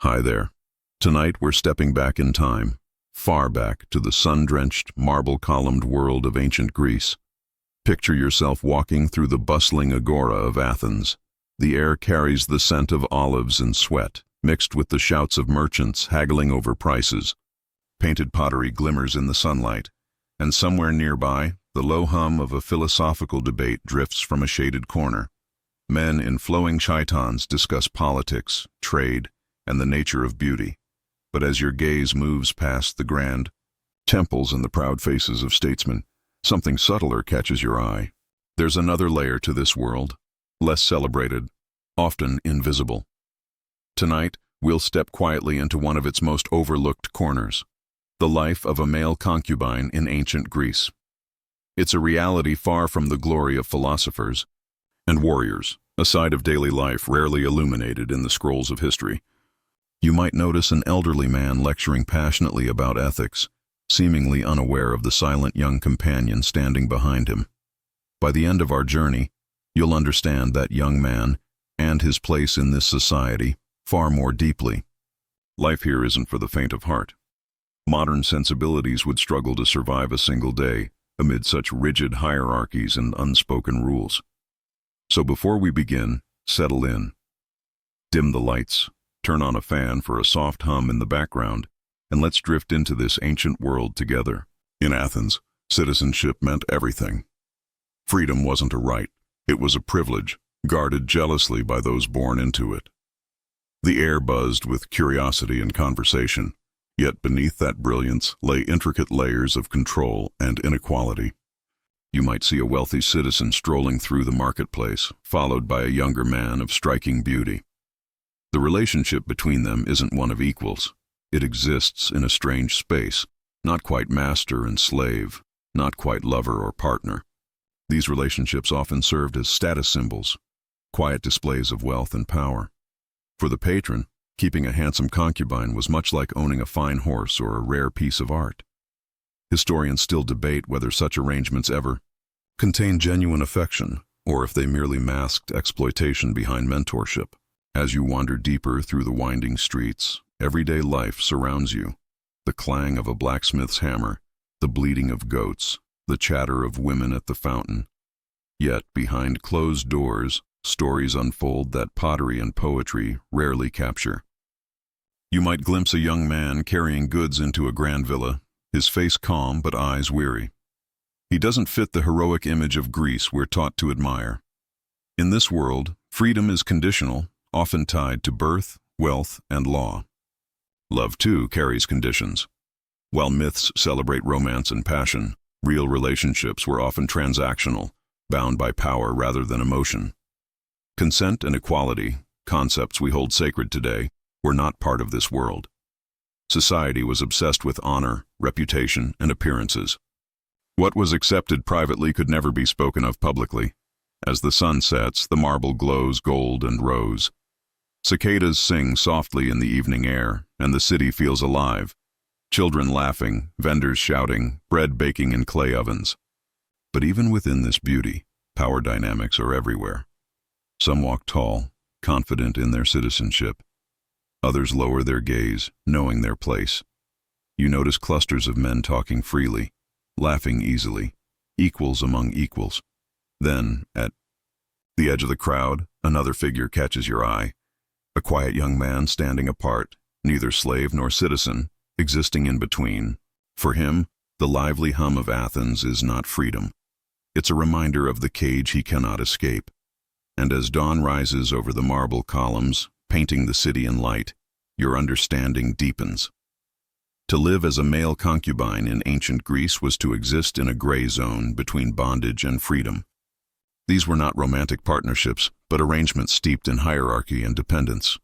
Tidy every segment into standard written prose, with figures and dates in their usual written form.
Hi there. Tonight we're stepping back in time, far back to the sun-drenched, marble-columned world of ancient Greece. Picture yourself walking through the bustling agora of Athens. The air carries the scent of olives and sweat, mixed with the shouts of merchants haggling over prices. Painted pottery glimmers in the sunlight, and somewhere nearby, the low hum of a philosophical debate drifts from a shaded corner. Men in flowing chitons discuss politics, trade, and the nature of beauty. But as your gaze moves past the grand temples and the proud faces of statesmen, something subtler catches your eye. There's another layer to this world, less celebrated, often invisible. Tonight, we'll step quietly into one of its most overlooked corners, the life of a male concubine in ancient Greece. It's a reality far from the glory of philosophers and warriors, a side of daily life rarely illuminated in the scrolls of history. You might notice an elderly man lecturing passionately about ethics, seemingly unaware of the silent young companion standing behind him. By the end of our journey, you'll understand that young man and his place in this society far more deeply. Life here isn't for the faint of heart. Modern sensibilities would struggle to survive a single day amid such rigid hierarchies and unspoken rules. So before we begin, settle in. Dim the lights. Turn on a fan for a soft hum in the background, and let's drift into this ancient world together. In Athens, citizenship meant everything. Freedom wasn't a right, it was a privilege, guarded jealously by those born into it. The air buzzed with curiosity and conversation, yet beneath that brilliance lay intricate layers of control and inequality. You might see a wealthy citizen strolling through the marketplace, followed by a younger man of striking beauty. The relationship between them isn't one of equals. It exists in a strange space, not quite master and slave, not quite lover or partner. These relationships often served as status symbols, quiet displays of wealth and power. For the patron, keeping a handsome concubine was much like owning a fine horse or a rare piece of art. Historians still debate whether such arrangements ever contained genuine affection, or if they merely masked exploitation behind mentorship. As you wander deeper through the winding streets, everyday life surrounds you. The clang of a blacksmith's hammer, the bleating of goats, the chatter of women at the fountain. Yet, behind closed doors, stories unfold that pottery and poetry rarely capture. You might glimpse a young man carrying goods into a grand villa, his face calm but eyes weary. He doesn't fit the heroic image of Greece we're taught to admire. In this world, freedom is conditional, often tied to birth, wealth, and law. Love, too, carries conditions. While myths celebrate romance and passion, real relationships were often transactional, bound by power rather than emotion. Consent and equality, concepts we hold sacred today, were not part of this world. Society was obsessed with honor, reputation, and appearances. What was accepted privately could never be spoken of publicly. As the sun sets, the marble glows gold and rose. Cicadas sing softly in the evening air, and the city feels alive. Children laughing, vendors shouting, bread baking in clay ovens. But even within this beauty, power dynamics are everywhere. Some walk tall, confident in their citizenship. Others lower their gaze, knowing their place. You notice clusters of men talking freely, laughing easily, equals among equals. Then, at the edge of the crowd, another figure catches your eye. A quiet young man standing apart, neither slave nor citizen, existing in between. For him, the lively hum of Athens is not freedom. It's a reminder of the cage he cannot escape. And as dawn rises over the marble columns, painting the city in light, your understanding deepens. To live as a male concubine in ancient Greece was to exist in a gray zone between bondage and freedom. These were not romantic partnerships, but arrangements steeped in hierarchy and dependence.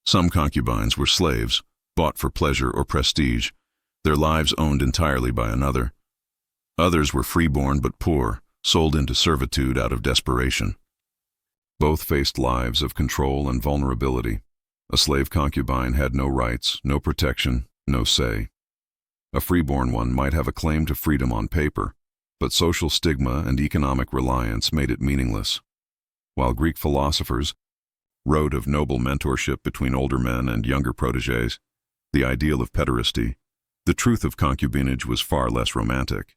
Some concubines were slaves, bought for pleasure or prestige, their lives owned entirely by another. Others were freeborn but poor, sold into servitude out of desperation. Both faced lives of control and vulnerability. A slave concubine had no rights, no protection, no say. A freeborn one might have a claim to freedom on paper, but social stigma and economic reliance made it meaningless. While Greek philosophers wrote of noble mentorship between older men and younger protégés, the ideal of pederasty. The truth of concubinage was far less romantic.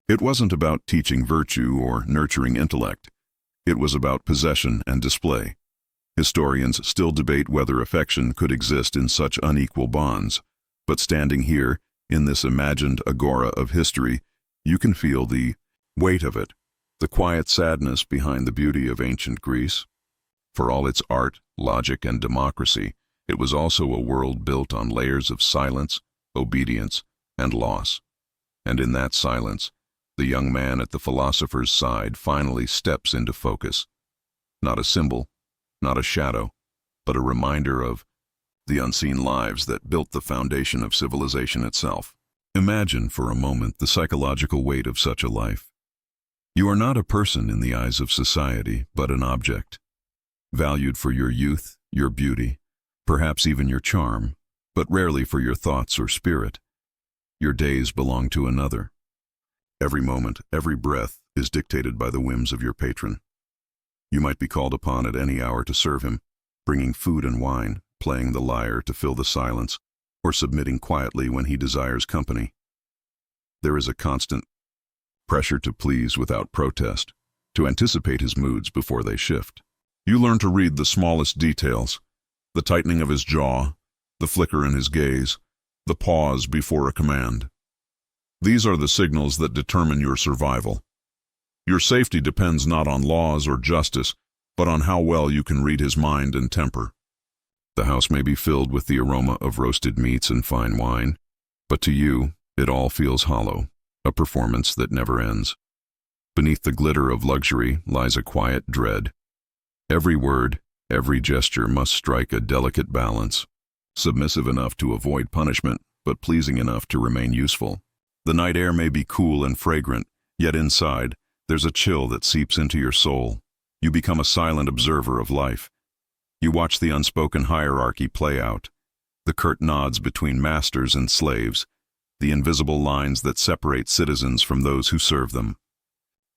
It wasn't about teaching virtue or nurturing intellect. It was about possession and display. Historians still debate whether affection could exist in such unequal bonds, but standing here, in this imagined agora of history, you can feel the weight of it, the quiet sadness behind the beauty of ancient Greece. For all its art, logic, and democracy, it was also a world built on layers of silence, obedience, and loss. And in that silence, the young man at the philosopher's side finally steps into focus. Not a symbol, not a shadow, but a reminder of the unseen lives that built the foundation of civilization itself. Imagine for a moment the psychological weight of such a life. You are not a person in the eyes of society, but an object, valued for your youth, your beauty, perhaps even your charm, but rarely for your thoughts or spirit. Your days belong to another. Every moment, every breath is dictated by the whims of your patron. You might be called upon at any hour to serve him, bringing food and wine, playing the lyre to fill the silence, or submitting quietly when he desires company. There is a constant pressure to please without protest, to anticipate his moods before they shift. You learn to read the smallest details, the tightening of his jaw, the flicker in his gaze, the pause before a command. These are the signals that determine your survival. Your safety depends not on laws or justice, but on how well you can read his mind and temper. The house may be filled with the aroma of roasted meats and fine wine, but to you, it all feels hollow, a performance that never ends. Beneath the glitter of luxury lies a quiet dread. Every word, every gesture must strike a delicate balance, submissive enough to avoid punishment, but pleasing enough to remain useful. The night air may be cool and fragrant, yet inside, there's a chill that seeps into your soul. You become a silent observer of life. You watch the unspoken hierarchy play out, the curt nods between masters and slaves, the invisible lines that separate citizens from those who serve them.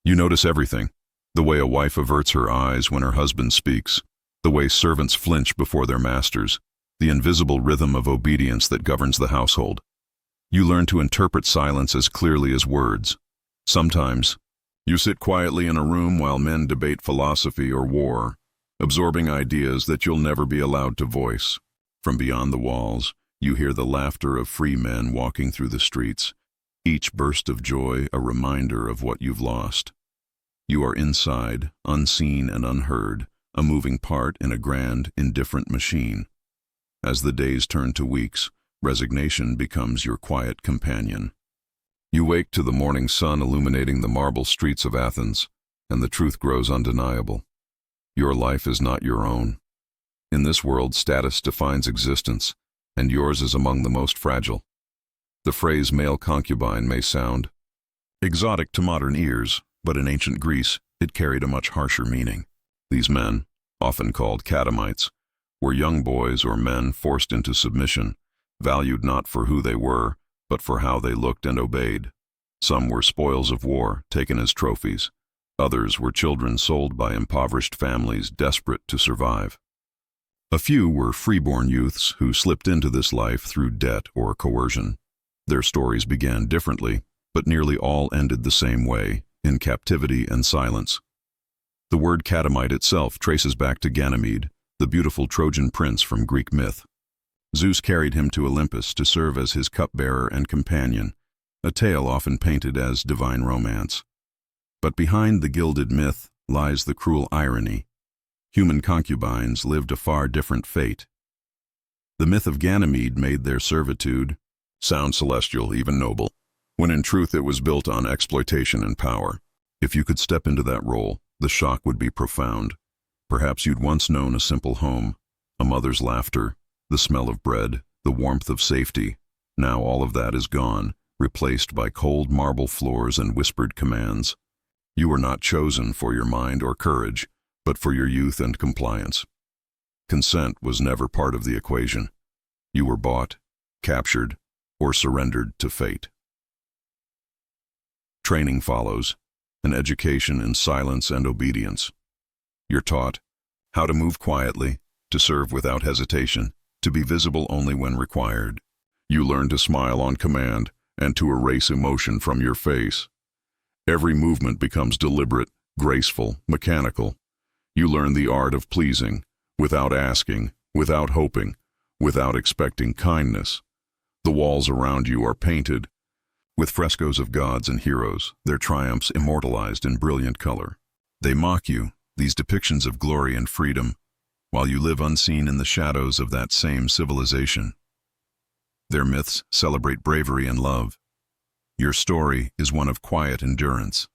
You notice everything, the way a wife averts her eyes when her husband speaks, the way servants flinch before their masters, the invisible rhythm of obedience that governs the household. You learn to interpret silence as clearly as words. Sometimes, you sit quietly in a room while men debate philosophy or war, absorbing ideas that you'll never be allowed to voice. From beyond the walls, you hear the laughter of free men walking through the streets, each burst of joy a reminder of what you've lost. You are inside, unseen and unheard, a moving part in a grand, indifferent machine. As the days turn to weeks, resignation becomes your quiet companion. You wake to the morning sun illuminating the marble streets of Athens, and the truth grows undeniable. Your life is not your own. In this world, status defines existence, and yours is among the most fragile. The phrase male concubine may sound exotic to modern ears, but in ancient Greece, it carried a much harsher meaning. These men, often called catamites, were young boys or men forced into submission, valued not for who they were, but for how they looked and obeyed. Some were spoils of war, taken as trophies. Others were children sold by impoverished families desperate to survive. A few were freeborn youths who slipped into this life through debt or coercion. Their stories began differently, but nearly all ended the same way, in captivity and silence. The word catamite itself traces back to Ganymede, the beautiful Trojan prince from Greek myth. Zeus carried him to Olympus to serve as his cupbearer and companion, a tale often painted as divine romance. But behind the gilded myth lies the cruel irony. Human concubines lived a far different fate. The myth of Ganymede made their servitude sound celestial, even noble, when in truth it was built on exploitation and power. If you could step into that role, the shock would be profound. Perhaps you'd once known a simple home, a mother's laughter, the smell of bread, the warmth of safety. Now all of that is gone, replaced by cold marble floors and whispered commands. You were not chosen for your mind or courage, but for your youth and compliance. Consent was never part of the equation. You were bought, captured, or surrendered to fate. Training follows, an education in silence and obedience. You're taught how to move quietly, to serve without hesitation, to be visible only when required. You learn to smile on command and to erase emotion from your face. Every movement becomes deliberate, graceful, mechanical. You learn the art of pleasing, without asking, without hoping, without expecting kindness. The walls around you are painted with frescoes of gods and heroes, their triumphs immortalized in brilliant color. They mock you, these depictions of glory and freedom, while you live unseen in the shadows of that same civilization. Their myths celebrate bravery and love. Your story is one of quiet endurance.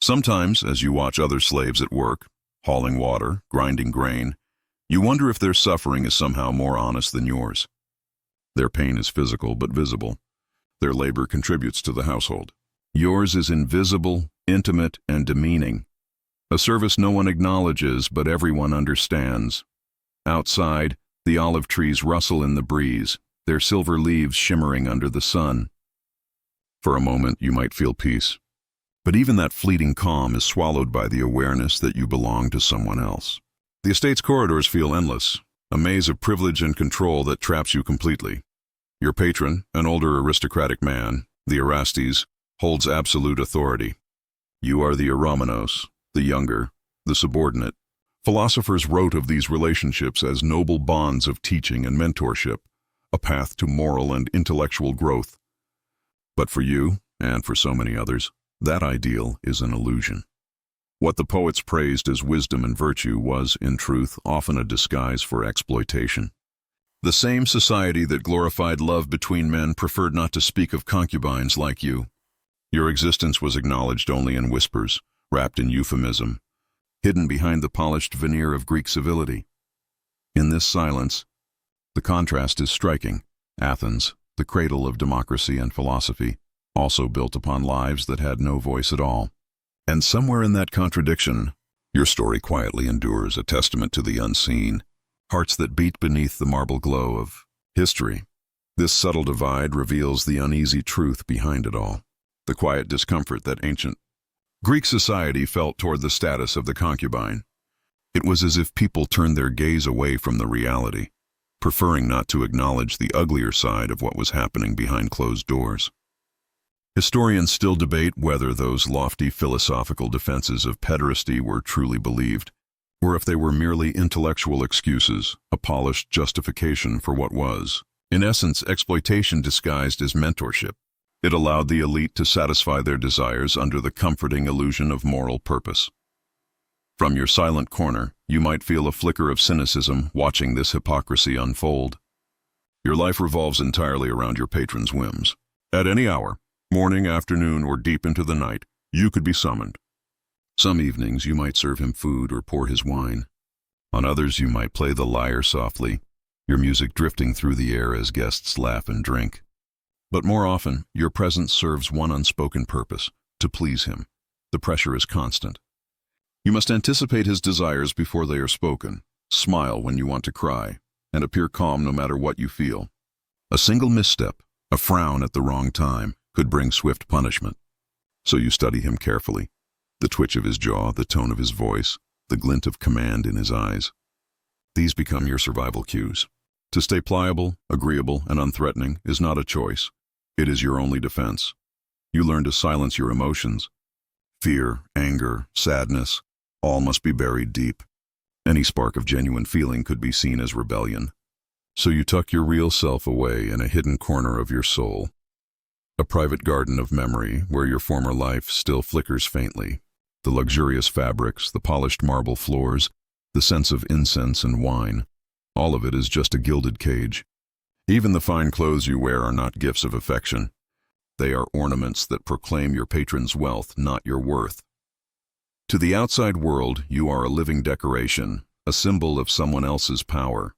Sometimes, as you watch other slaves at work, hauling water, grinding grain, you wonder if their suffering is somehow more honest than yours. Their pain is physical but visible. Their labor contributes to the household. Yours is invisible, intimate, and demeaning. A service no one acknowledges but everyone understands. Outside, the olive trees rustle in the breeze, their silver leaves shimmering under the sun. For a moment, you might feel peace. But even that fleeting calm is swallowed by the awareness that you belong to someone else. The estate's corridors feel endless, a maze of privilege and control that traps you completely. Your patron, an older aristocratic man, the Erastes, holds absolute authority. You are the Eromenos, the younger, the subordinate. Philosophers wrote of these relationships as noble bonds of teaching and mentorship, a path to moral and intellectual growth. But for you, and for so many others, that ideal is an illusion. What the poets praised as wisdom and virtue was, in truth, often a disguise for exploitation. The same society that glorified love between men preferred not to speak of concubines like you. Your existence was acknowledged only in whispers, wrapped in euphemism, hidden behind the polished veneer of Greek civility. In this silence, the contrast is striking. Athens, the cradle of democracy and philosophy, also built upon lives that had no voice at all. And somewhere in that contradiction, your story quietly endures, a testament to the unseen, hearts that beat beneath the marble glow of history. This subtle divide reveals the uneasy truth behind it all, the quiet discomfort that ancient Greek society felt toward the status of the concubine. It was as if people turned their gaze away from the reality, preferring not to acknowledge the uglier side of what was happening behind closed doors. Historians still debate whether those lofty philosophical defenses of pederasty were truly believed, or if they were merely intellectual excuses, a polished justification for what was, in essence, exploitation disguised as mentorship. It allowed the elite to satisfy their desires under the comforting illusion of moral purpose. From your silent corner, you might feel a flicker of cynicism watching this hypocrisy unfold. Your life revolves entirely around your patron's whims. At any hour, morning, afternoon, or deep into the night, you could be summoned. Some evenings you might serve him food or pour his wine. On others you might play the lyre softly, your music drifting through the air as guests laugh and drink. But more often, your presence serves one unspoken purpose, to please him. The pressure is constant. You must anticipate his desires before they are spoken, smile when you want to cry, and appear calm no matter what you feel. A single misstep, a frown at the wrong time, could bring swift punishment. So you study him carefully. The twitch of his jaw, the tone of his voice, the glint of command in his eyes. These become your survival cues. To stay pliable, agreeable, and unthreatening is not a choice. It is your only defense. You learn to silence your emotions. Fear, anger, sadness, all must be buried deep. Any spark of genuine feeling could be seen as rebellion. So you tuck your real self away in a hidden corner of your soul. A private garden of memory where your former life still flickers faintly. The luxurious fabrics, the polished marble floors, the sense of incense and wine, all of it is just a gilded cage. Even the fine clothes you wear are not gifts of affection. They are ornaments that proclaim your patron's wealth, not your worth. To the outside world, you are a living decoration, a symbol of someone else's power.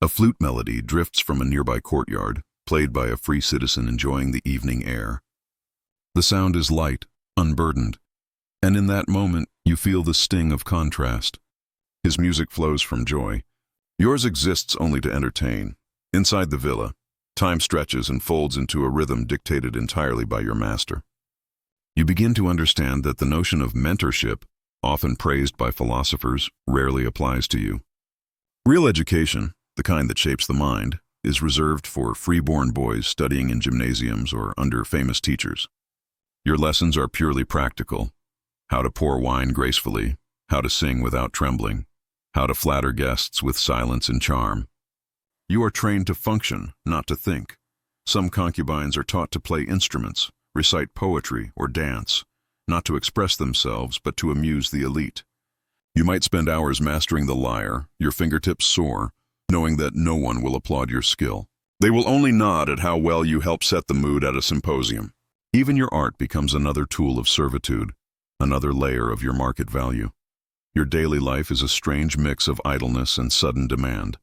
A flute melody drifts from a nearby courtyard, played by a free citizen enjoying the evening air. The sound is light, unburdened, and in that moment you feel the sting of contrast. His music flows from joy. Yours exists only to entertain. Inside the villa, time stretches and folds into a rhythm dictated entirely by your master. You begin to understand that the notion of mentorship, often praised by philosophers, rarely applies to you. Real education, the kind that shapes the mind, is reserved for free-born boys studying in gymnasiums or under famous teachers. Your lessons are purely practical: how to pour wine gracefully, how to sing without trembling, how to flatter guests with silence and charm. You are trained to function, not to think. Some concubines are taught to play instruments, recite poetry, or dance, not to express themselves, but to amuse the elite. You might spend hours mastering the lyre, your fingertips sore, knowing that no one will applaud your skill. They will only nod at how well you help set the mood at a symposium. Even your art becomes another tool of servitude, another layer of your market value. Your daily life is a strange mix of idleness and sudden demand.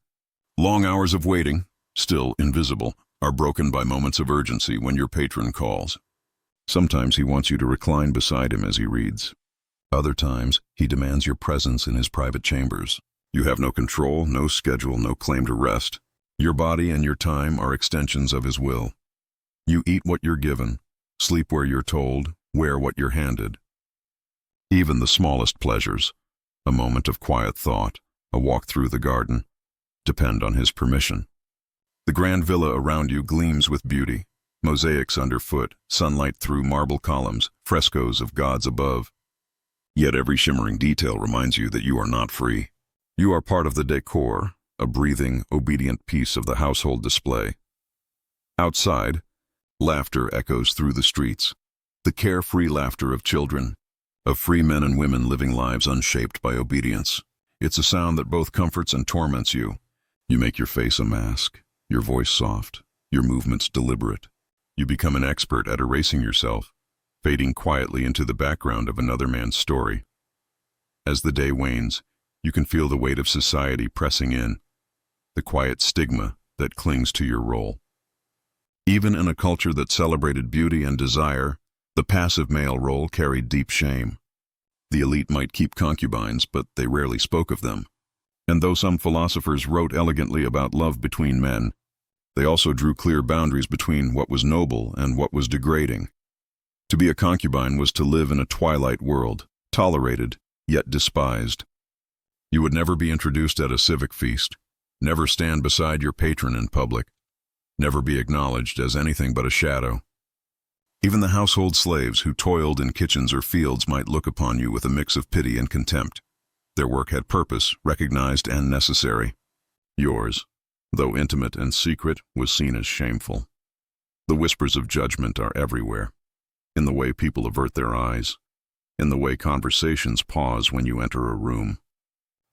Long hours of waiting, still invisible, are broken by moments of urgency when your patron calls. Sometimes he wants you to recline beside him as he reads. Other times, he demands your presence in his private chambers. You have no control, no schedule, no claim to rest. Your body and your time are extensions of his will. You eat what you're given, sleep where you're told, wear what you're handed. Even the smallest pleasures, a moment of quiet thought, a walk through the garden, depend on his permission. The grand villa around you gleams with beauty, mosaics underfoot, sunlight through marble columns, frescoes of gods above. Yet every shimmering detail reminds you that you are not free. You are part of the decor, a breathing, obedient piece of the household display. Outside, laughter echoes through the streets, the carefree laughter of children, of free men and women living lives unshaped by obedience. It's a sound that both comforts and torments you. You make your face a mask, your voice soft, your movements deliberate. You become an expert at erasing yourself, fading quietly into the background of another man's story. As the day wanes, you can feel the weight of society pressing in, the quiet stigma that clings to your role. Even in a culture that celebrated beauty and desire, the passive male role carried deep shame. The elite might keep concubines, but they rarely spoke of them. And though some philosophers wrote elegantly about love between men, they also drew clear boundaries between what was noble and what was degrading. To be a concubine was to live in a twilight world, tolerated, yet despised. You would never be introduced at a civic feast, never stand beside your patron in public, never be acknowledged as anything but a shadow. Even the household slaves who toiled in kitchens or fields might look upon you with a mix of pity and contempt. Their work had purpose, recognized and necessary. Yours, though intimate and secret, was seen as shameful. The whispers of judgment are everywhere, in the way people avert their eyes, in the way conversations pause when you enter a room.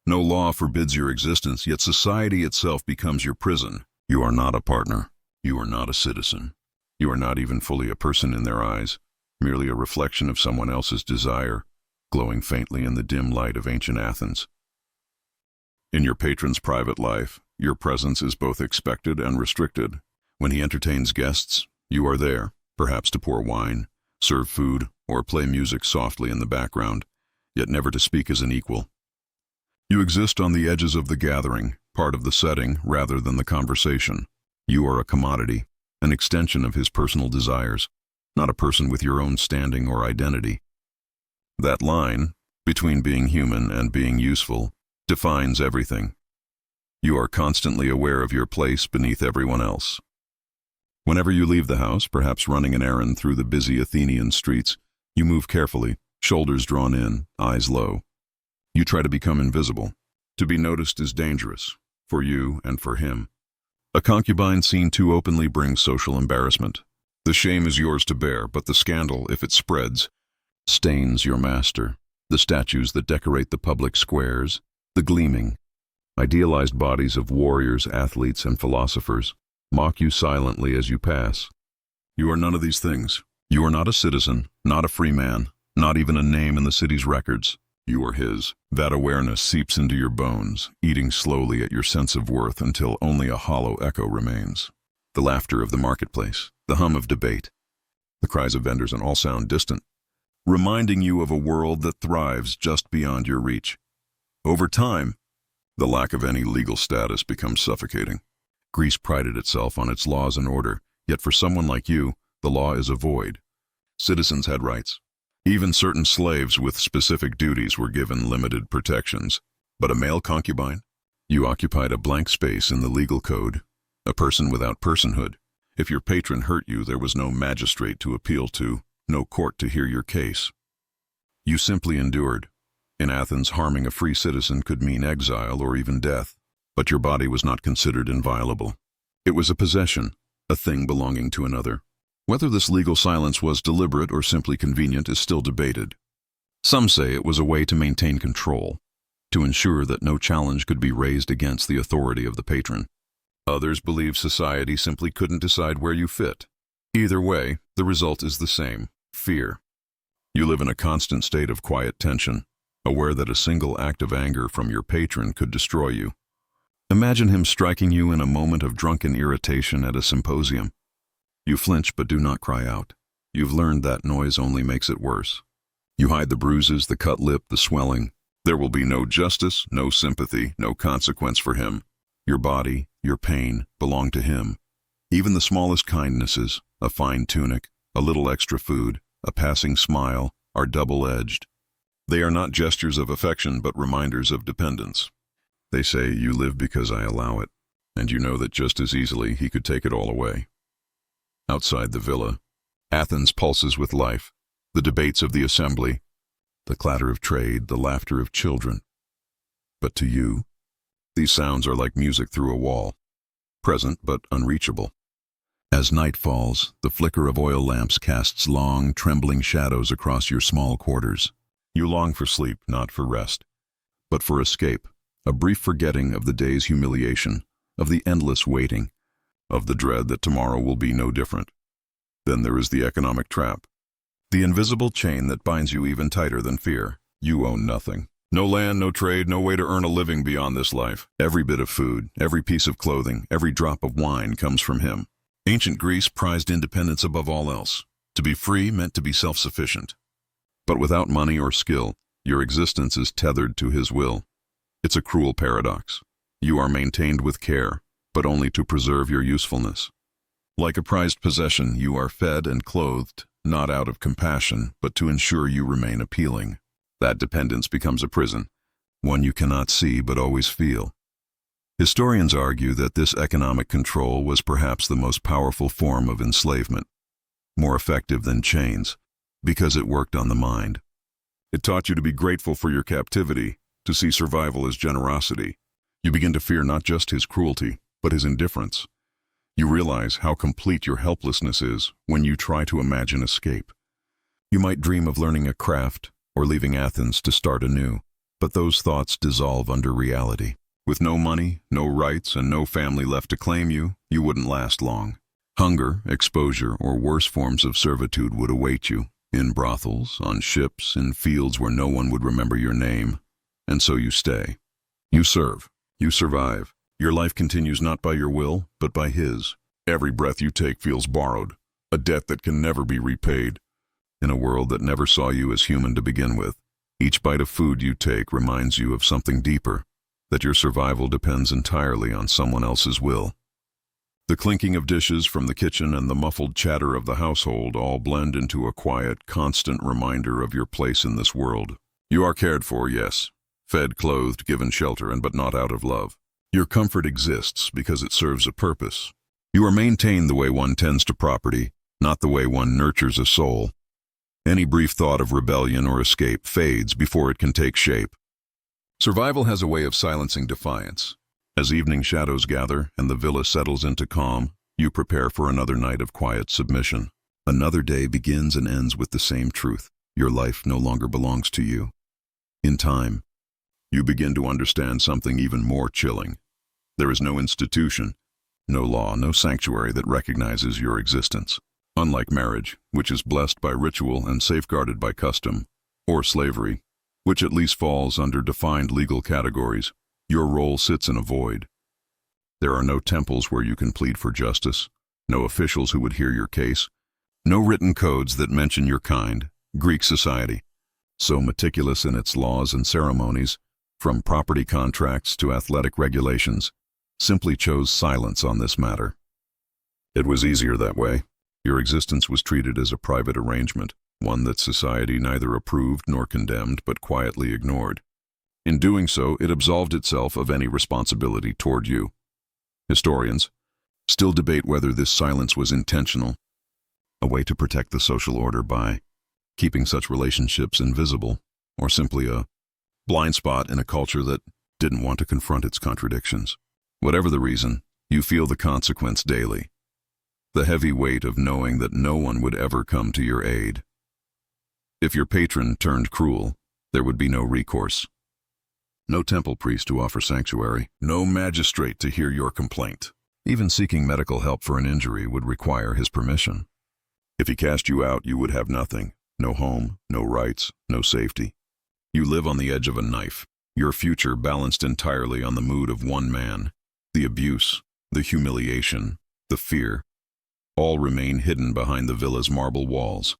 No law forbids your existence, yet society itself becomes your prison. You are not a partner. You are not a citizen. You are not even fully a person in their eyes, merely a reflection of someone else's desire, glowing faintly in the dim light of ancient Athens. In your patron's private life, your presence is both expected and restricted. When he entertains guests, you are there, perhaps to pour wine, serve food, or play music softly in the background, yet never to speak as an equal. You exist on the edges of the gathering, part of the setting rather than the conversation. You are a commodity, an extension of his personal desires, not a person with your own standing or identity. That line, between being human and being useful, defines everything. You are constantly aware of your place beneath everyone else. Whenever you leave the house, perhaps running an errand through the busy Athenian streets, you move carefully, shoulders drawn in, eyes low. You try to become invisible. To be noticed is dangerous, for you and for him. A concubine seen too openly brings social embarrassment. The shame is yours to bear, but the scandal, if it spreads, stains your master. The statues that decorate the public squares, the gleaming, idealized bodies of warriors, athletes, and philosophers, mock you silently as you pass. You are none of these things. You are not a citizen, not a free man, not even a name in the city's records. You are his. That awareness seeps into your bones, eating slowly at your sense of worth until only a hollow echo remains. The laughter of the marketplace, the hum of debate, the cries of vendors, and all sound distant, reminding you of a world that thrives just beyond your reach. Over time, the lack of any legal status becomes suffocating. Greece prided itself on its laws and order, yet for someone like you, the law is a void. Citizens had rights. Even certain slaves with specific duties were given limited protections. But a male concubine? You occupied a blank space in the legal code, a person without personhood. If your patron hurt you, there was no magistrate to appeal to, no court to hear your case. You simply endured. In Athens, harming a free citizen could mean exile or even death, but your body was not considered inviolable. It was a possession, a thing belonging to another. Whether this legal silence was deliberate or simply convenient is still debated. Some say it was a way to maintain control, to ensure that no challenge could be raised against the authority of the patron. Others believe society simply couldn't decide where you fit. Either way, the result is the same: fear. You live in a constant state of quiet tension, aware that a single act of anger from your patron could destroy you. Imagine him striking you in a moment of drunken irritation at a symposium. You flinch but do not cry out. You've learned that noise only makes it worse. You hide the bruises, the cut lip, the swelling. There will be no justice, no sympathy, no consequence for him. Your body, your pain, belong to him. Even the smallest kindnesses, a fine tunic, a little extra food, a passing smile, are double-edged. They are not gestures of affection but reminders of dependence. They say, "You live because I allow it," and you know that just as easily he could take it all away. Outside the villa, Athens pulses with life, the debates of the assembly, the clatter of trade, the laughter of children. But to you, these sounds are like music through a wall, present but unreachable. As night falls, the flicker of oil lamps casts long, trembling shadows across your small quarters. You long for sleep, not for rest, but for escape, a brief forgetting of the day's humiliation, of the endless waiting, of the dread that tomorrow will be no different. Then there is the economic trap, the invisible chain that binds you even tighter than fear. You own nothing. No land, no trade, no way to earn a living beyond this life. Every bit of food, every piece of clothing, every drop of wine comes from him. Ancient Greece prized independence above all else. To be free meant to be self-sufficient. But without money or skill, your existence is tethered to his will. It's a cruel paradox. You are maintained with care, but only to preserve your usefulness. Like a prized possession, you are fed and clothed, not out of compassion, but to ensure you remain appealing. That dependence becomes a prison, one you cannot see but always feel. Historians argue that this economic control was perhaps the most powerful form of enslavement, more effective than chains, because it worked on the mind. It taught you to be grateful for your captivity, to see survival as generosity. You begin to fear not just his cruelty, but his indifference. You realize how complete your helplessness is when you try to imagine escape. You might dream of learning a craft or leaving Athens to start anew, but those thoughts dissolve under reality. With no money, no rights, and no family left to claim you, you wouldn't last long. Hunger, exposure, or worse forms of servitude would await you, in brothels, on ships, in fields where no one would remember your name. And so you stay. You serve. You survive. Your life continues not by your will, but by his. Every breath you take feels borrowed, a debt that can never be repaid. In a world that never saw you as human to begin with, each bite of food you take reminds you of something deeper, that your survival depends entirely on someone else's will. The clinking of dishes from the kitchen and the muffled chatter of the household all blend into a quiet, constant reminder of your place in this world. You are cared for, yes, fed, clothed, given shelter, but not out of love. Your comfort exists because it serves a purpose. You are maintained the way one tends to property, not the way one nurtures a soul. Any brief thought of rebellion or escape fades before it can take shape. Survival has a way of silencing defiance. As evening shadows gather and the villa settles into calm, you prepare for another night of quiet submission. Another day begins and ends with the same truth. Your life no longer belongs to you. In time, you begin to understand something even more chilling. There is no institution, no law, no sanctuary that recognizes your existence. Unlike marriage, which is blessed by ritual and safeguarded by custom, or slavery, which at least falls under defined legal categories, your role sits in a void. There are no temples where you can plead for justice, no officials who would hear your case, no written codes that mention your kind. Greek society, so meticulous in its laws and ceremonies, from property contracts to athletic regulations, simply chose silence on this matter. It was easier that way. Your existence was treated as a private arrangement, one that society neither approved nor condemned but quietly ignored. In doing so, it absolved itself of any responsibility toward you. Historians still debate whether this silence was intentional, a way to protect the social order by keeping such relationships invisible, or simply a blind spot in a culture that didn't want to confront its contradictions. Whatever the reason, you feel the consequence daily. The heavy weight of knowing that no one would ever come to your aid. If your patron turned cruel, there would be no recourse. No temple priest to offer sanctuary, no magistrate to hear your complaint. Even seeking medical help for an injury would require his permission. If he cast you out, you would have nothing. No home, no rights, no safety. You live on the edge of a knife, your future balanced entirely on the mood of one man. The abuse, the humiliation, the fear, all remain hidden behind the villa's marble walls.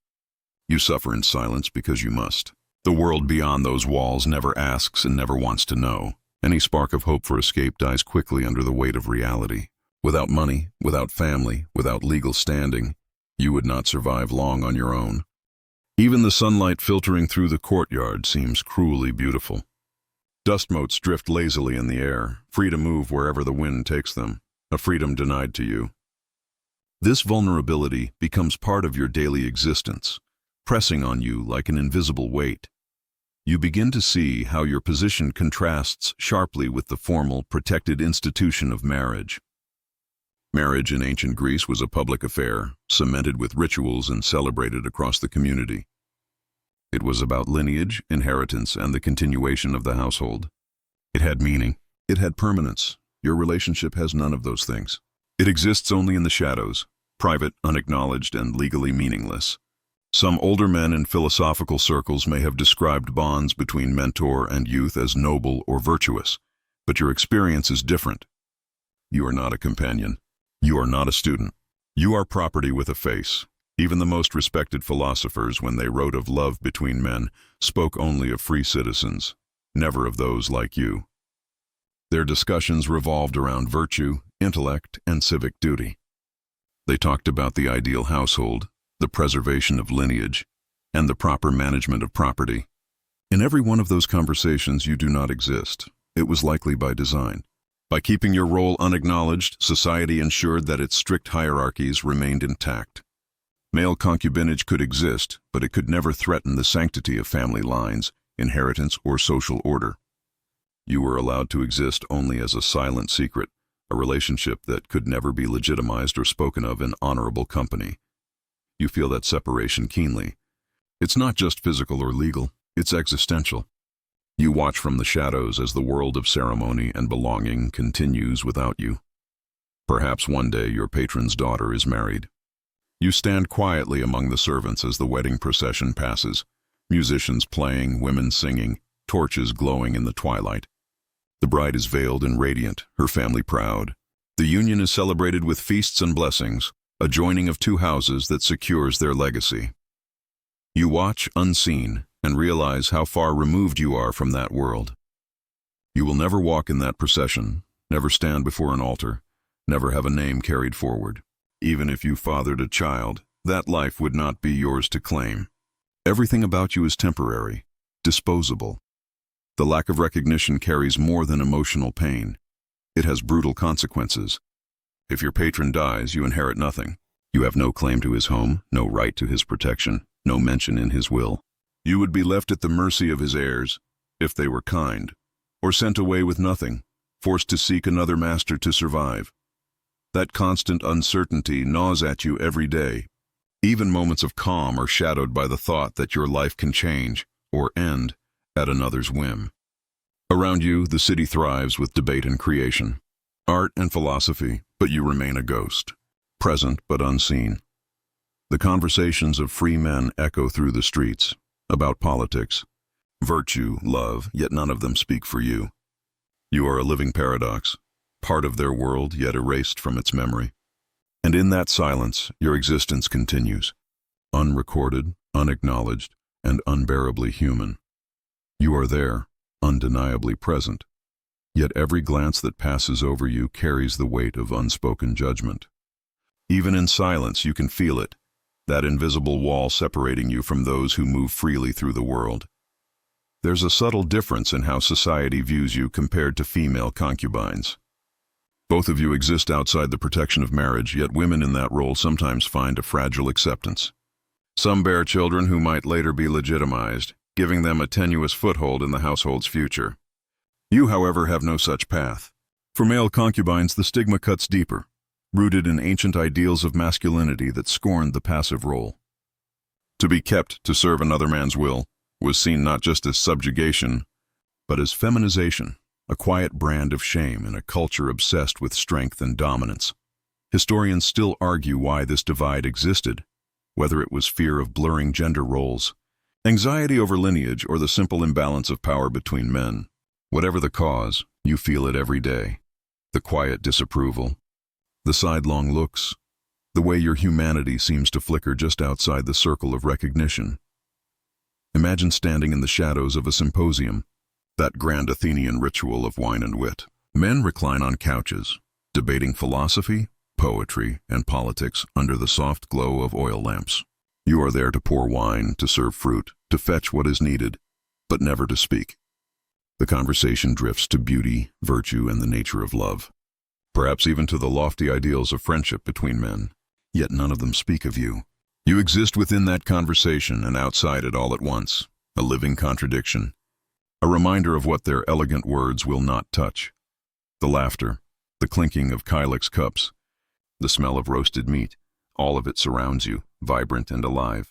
You suffer in silence because you must. The world beyond those walls never asks and never wants to know. Any spark of hope for escape dies quickly under the weight of reality. Without money, without family, without legal standing, you would not survive long on your own. Even the sunlight filtering through the courtyard seems cruelly beautiful. Dust motes drift lazily in the air, free to move wherever the wind takes them, a freedom denied to you. This vulnerability becomes part of your daily existence, pressing on you like an invisible weight. You begin to see how your position contrasts sharply with the formal, protected institution of marriage. Marriage in ancient Greece was a public affair, cemented with rituals and celebrated across the community. It was about lineage, inheritance, and the continuation of the household. It had meaning. It had permanence. Your relationship has none of those things. It exists only in the shadows, private, unacknowledged, and legally meaningless. Some older men in philosophical circles may have described bonds between mentor and youth as noble or virtuous, but your experience is different. You are not a companion. You are not a student. You are property with a face. Even the most respected philosophers, when they wrote of love between men, spoke only of free citizens, never of those like you. Their discussions revolved around virtue, intellect, and civic duty. They talked about the ideal household, the preservation of lineage, and the proper management of property. In every one of those conversations, you do not exist. It was likely by design. By keeping your role unacknowledged, society ensured that its strict hierarchies remained intact. Male concubinage could exist, but it could never threaten the sanctity of family lines, inheritance, or social order. You were allowed to exist only as a silent secret, a relationship that could never be legitimized or spoken of in honorable company. You feel that separation keenly. It's not just physical or legal, it's existential. You watch from the shadows as the world of ceremony and belonging continues without you. Perhaps one day your patron's daughter is married. You stand quietly among the servants as the wedding procession passes, musicians playing, women singing, torches glowing in the twilight. The bride is veiled and radiant, her family proud. The union is celebrated with feasts and blessings, a joining of two houses that secures their legacy. You watch unseen and realize how far removed you are from that world. You will never walk in that procession, never stand before an altar, never have a name carried forward. Even if you fathered a child, that life would not be yours to claim. Everything about you is temporary, disposable. The lack of recognition carries more than emotional pain. It has brutal consequences. If your patron dies, you inherit nothing. You have no claim to his home, no right to his protection, no mention in his will. You would be left at the mercy of his heirs, if they were kind, or sent away with nothing, forced to seek another master to survive. That constant uncertainty gnaws at you every day. Even moments of calm are shadowed by the thought that your life can change, or end, at another's whim. Around you, the city thrives with debate and creation, art and philosophy, but you remain a ghost, present but unseen. The conversations of free men echo through the streets, about politics, virtue, love, yet none of them speak for you. You are a living paradox, part of their world yet erased from its memory. And in that silence, your existence continues, unrecorded, unacknowledged, and unbearably human. You are there, undeniably present, yet every glance that passes over you carries the weight of unspoken judgment. Even in silence, you can feel it, that invisible wall separating you from those who move freely through the world. There's a subtle difference in how society views you compared to female concubines. Both of you exist outside the protection of marriage, yet women in that role sometimes find a fragile acceptance. Some bear children who might later be legitimized, giving them a tenuous foothold in the household's future. You, however, have no such path. For male concubines, the stigma cuts deeper, rooted in ancient ideals of masculinity that scorned the passive role. To be kept to serve another man's will was seen not just as subjugation, but as feminization, a quiet brand of shame in a culture obsessed with strength and dominance. Historians still argue why this divide existed, whether it was fear of blurring gender roles, anxiety over lineage, or the simple imbalance of power between men. Whatever the cause, you feel it every day. The quiet disapproval, the sidelong looks, the way your humanity seems to flicker just outside the circle of recognition. Imagine standing in the shadows of a symposium, that grand Athenian ritual of wine and wit. Men recline on couches, debating philosophy, poetry, and politics under the soft glow of oil lamps. You are there to pour wine, to serve fruit, to fetch what is needed, but never to speak. The conversation drifts to beauty, virtue, and the nature of love, perhaps even to the lofty ideals of friendship between men. Yet none of them speak of you. You exist within that conversation and outside it all at once, a living contradiction, a reminder of what their elegant words will not touch. The laughter, the clinking of Kylix cups, the smell of roasted meat, all of it surrounds you, vibrant and alive.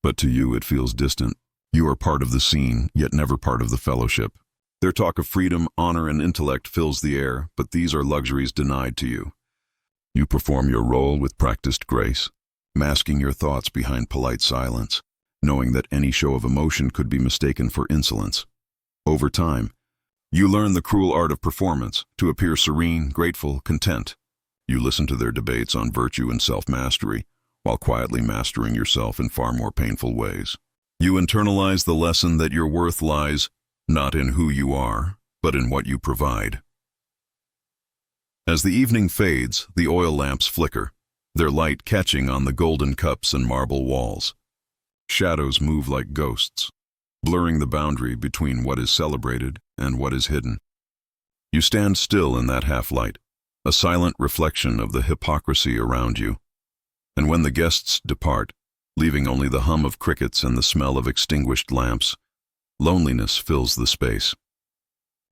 But to you it feels distant. You are part of the scene, yet never part of the fellowship. Their talk of freedom, honor, and intellect fills the air, but these are luxuries denied to you. You perform your role with practiced grace, masking your thoughts behind polite silence, knowing that any show of emotion could be mistaken for insolence. Over time, you learn the cruel art of performance, to appear serene, grateful, content. You listen to their debates on virtue and self-mastery, while quietly mastering yourself in far more painful ways. You internalize the lesson that your worth lies not in who you are, but in what you provide. As the evening fades, the oil lamps flicker, their light catching on the golden cups and marble walls. Shadows move like ghosts, blurring the boundary between what is celebrated and what is hidden. You stand still in that half-light, a silent reflection of the hypocrisy around you. And when the guests depart, leaving only the hum of crickets and the smell of extinguished lamps, loneliness fills the space.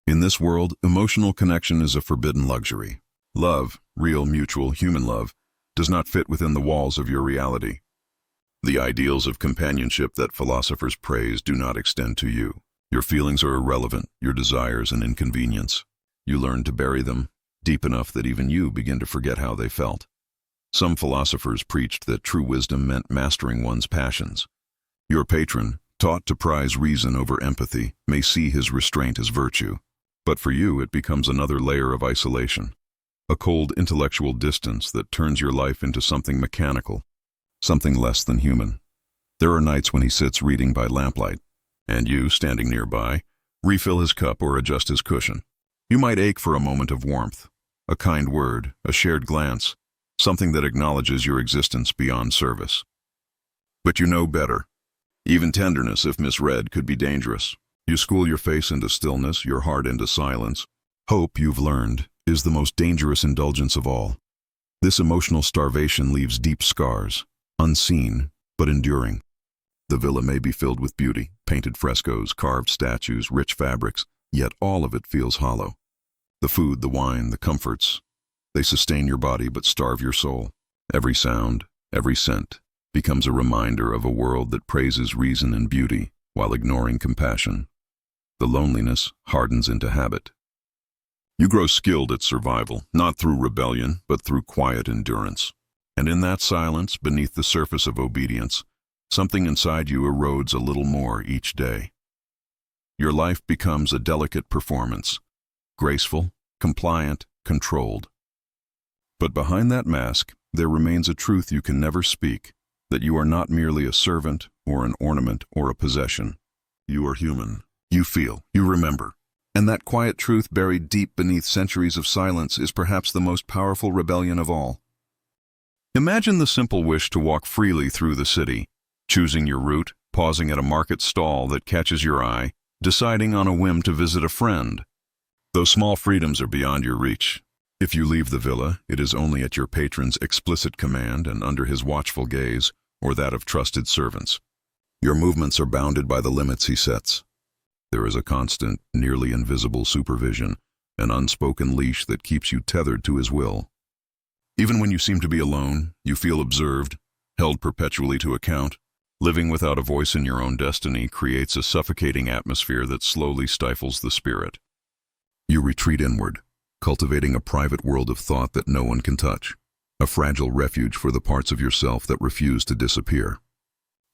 In this world, emotional connection is a forbidden luxury. Love, real, mutual, human love, does not fit within the walls of your reality. The ideals of companionship that philosophers praise do not extend to you. Your feelings are irrelevant, your desires an inconvenience. You learn to bury them, deep enough that even you begin to forget how they felt. Some philosophers preached that true wisdom meant mastering one's passions. Your patron, taught to prize reason over empathy, may see his restraint as virtue. But for you, it becomes another layer of isolation, a cold intellectual distance that turns your life into something mechanical, something less than human. There are nights when he sits reading by lamplight, and you, standing nearby, refill his cup or adjust his cushion. You might ache for a moment of warmth, a kind word, a shared glance, something that acknowledges your existence beyond service. But you know better. Even tenderness, if misread, could be dangerous. You school your face into stillness, your heart into silence. Hope, you've learned, is the most dangerous indulgence of all. This emotional starvation leaves deep scars, unseen, but enduring. The villa may be filled with beauty, painted frescoes, carved statues, rich fabrics, yet all of it feels hollow. The food, the wine, the comforts, they sustain your body but starve your soul. Every sound, every scent, becomes a reminder of a world that praises reason and beauty while ignoring compassion. The loneliness hardens into habit. You grow skilled at survival, not through rebellion, but through quiet endurance. And in that silence, beneath the surface of obedience, something inside you erodes a little more each day. Your life becomes a delicate performance, graceful, compliant, controlled. But behind that mask, there remains a truth you can never speak, that you are not merely a servant or an ornament or a possession. You are human. You feel. You remember. And that quiet truth buried deep beneath centuries of silence is perhaps the most powerful rebellion of all. Imagine the simple wish to walk freely through the city, choosing your route, pausing at a market stall that catches your eye, deciding on a whim to visit a friend. Those small freedoms are beyond your reach. If you leave the villa, it is only at your patron's explicit command and under his watchful gaze, or that of trusted servants. Your movements are bounded by the limits he sets. There is a constant, nearly invisible supervision, an unspoken leash that keeps you tethered to his will. Even when you seem to be alone, you feel observed, held perpetually to account. Living without a voice in your own destiny creates a suffocating atmosphere that slowly stifles the spirit. You retreat inward, cultivating a private world of thought that no one can touch, a fragile refuge for the parts of yourself that refuse to disappear.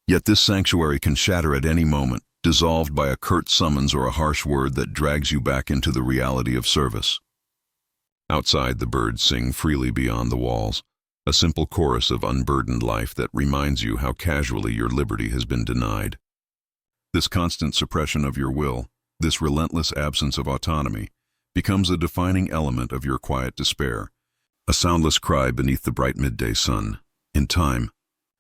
Yet this sanctuary can shatter at any moment, dissolved by a curt summons or a harsh word that drags you back into the reality of service. Outside, the birds sing freely beyond the walls, a simple chorus of unburdened life that reminds you how casually your liberty has been denied. This constant suppression of your will, this relentless absence of autonomy, becomes a defining element of your quiet despair, a soundless cry beneath the bright midday sun. In time,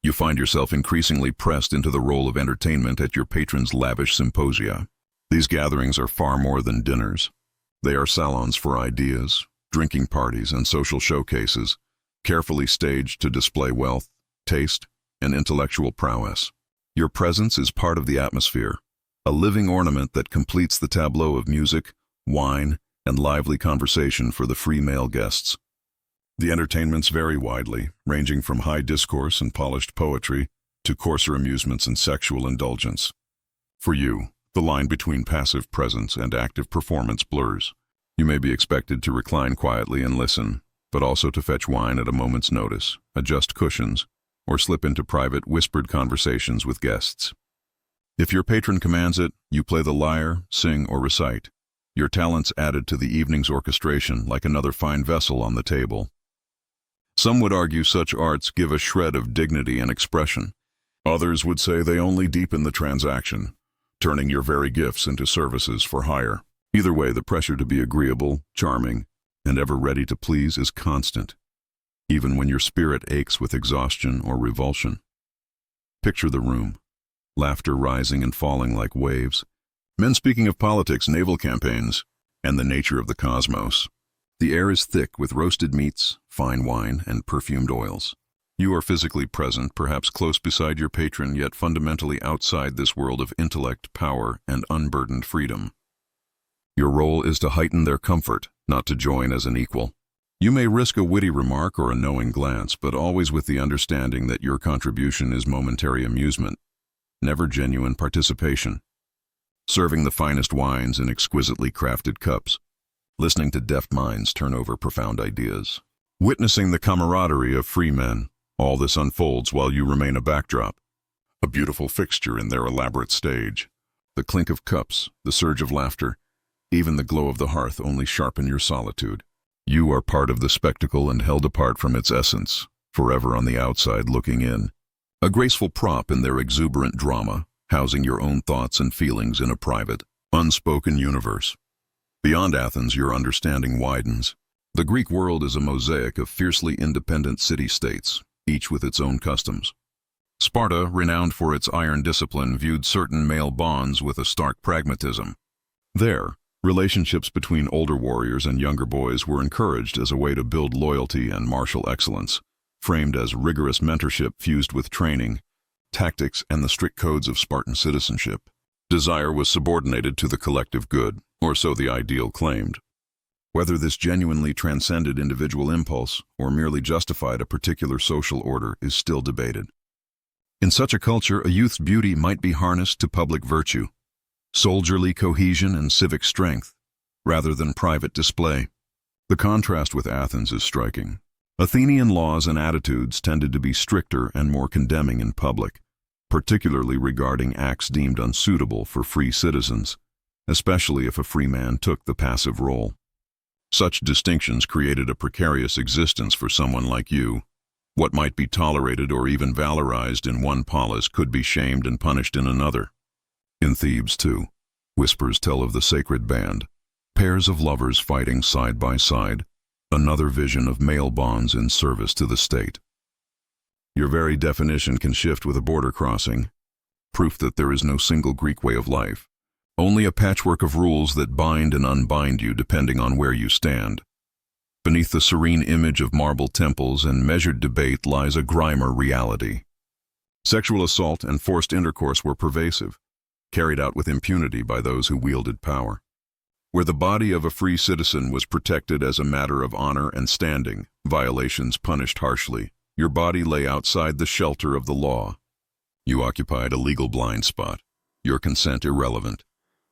you find yourself increasingly pressed into the role of entertainment at your patron's lavish symposia. These gatherings are far more than dinners. They are salons for ideas, drinking parties, and social showcases, carefully staged to display wealth, taste, and intellectual prowess. Your presence is part of the atmosphere, a living ornament that completes the tableau of music, wine, and lively conversation for the free male guests. The entertainments vary widely, ranging from high discourse and polished poetry to coarser amusements and sexual indulgence. For you, the line between passive presence and active performance blurs. You may be expected to recline quietly and listen, but also to fetch wine at a moment's notice, adjust cushions, or slip into private, whispered conversations with guests. If your patron commands it, you play the lyre, sing, or recite, your talents added to the evening's orchestration like another fine vessel on the table. Some would argue such arts give a shred of dignity and expression. Others would say they only deepen the transaction, turning your very gifts into services for hire. Either way, the pressure to be agreeable, charming, and ever ready to please is constant, even when your spirit aches with exhaustion or revulsion. Picture the room, laughter rising and falling like waves, men speaking of politics, naval campaigns, and the nature of the cosmos. The air is thick with roasted meats, fine wine, and perfumed oils. You are physically present, perhaps close beside your patron, yet fundamentally outside this world of intellect, power, and unburdened freedom. Your role is to heighten their comfort, not to join as an equal. You may risk a witty remark or a knowing glance, but always with the understanding that your contribution is momentary amusement, never genuine participation. Serving the finest wines in exquisitely crafted cups, listening to deft minds turn over profound ideas, witnessing the camaraderie of free men, all this unfolds while you remain a backdrop, a beautiful fixture in their elaborate stage. The clink of cups, the surge of laughter, even the glow of the hearth only sharpen your solitude. You are part of the spectacle and held apart from its essence, forever on the outside looking in. A graceful prop in their exuberant drama, housing your own thoughts and feelings in a private, unspoken universe. Beyond Athens, your understanding widens. The Greek world is a mosaic of fiercely independent city-states, each with its own customs. Sparta, renowned for its iron discipline, viewed certain male bonds with a stark pragmatism. There, relationships between older warriors and younger boys were encouraged as a way to build loyalty and martial excellence, framed as rigorous mentorship fused with training, tactics, and the strict codes of Spartan citizenship. Desire was subordinated to the collective good, or so the ideal claimed. Whether this genuinely transcended individual impulse or merely justified a particular social order is still debated. In such a culture, a youth's beauty might be harnessed to public virtue, soldierly cohesion and civic strength, rather than private display. The contrast with Athens is striking. Athenian laws and attitudes tended to be stricter and more condemning in public, particularly regarding acts deemed unsuitable for free citizens, especially if a free man took the passive role. Such distinctions created a precarious existence for someone like you. What might be tolerated or even valorized in one polis could be shamed and punished in another. In Thebes, too, whispers tell of the sacred band, pairs of lovers fighting side by side, another vision of male bonds in service to the state. Your very definition can shift with a border crossing, proof that there is no single Greek way of life, only a patchwork of rules that bind and unbind you depending on where you stand. Beneath the serene image of marble temples and measured debate lies a grimmer reality. Sexual assault and forced intercourse were pervasive, carried out with impunity by those who wielded power. Where the body of a free citizen was protected as a matter of honor and standing, violations punished harshly, your body lay outside the shelter of the law. You occupied a legal blind spot, your consent irrelevant,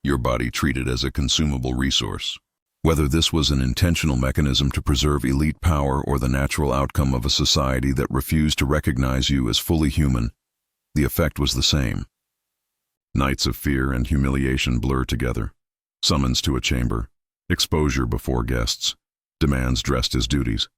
your body treated as a consumable resource. Whether this was an intentional mechanism to preserve elite power or the natural outcome of a society that refused to recognize you as fully human, the effect was the same. Nights of fear and humiliation blur together. Summons to a chamber, exposure before guests, demands dressed as duties.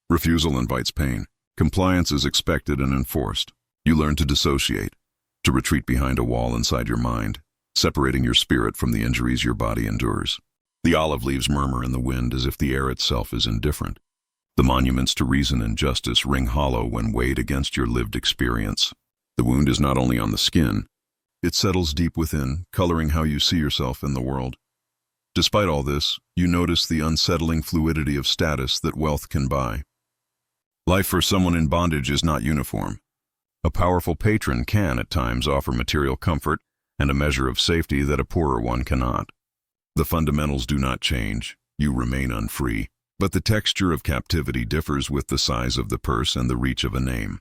Refusal invites pain. Compliance is expected and enforced. You learn to dissociate, to retreat behind a wall inside your mind, separating your spirit from the injuries your body endures. The olive leaves murmur in the wind as if the air itself is indifferent. The monuments to reason and justice ring hollow when weighed against your lived experience. The wound is not only on the skin, it settles deep within, coloring how you see yourself in the world. Despite all this, you notice the unsettling fluidity of status that wealth can buy. Life for someone in bondage is not uniform. A powerful patron can, at times, offer material comfort and a measure of safety that a poorer one cannot. The fundamentals do not change, you remain unfree, but the texture of captivity differs with the size of the purse and the reach of a name.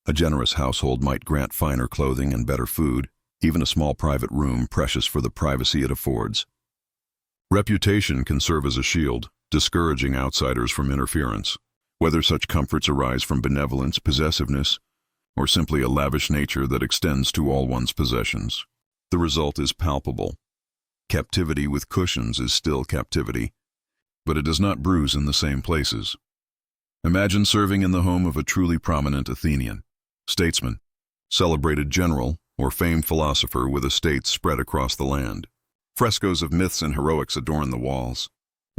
A generous household might grant finer clothing and better food, even a small private room precious for the privacy it affords. Reputation can serve as a shield, discouraging outsiders from interference, whether such comforts arise from benevolence, possessiveness, or simply a lavish nature that extends to all one's possessions. The result is palpable. Captivity with cushions is still captivity, but it does not bruise in the same places. Imagine serving in the home of a truly prominent Athenian, statesman, celebrated general, or famed philosopher with estates spread across the land. Frescoes of myths and heroics adorn the walls.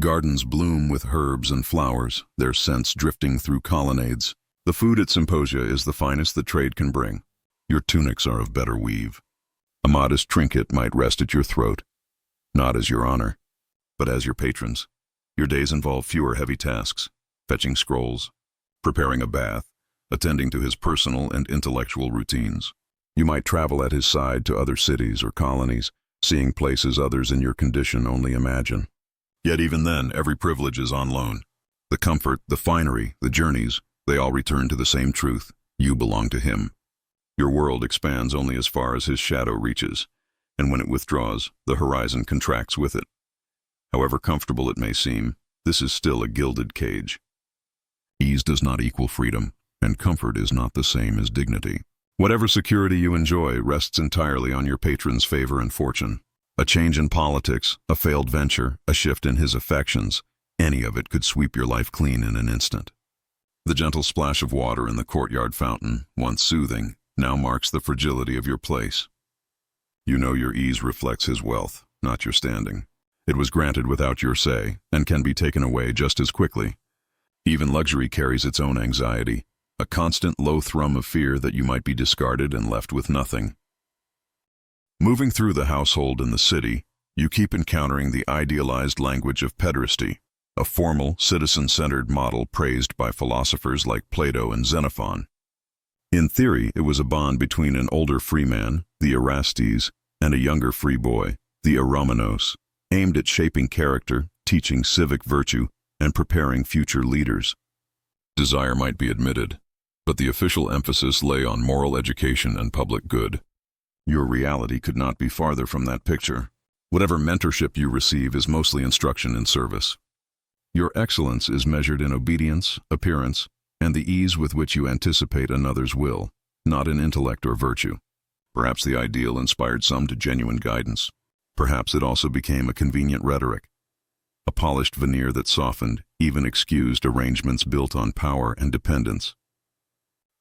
Gardens bloom with herbs and flowers, their scents drifting through colonnades. The food at symposia is the finest that trade can bring. Your tunics are of better weave. A modest trinket might rest at your throat, not as your honor, but as your patron's. Your days involve fewer heavy tasks, fetching scrolls, preparing a bath, attending to his personal and intellectual routines. You might travel at his side to other cities or colonies, seeing places others in your condition only imagine. Yet even then, every privilege is on loan. The comfort, the finery, the journeys, they all return to the same truth. You belong to him. Your world expands only as far as his shadow reaches, and when it withdraws, the horizon contracts with it. However comfortable it may seem, this is still a gilded cage. Ease does not equal freedom, and comfort is not the same as dignity. Whatever security you enjoy rests entirely on your patron's favor and fortune. A change in politics, a failed venture, a shift in his affections, any of it could sweep your life clean in an instant. The gentle splash of water in the courtyard fountain, once soothing, now marks the fragility of your place. You know your ease reflects his wealth, not your standing. It was granted without your say, and can be taken away just as quickly. Even luxury carries its own anxiety, a constant low thrum of fear that you might be discarded and left with nothing. Moving through the household in the city, you keep encountering the idealized language of pederasty, a formal, citizen-centered model praised by philosophers like Plato and Xenophon. In theory, it was a bond between an older free man, the Erastes, and a younger free boy, the Eromenos, aimed at shaping character, teaching civic virtue, and preparing future leaders. Desire might be admitted, but the official emphasis lay on moral education and public good. Your reality could not be farther from that picture. Whatever mentorship you receive is mostly instruction in service. Your excellence is measured in obedience, appearance, and the ease with which you anticipate another's will, not in intellect or virtue. Perhaps the ideal inspired some to genuine guidance. Perhaps it also became a convenient rhetoric, a polished veneer that softened, even excused arrangements built on power and dependence.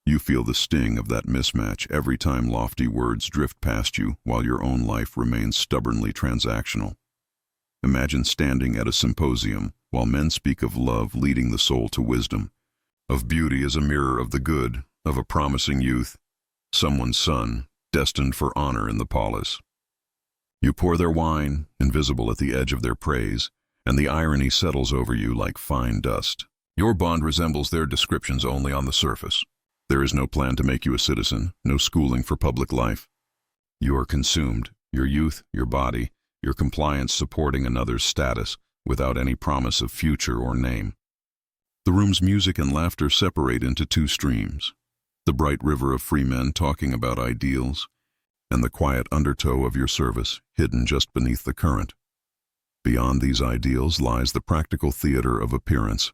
You feel the sting of that mismatch every time lofty words drift past you while your own life remains stubbornly transactional. Imagine standing at a symposium while men speak of love leading the soul to wisdom, of beauty as a mirror of the good, of a promising youth, someone's son, destined for honor in the polis. You pour their wine, invisible at the edge of their praise, and the irony settles over you like fine dust. Your bond resembles their descriptions only on the surface. There is no plan to make you a citizen, no schooling for public life. You are consumed, your youth, your body, your compliance supporting another's status, without any promise of future or name. The room's music and laughter separate into two streams, the bright river of free men talking about ideals, and the quiet undertow of your service, hidden just beneath the current. Beyond these ideals lies the practical theater of appearance.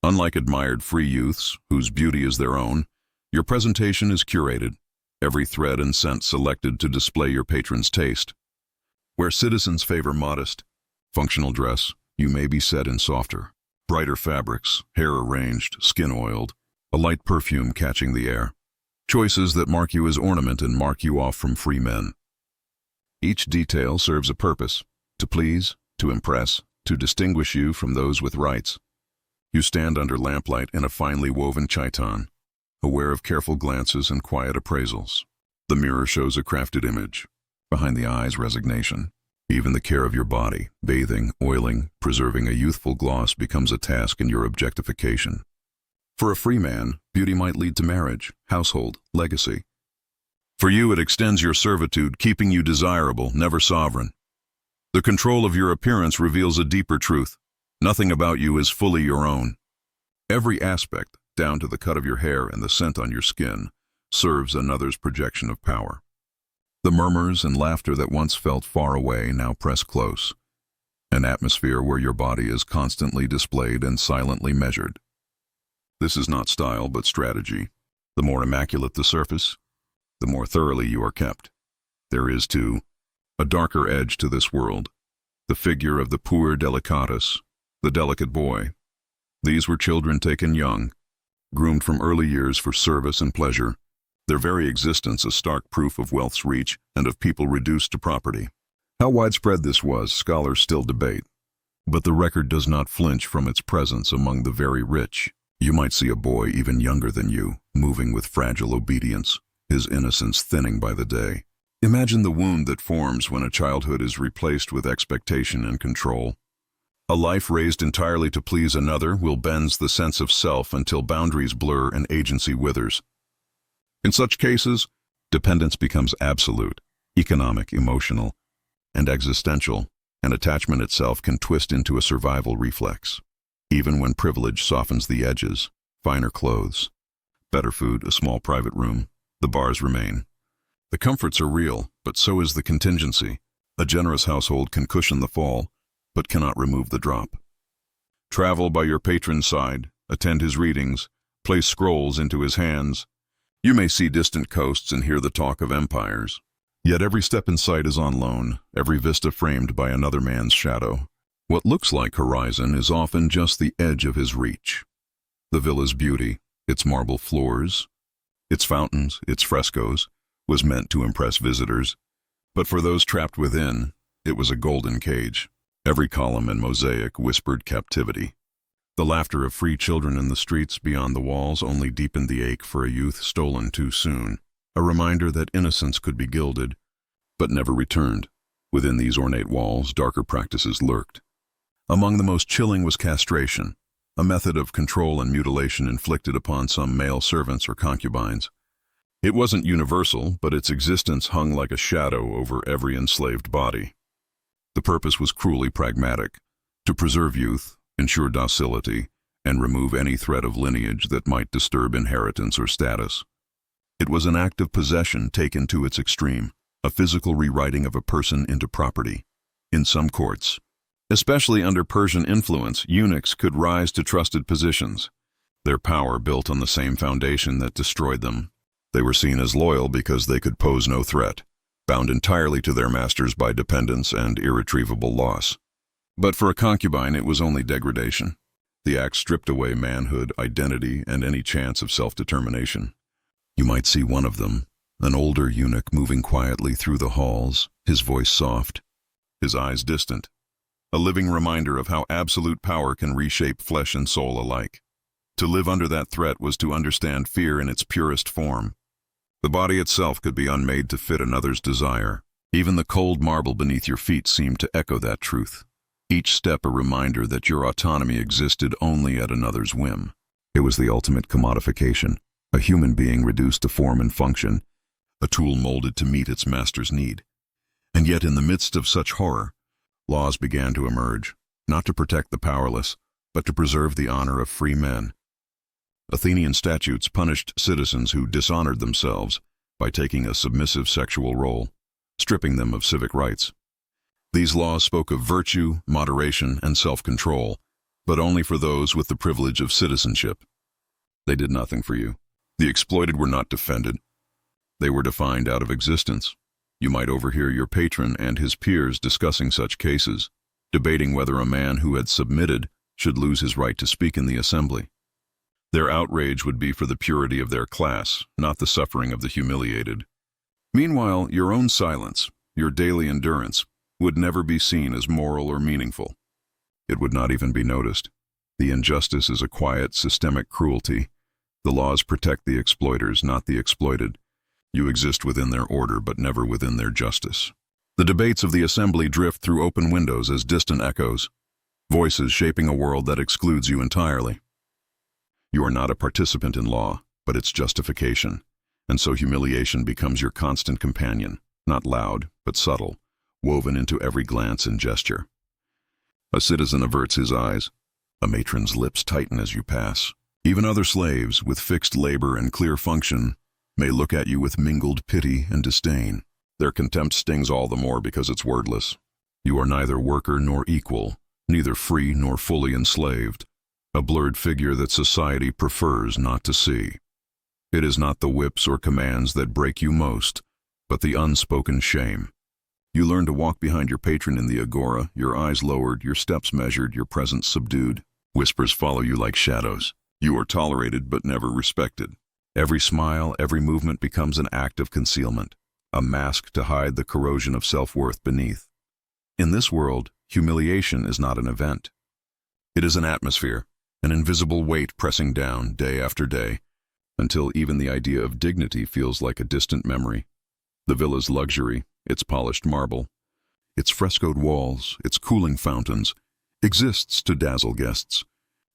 Unlike admired free youths, whose beauty is their own, your presentation is curated, every thread and scent selected to display your patron's taste. Where citizens favor modest, functional dress, you may be set in softer, brighter fabrics, hair arranged, skin oiled, a light perfume catching the air. Choices that mark you as ornament and mark you off from free men. Each detail serves a purpose, to please, to impress, to distinguish you from those with rights. You stand under lamplight in a finely woven chiton, aware of careful glances and quiet appraisals. The mirror shows a crafted image. Behind the eyes, resignation. Even the care of your body, bathing, oiling, preserving a youthful gloss becomes a task in your objectification. For a free man, beauty might lead to marriage, household, legacy. For you, it extends your servitude, keeping you desirable, never sovereign. The control of your appearance reveals a deeper truth. Nothing about you is fully your own. Every aspect, down to the cut of your hair and the scent on your skin, serves another's projection of power. The murmurs and laughter that once felt far away now press close, an atmosphere where your body is constantly displayed and silently measured. This is not style but strategy. The more immaculate the surface, the more thoroughly you are kept. There is, too, a darker edge to this world, the figure of the poor delicatus, the delicate boy. These were children taken young, groomed from early years for service and pleasure, their very existence a stark proof of wealth's reach and of people reduced to property. How widespread this was, scholars still debate, but the record does not flinch from its presence among the very rich. You might see a boy even younger than you, moving with fragile obedience, his innocence thinning by the day. Imagine the wound that forms when a childhood is replaced with expectation and control. A life raised entirely to please another will bends the sense of self until boundaries blur and agency withers. In such cases, dependence becomes absolute, economic, emotional, and existential, and attachment itself can twist into a survival reflex. Even when privilege softens the edges, finer clothes, better food, a small private room, the bars remain. The comforts are real, but so is the contingency. A generous household can cushion the fall, but cannot remove the drop. Travel by your patron's side, attend his readings, place scrolls into his hands. You may see distant coasts and hear the talk of empires. Yet every step in sight is on loan, every vista framed by another man's shadow. What looks like horizon is often just the edge of his reach. The villa's beauty, its marble floors, its fountains, its frescoes, was meant to impress visitors, but for those trapped within, it was a golden cage. Every column and mosaic whispered captivity. The laughter of free children in the streets beyond the walls only deepened the ache for a youth stolen too soon, a reminder that innocence could be gilded, but never returned. Within these ornate walls, darker practices lurked. Among the most chilling was castration, a method of control and mutilation inflicted upon some male servants or concubines. It wasn't universal, but its existence hung like a shadow over every enslaved body. The purpose was cruelly pragmatic, to preserve youth, ensure docility, and remove any threat of lineage that might disturb inheritance or status. It was an act of possession taken to its extreme, a physical rewriting of a person into property. In some courts, especially under Persian influence, eunuchs could rise to trusted positions. Their power built on the same foundation that destroyed them. They were seen as loyal because they could pose no threat, bound entirely to their masters by dependence and irretrievable loss. But for a concubine, it was only degradation. The act stripped away manhood, identity, and any chance of self-determination. You might see one of them, an older eunuch moving quietly through the halls, his voice soft, his eyes distant, a living reminder of how absolute power can reshape flesh and soul alike. To live under that threat was to understand fear in its purest form. The body itself could be unmade to fit another's desire, Even the cold marble beneath your feet seemed to echo that truth. Each step a reminder that your autonomy existed only at another's whim. It was the ultimate commodification, a human being reduced to form and function, a tool molded to meet its master's need. And yet in the midst of such horror, laws began to emerge, not to protect the powerless, but to preserve the honor of free men. Athenian statutes punished citizens who dishonored themselves by taking a submissive sexual role, stripping them of civic rights. These laws spoke of virtue, moderation, and self-control, but only for those with the privilege of citizenship. They did nothing for you. The exploited were not defended. They were defined out of existence. You might overhear your patron and his peers discussing such cases, debating whether a man who had submitted should lose his right to speak in the assembly. Their outrage would be for the purity of their class, not the suffering of the humiliated. Meanwhile, your own silence, your daily endurance, would never be seen as moral or meaningful. It would not even be noticed. The injustice is a quiet, systemic cruelty. The laws protect the exploiters, not the exploited. You exist within their order, but never within their justice. The debates of the assembly drift through open windows as distant echoes, voices shaping a world that excludes you entirely. You are not a participant in law, but its justification, and so humiliation becomes your constant companion, not loud, but subtle, woven into every glance and gesture. A citizen averts his eyes. A matron's lips tighten as you pass. Even other slaves, with fixed labor and clear function, may look at you with mingled pity and disdain. Their contempt stings all the more because it's wordless. You are neither worker nor equal, neither free nor fully enslaved, a blurred figure that society prefers not to see. It is not the whips or commands that break you most, but the unspoken shame. You learn to walk behind your patron in the agora, your eyes lowered, your steps measured, your presence subdued. Whispers follow you like shadows. You are tolerated but never respected. Every smile, every movement becomes an act of concealment, a mask to hide the corrosion of self-worth beneath. In this world, humiliation is not an event. It is an atmosphere, an invisible weight pressing down day after day, until even the idea of dignity feels like a distant memory. The villa's luxury, its polished marble, its frescoed walls, its cooling fountains, exists to dazzle guests.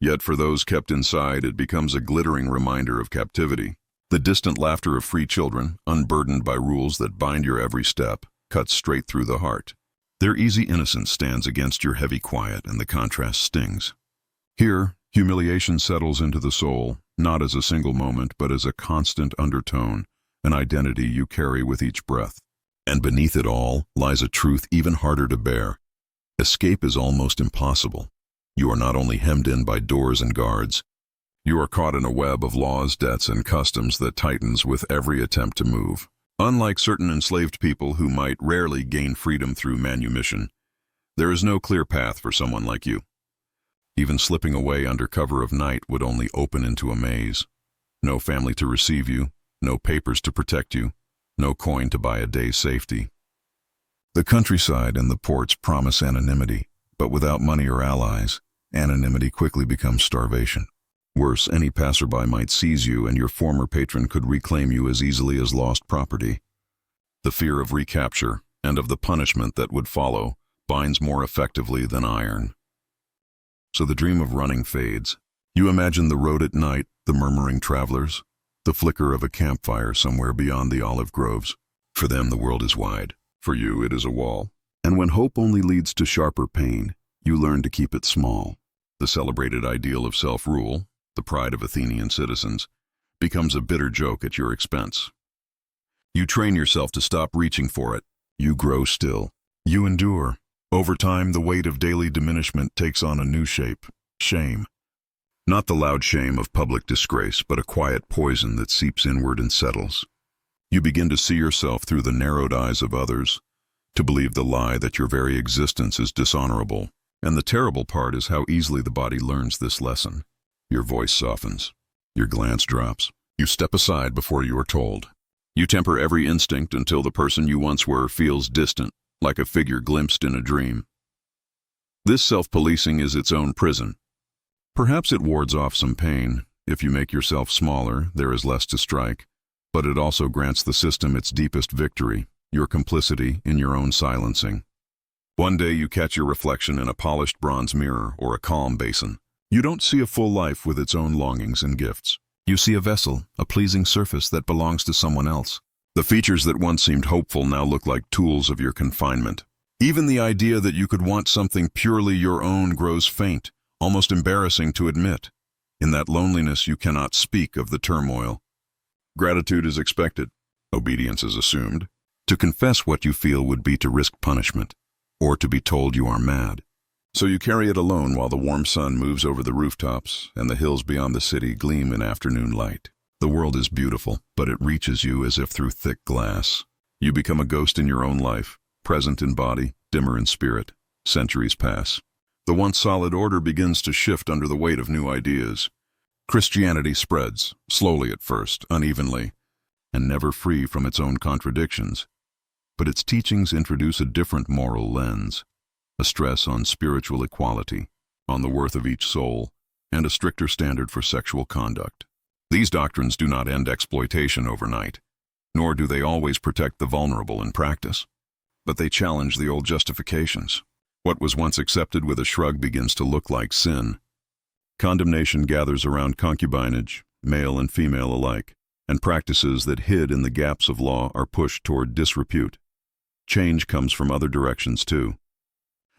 Yet for those kept inside, it becomes a glittering reminder of captivity. The distant laughter of free children, unburdened by rules that bind your every step, cuts straight through the heart. Their easy innocence stands against your heavy quiet, and the contrast stings. Here, humiliation settles into the soul, not as a single moment, but as a constant undertone, an identity you carry with each breath. And beneath it all lies a truth even harder to bear. Escape is almost impossible. You are not only hemmed in by doors and guards, you are caught in a web of laws, debts, and customs that tightens with every attempt to move. Unlike certain enslaved people who might rarely gain freedom through manumission, there is no clear path for someone like you. Even slipping away under cover of night would only open into a maze. No family to receive you, no papers to protect you, no coin to buy a day's safety. The countryside and the ports promise anonymity, but without money or allies, anonymity quickly becomes starvation. Worse, any passerby might seize you, and your former patron could reclaim you as easily as lost property. The fear of recapture, and of the punishment that would follow, binds more effectively than iron. So the dream of running fades. You imagine the road at night, the murmuring travelers, the flicker of a campfire somewhere beyond the olive groves. For them the world is wide. For you it is a wall. And when hope only leads to sharper pain, you learn to keep it small. The celebrated ideal of self-rule, the pride of Athenian citizens, becomes a bitter joke at your expense. You train yourself to stop reaching for it. You grow still. You endure. Over time, the weight of daily diminishment takes on a new shape: shame. Not the loud shame of public disgrace, but a quiet poison that seeps inward and settles. You begin to see yourself through the narrowed eyes of others, to believe the lie that your very existence is dishonorable. And the terrible part is how easily the body learns this lesson. Your voice softens. Your glance drops. You step aside before you are told. You temper every instinct until the person you once were feels distant, like a figure glimpsed in a dream. This self-policing is its own prison. Perhaps it wards off some pain. If you make yourself smaller, there is less to strike. But it also grants the system its deepest victory. your complicity in your own silencing. One day you catch your reflection in a polished bronze mirror or a calm basin. You don't see a full life with its own longings and gifts. You see a vessel, a pleasing surface that belongs to someone else. The features that once seemed hopeful now look like tools of your confinement. Even the idea that you could want something purely your own grows faint, almost embarrassing to admit. In that loneliness you cannot speak of the turmoil. Gratitude is expected. Obedience is assumed. To confess what you feel would be to risk punishment, or to be told you are mad. So you carry it alone while the warm sun moves over the rooftops and the hills beyond the city gleam in afternoon light. The world is beautiful, but it reaches you as if through thick glass. You become a ghost in your own life, present in body, dimmer in spirit. Centuries pass. The once solid order begins to shift under the weight of new ideas. Christianity spreads, slowly at first, unevenly, and never free from its own contradictions. But its teachings introduce a different moral lens, a stress on spiritual equality, on the worth of each soul, and a stricter standard for sexual conduct. These doctrines do not end exploitation overnight, nor do they always protect the vulnerable in practice. But they challenge the old justifications. What was once accepted with a shrug begins to look like sin. Condemnation gathers around concubinage, male and female alike, and practices that hid in the gaps of law are pushed toward disrepute. Change comes from other directions too.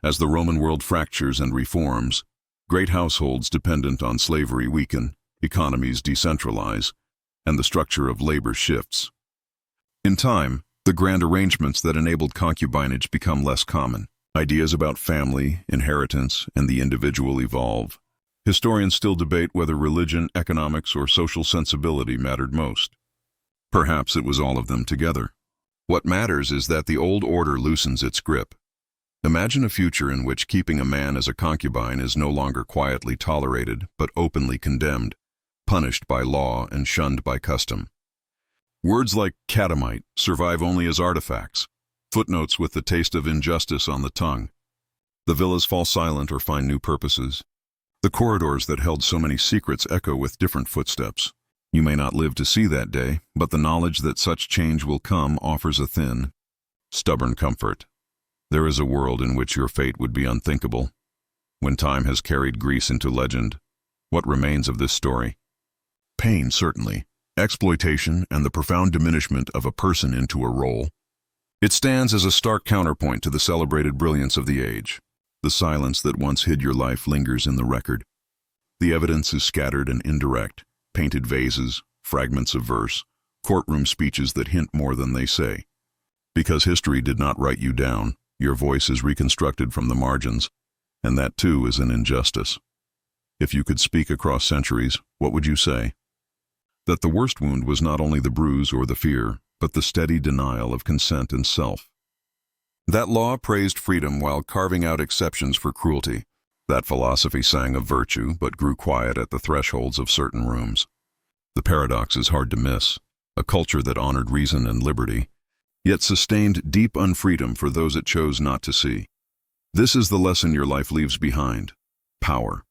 As the Roman world fractures and reforms, great households dependent on slavery weaken, economies decentralize, and the structure of labor shifts. In time, the grand arrangements that enabled concubinage become less common. Ideas about family, inheritance, and the individual evolve. Historians still debate whether religion, economics, or social sensibility mattered most. Perhaps it was all of them together. What matters is that the old order loosens its grip. Imagine a future in which keeping a man as a concubine is no longer quietly tolerated, but openly condemned, punished by law and shunned by custom. Words like catamite survive only as artifacts, footnotes with the taste of injustice on the tongue. The villas fall silent or find new purposes. The corridors that held so many secrets echo with different footsteps. You may not live to see that day, but the knowledge that such change will come offers a thin, stubborn comfort. There is a world in which your fate would be unthinkable. When time has carried Greece into legend, what remains of this story? Pain, certainly. Exploitation and the profound diminishment of a person into a role. It stands as a stark counterpoint to the celebrated brilliance of the age. The silence that once hid your life lingers in the record. The evidence is scattered and indirect, painted vases, fragments of verse, courtroom speeches that hint more than they say. Because history did not write you down, your voice is reconstructed from the margins, and that too is an injustice. If you could speak across centuries, what would you say? That the worst wound was not only the bruise or the fear, but the steady denial of consent and self. That law praised freedom while carving out exceptions for cruelty. That philosophy sang of virtue, but grew quiet at the thresholds of certain rooms. The paradox is hard to miss. A culture that honored reason and liberty, yet sustained deep unfreedom for those it chose not to see. This is the lesson your life leaves behind. Power,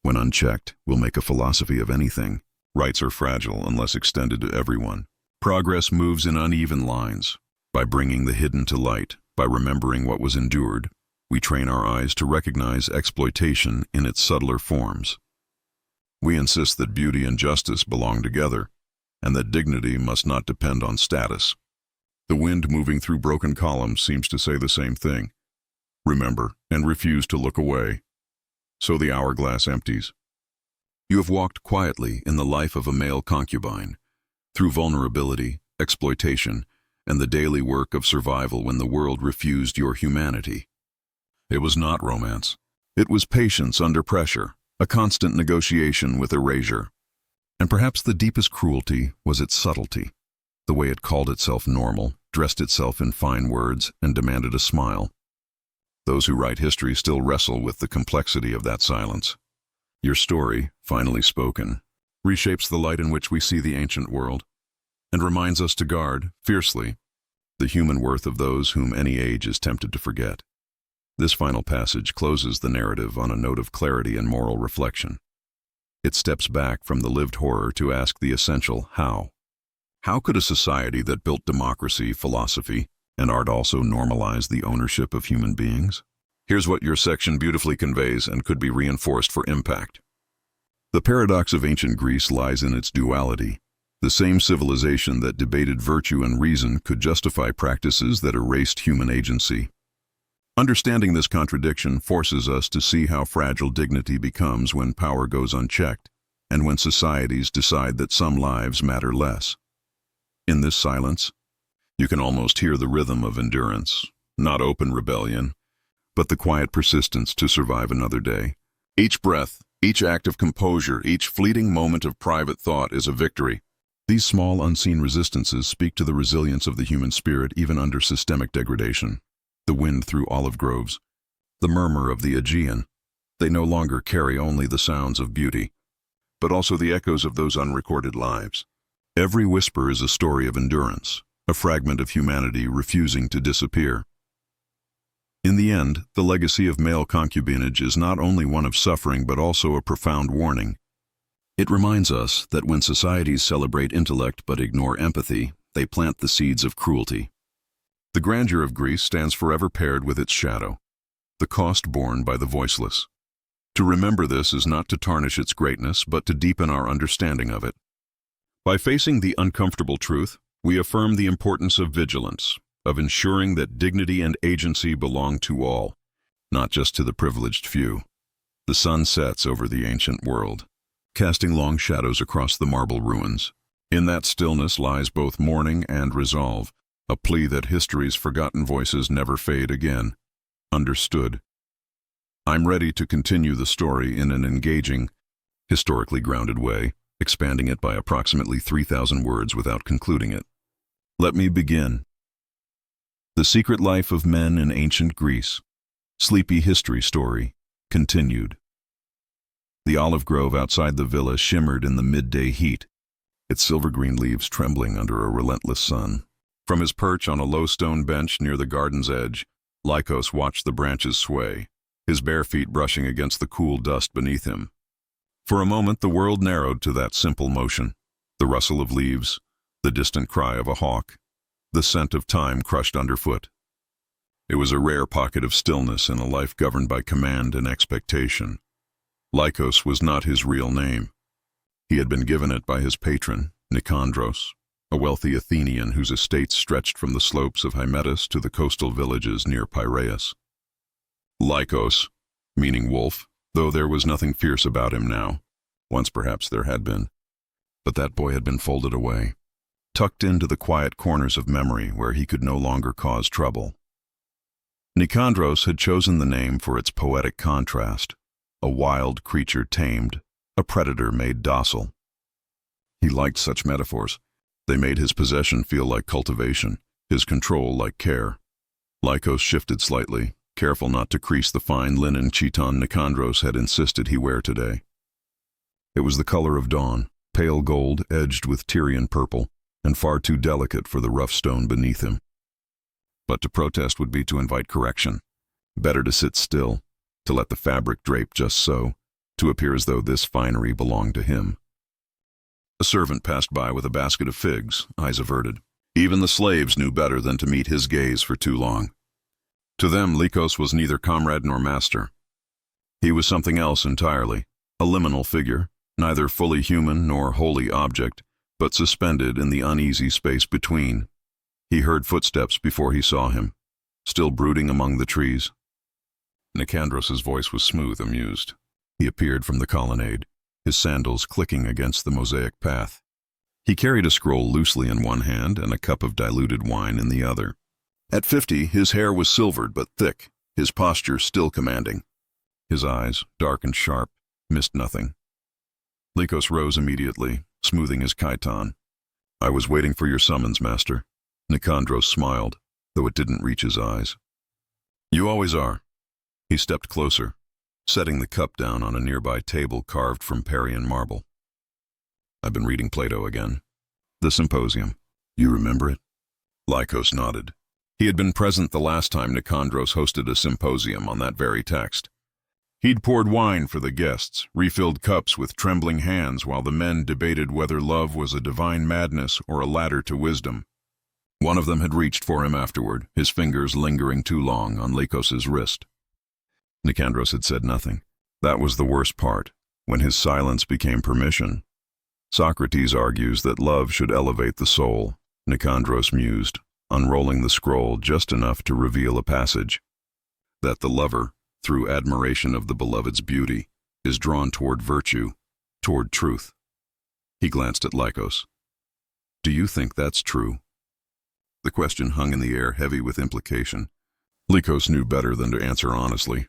when unchecked, will make a philosophy of anything. Rights are fragile unless extended to everyone. Progress moves in uneven lines. By bringing the hidden to light, by remembering what was endured, we train our eyes to recognize exploitation in its subtler forms. We insist that beauty and justice belong together, and that dignity must not depend on status. The wind moving through broken columns seems to say the same thing. Remember and refuse to look away. So the hourglass empties. You have walked quietly in the life of a male concubine, through vulnerability, exploitation, and the daily work of survival when the world refused your humanity. It was not romance. It was patience under pressure, a constant negotiation with erasure. And perhaps the deepest cruelty was its subtlety, the way it called itself normal, dressed itself in fine words, and demanded a smile. Those who write history still wrestle with the complexity of that silence. Your story, finally spoken, reshapes the light in which we see the ancient world, and reminds us to guard, fiercely, the human worth of those whom any age is tempted to forget. This final passage closes the narrative on a note of clarity and moral reflection. It steps back from the lived horror to ask the essential how. How could a society that built democracy, philosophy, And art also normalized the ownership of human beings? Here's what your section beautifully conveys and could be reinforced for impact. The paradox of ancient Greece lies in its duality. The same civilization that debated virtue and reason could justify practices that erased human agency. Understanding this contradiction forces us to see how fragile dignity becomes when power goes unchecked, and when societies decide that some lives matter less. In this silence, you can almost hear the rhythm of endurance, not open rebellion, but the quiet persistence to survive another day. Each breath, each act of composure, each fleeting moment of private thought is a victory. These small, unseen resistances speak to the resilience of the human spirit even under systemic degradation. The wind through olive groves, the murmur of the Aegean, they no longer carry only the sounds of beauty, but also the echoes of those unrecorded lives. Every whisper is a story of endurance, a fragment of humanity refusing to disappear. In the end, the legacy of male concubinage is not only one of suffering but also a profound warning. It reminds us that when societies celebrate intellect but ignore empathy, they plant the seeds of cruelty. The grandeur of Greece stands forever paired with its shadow, the cost borne by the voiceless. To remember this is not to tarnish its greatness, but to deepen our understanding of it. By facing the uncomfortable truth, we affirm the importance of vigilance, of ensuring that dignity and agency belong to all, not just to the privileged few. The sun sets over the ancient world, casting long shadows across the marble ruins. In that stillness lies both mourning and resolve, a plea that history's forgotten voices never fade again. Understood. I'm ready to continue the story in an engaging, historically grounded way, expanding it by approximately 3,000 words without concluding it. Let me begin. The Secret Life of Men in Ancient Greece. Sleepy History Story. Continued. The olive grove outside the villa shimmered in the midday heat, its silver-green leaves trembling under a relentless sun. From his perch on a low stone bench near the garden's edge, Lycos watched the branches sway, his bare feet brushing against the cool dust beneath him. For a moment the world narrowed to that simple motion, the rustle of leaves, the distant cry of a hawk, the scent of time crushed underfoot. It was a rare pocket of stillness in a life governed by command and expectation. Lycos was not his real name. He had been given it by his patron, Nicandros, a wealthy Athenian whose estates stretched from the slopes of Hymettus to the coastal villages near Piraeus. Lycos, meaning wolf, though there was nothing fierce about him now. Once perhaps there had been. But that boy had been folded away, tucked into the quiet corners of memory where he could no longer cause trouble. Nicandros had chosen the name for its poetic contrast, a wild creature tamed, a predator made docile. He liked such metaphors. They made his possession feel like cultivation, his control like care. Lycos shifted slightly, careful not to crease the fine linen chiton Nicandros had insisted he wear today. It was the color of dawn, pale gold edged with Tyrian purple, and far too delicate for the rough stone beneath him. But to protest would be to invite correction. Better to sit still, to let the fabric drape just so, to appear as though this finery belonged to him. A servant passed by with a basket of figs, eyes averted. Even the slaves knew better than to meet his gaze for too long. To them, Lycos was neither comrade nor master. He was something else entirely, a liminal figure, neither fully human nor wholly object, but suspended in the uneasy space between. He heard footsteps before he saw him, still brooding among the trees. Nicandros's voice was smooth, amused. He appeared from the colonnade, his sandals clicking against the mosaic path. He carried a scroll loosely in one hand and a cup of diluted wine in the other. At 50, his hair was silvered but thick, his posture still commanding. His eyes, dark and sharp, missed nothing. Lycos rose immediately, smoothing his chiton. "I was waiting for your summons, master." Nicandros smiled, though it didn't reach his eyes. "You always are." He stepped closer, setting the cup down on a nearby table carved from Parian marble. "I've been reading Plato again. The Symposium. You remember it?" Lycos nodded. He had been present the last time Nicandros hosted a symposium on that very text. He'd poured wine for the guests, refilled cups with trembling hands while the men debated whether love was a divine madness or a ladder to wisdom. One of them had reached for him afterward, his fingers lingering too long on Lycos's wrist. Nicandros had said nothing. That was the worst part, when his silence became permission. Socrates argues that love should elevate the soul, Nicandros mused, unrolling the scroll just enough to reveal a passage. That the lover, through admiration of the beloved's beauty, is drawn toward virtue, toward truth. He glanced at Lycos. Do you think that's true? The question hung in the air, heavy with implication. Lycos knew better than to answer honestly.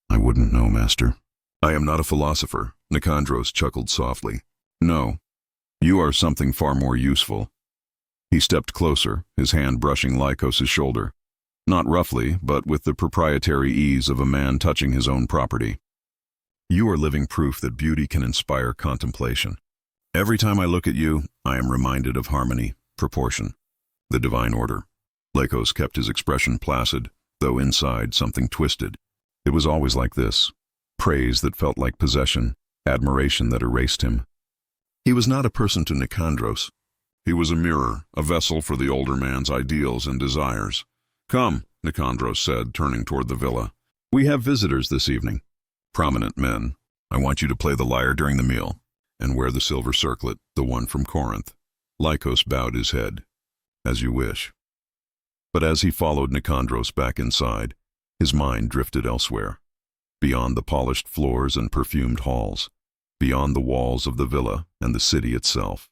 I wouldn't know, master. I am not a philosopher, Nicandros chuckled softly. No, you are something far more useful. He stepped closer, his hand brushing Lycos's shoulder. Not roughly, but with the proprietary ease of a man touching his own property. You are living proof that beauty can inspire contemplation. Every time I look at you, I am reminded of harmony, proportion, the divine order. Lycos kept his expression placid, though inside something twisted. It was always like this. Praise that felt like possession, admiration that erased him. He was not a person to Nicandros. He was a mirror, a vessel for the older man's ideals and desires. Come, Nicandros said, turning toward the villa. We have visitors this evening. Prominent men. I want you to play the lyre during the meal, and wear the silver circlet, the one from Corinth. Lycos bowed his head. As you wish. But as he followed Nicandros back inside, his mind drifted elsewhere, beyond the polished floors and perfumed halls, beyond the walls of the villa and the city itself.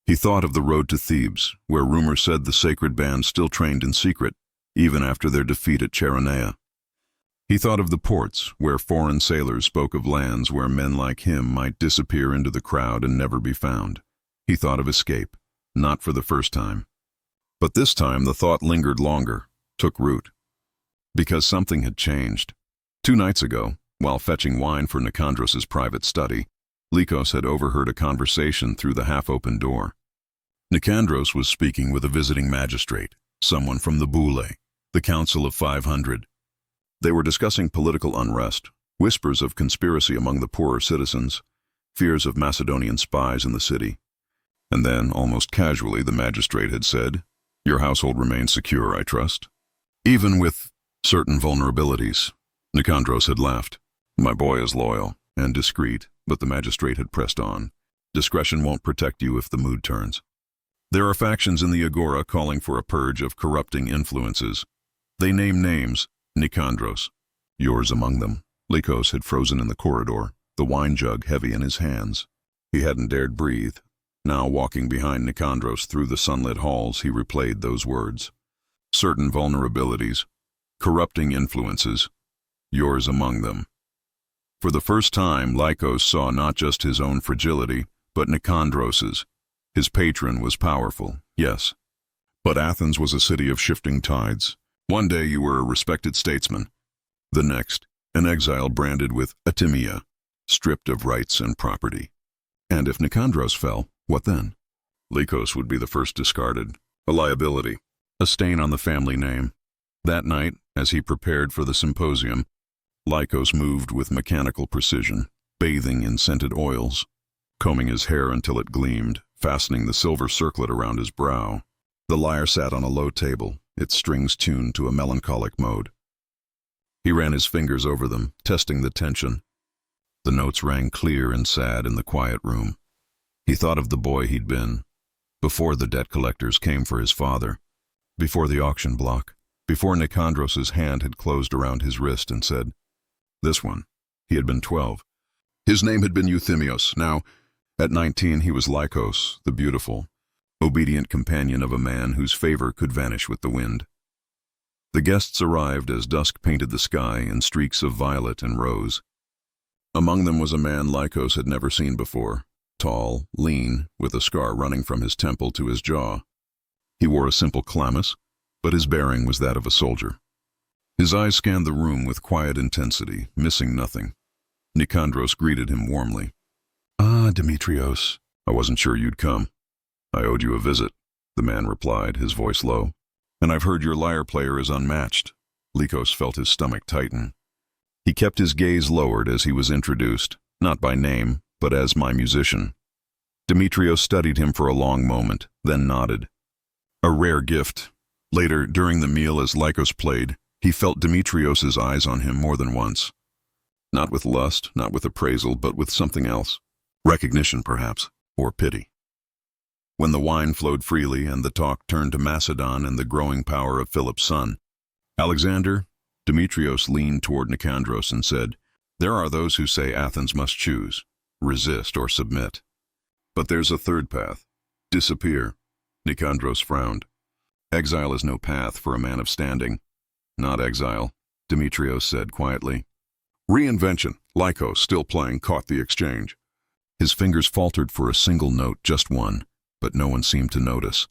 He thought of the road to Thebes, where rumor said the sacred band still trained in secret, even after their defeat at Chaeronea. He thought of the ports, where foreign sailors spoke of lands where men like him might disappear into the crowd and never be found. He thought of escape, not for the first time. But this time the thought lingered longer, took root. Because something had changed. 2 nights ago, while fetching wine for Nicandros's private study, Lycos had overheard a conversation through the half-open door. Nicandros was speaking with a visiting magistrate, someone from the Boule, the Council of 500. They were discussing political unrest, whispers of conspiracy among the poorer citizens, fears of Macedonian spies in the city. And then, almost casually, the magistrate had said, Your household remains secure, I trust? Even with certain vulnerabilities. Nicandros had laughed. My boy is loyal and discreet, but the magistrate had pressed on. Discretion won't protect you if the mood turns. There are factions in the Agora calling for a purge of corrupting influences. They name names, Nicandros. Yours among them. Lycos had frozen in the corridor, the wine jug heavy in his hands. He hadn't dared breathe. Now, walking behind Nicandros through the sunlit halls, he replayed those words. Certain vulnerabilities, corrupting influences, yours among them. For the first time, Lycos saw not just his own fragility, but Nicandros's. His patron was powerful, yes. But Athens was a city of shifting tides. One day you were a respected statesman. The next, an exile branded with atimia, stripped of rights and property. And if Nicandros fell, what then? Lycos would be the first discarded, a liability, a stain on the family name. That night, as he prepared for the symposium, Lycos moved with mechanical precision, bathing in scented oils, combing his hair until it gleamed, fastening the silver circlet around his brow. The lyre sat on a low table, its strings tuned to a melancholic mode. He ran his fingers over them, testing the tension. The notes rang clear and sad in the quiet room. He thought of the boy he'd been, before the debt collectors came for his father, before the auction block, before Nicandros's hand had closed around his wrist and said, This one. He had been 12. His name had been Euthymios. Now, at 19, he was Lycos, the beautiful, obedient companion of a man whose favor could vanish with the wind. The guests arrived as dusk painted the sky in streaks of violet and rose. Among them was a man Lycos had never seen before, tall, lean, with a scar running from his temple to his jaw. He wore a simple chlamys, but his bearing was that of a soldier. His eyes scanned the room with quiet intensity, missing nothing. Nicandros greeted him warmly. Ah, Demetrios, I wasn't sure you'd come. I owed you a visit, the man replied, his voice low. And I've heard your lyre player is unmatched. Lycos felt his stomach tighten. He kept his gaze lowered as he was introduced, not by name, but as my musician. Demetrios studied him for a long moment, then nodded. A rare gift. Later, during the meal as Lycos played, he felt Demetrios's eyes on him more than once. Not with lust, not with appraisal, but with something else. Recognition, perhaps, or pity. When the wine flowed freely and the talk turned to Macedon and the growing power of Philip's son, Alexander, Demetrios leaned toward Nicandros and said, "There are those who say Athens must choose, resist or submit. But there's a third path. Disappear." Nicandros frowned. "Exile is no path for a man of standing." "Not exile," Demetrios said quietly. "Reinvention." Lycos, still playing, caught the exchange. His fingers faltered for a single note, just one, but no one seemed to notice.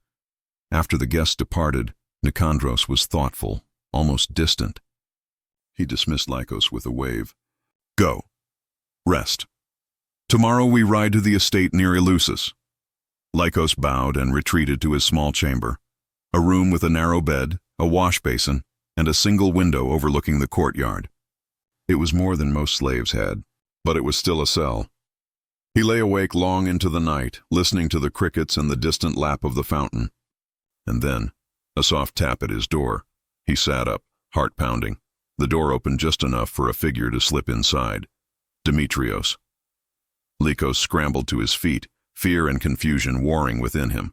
After the guests departed, Nicandros was thoughtful, almost distant. He dismissed Lycos with a wave. "Go. Rest. Tomorrow we ride to the estate near Eleusis." Lycos bowed and retreated to his small chamber, a room with a narrow bed, a wash basin, and a single window overlooking the courtyard. It was more than most slaves had, but it was still a cell. He lay awake long into the night, listening to the crickets and the distant lap of the fountain. And then, a soft tap at his door. He sat up, heart pounding. The door opened just enough for a figure to slip inside. Demetrios. Lycos scrambled to his feet, fear and confusion warring within him.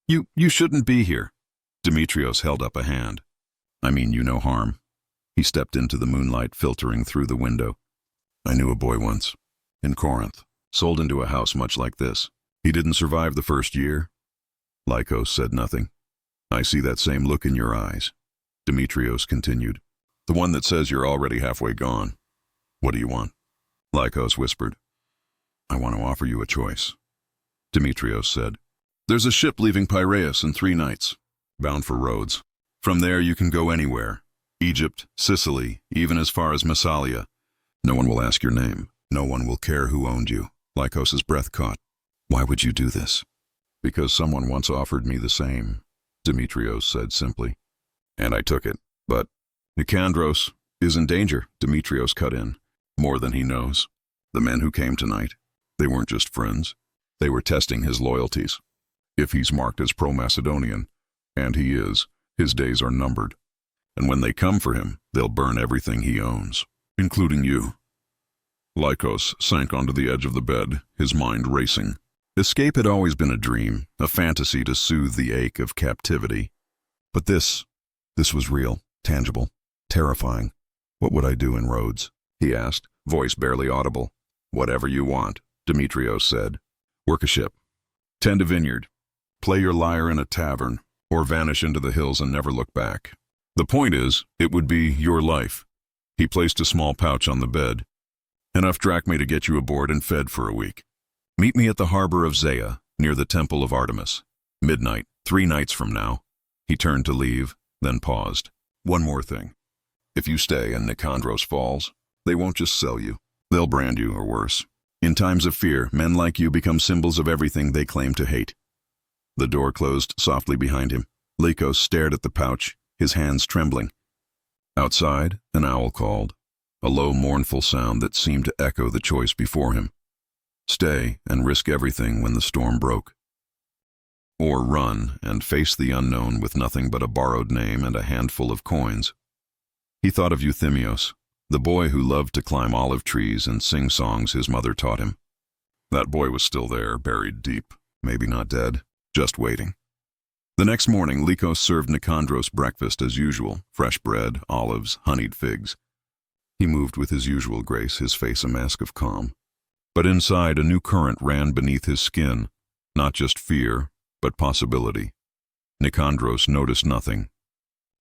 You shouldn't be here." Demetrios held up a hand. "I mean you no harm." He stepped into the moonlight filtering through the window. "I knew a boy once, in Corinth, sold into a house much like this. He didn't survive the first year." Lycos said nothing. "I see that same look in your eyes," Demetrios continued. "The one that says you're already halfway gone. What do you want?" Lycos whispered. "I want to offer you a choice," Demetrios said. "There's a ship leaving Piraeus in 3 nights, bound for Rhodes. From there you can go anywhere. Egypt, Sicily, even as far as Massalia. No one will ask your name. No one will care who owned you." Lycos's breath caught. "Why would you do this?" "Because someone once offered me the same," Demetrios said simply. "And I took it. But Nicandros is in danger," Demetrios cut in. "More than he knows. The men who came tonight, they weren't just friends. They were testing his loyalties. If he's marked as pro-Macedonian, and he is, his days are numbered. And when they come for him, they'll burn everything he owns, including you." Lycos sank onto the edge of the bed, his mind racing. Escape had always been a dream, a fantasy to soothe the ache of captivity. But this was real, tangible, terrifying. "What would I do in Rhodes?" he asked, voice barely audible. "Whatever you want," Demetrios said. "Work a ship. Tend a vineyard. Play your lyre in a tavern, or vanish into the hills and never look back. The point is, it would be your life." He placed a small pouch on the bed. "Enough drachmae to get you aboard and fed for a week. Meet me at the harbor of Zea, near the temple of Artemis. Midnight, 3 nights from now." He turned to leave, then paused. "One more thing. If you stay and Nicandros falls, they won't just sell you. They'll brand you, or worse. In times of fear, men like you become symbols of everything they claim to hate." The door closed softly behind him. Lycos stared at the pouch, his hands trembling. Outside, an owl called, a low, mournful sound that seemed to echo the choice before him. Stay and risk everything when the storm broke. Or run and face the unknown with nothing but a borrowed name and a handful of coins. He thought of Euthimios, the boy who loved to climb olive trees and sing songs his mother taught him. That boy was still there, buried deep, maybe not dead, just waiting. The next morning, Lycos served Nicandros breakfast as usual, fresh bread, olives, honeyed figs. He moved with his usual grace, his face a mask of calm. But inside, a new current ran beneath his skin, not just fear, but possibility. Nicandros noticed nothing.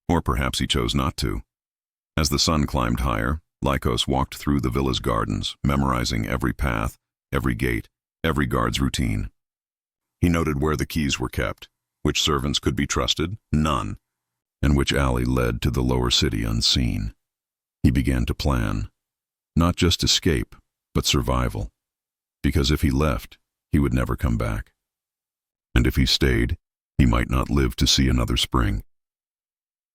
Or perhaps he chose not to. As the sun climbed higher, Lycos walked through the villa's gardens, memorizing every path, every gate, every guard's routine. He noted where the keys were kept, which servants could be trusted, none, and which alley led to the lower city unseen. He began to plan, not just escape, but survival, because if he left, he would never come back. And if he stayed, he might not live to see another spring.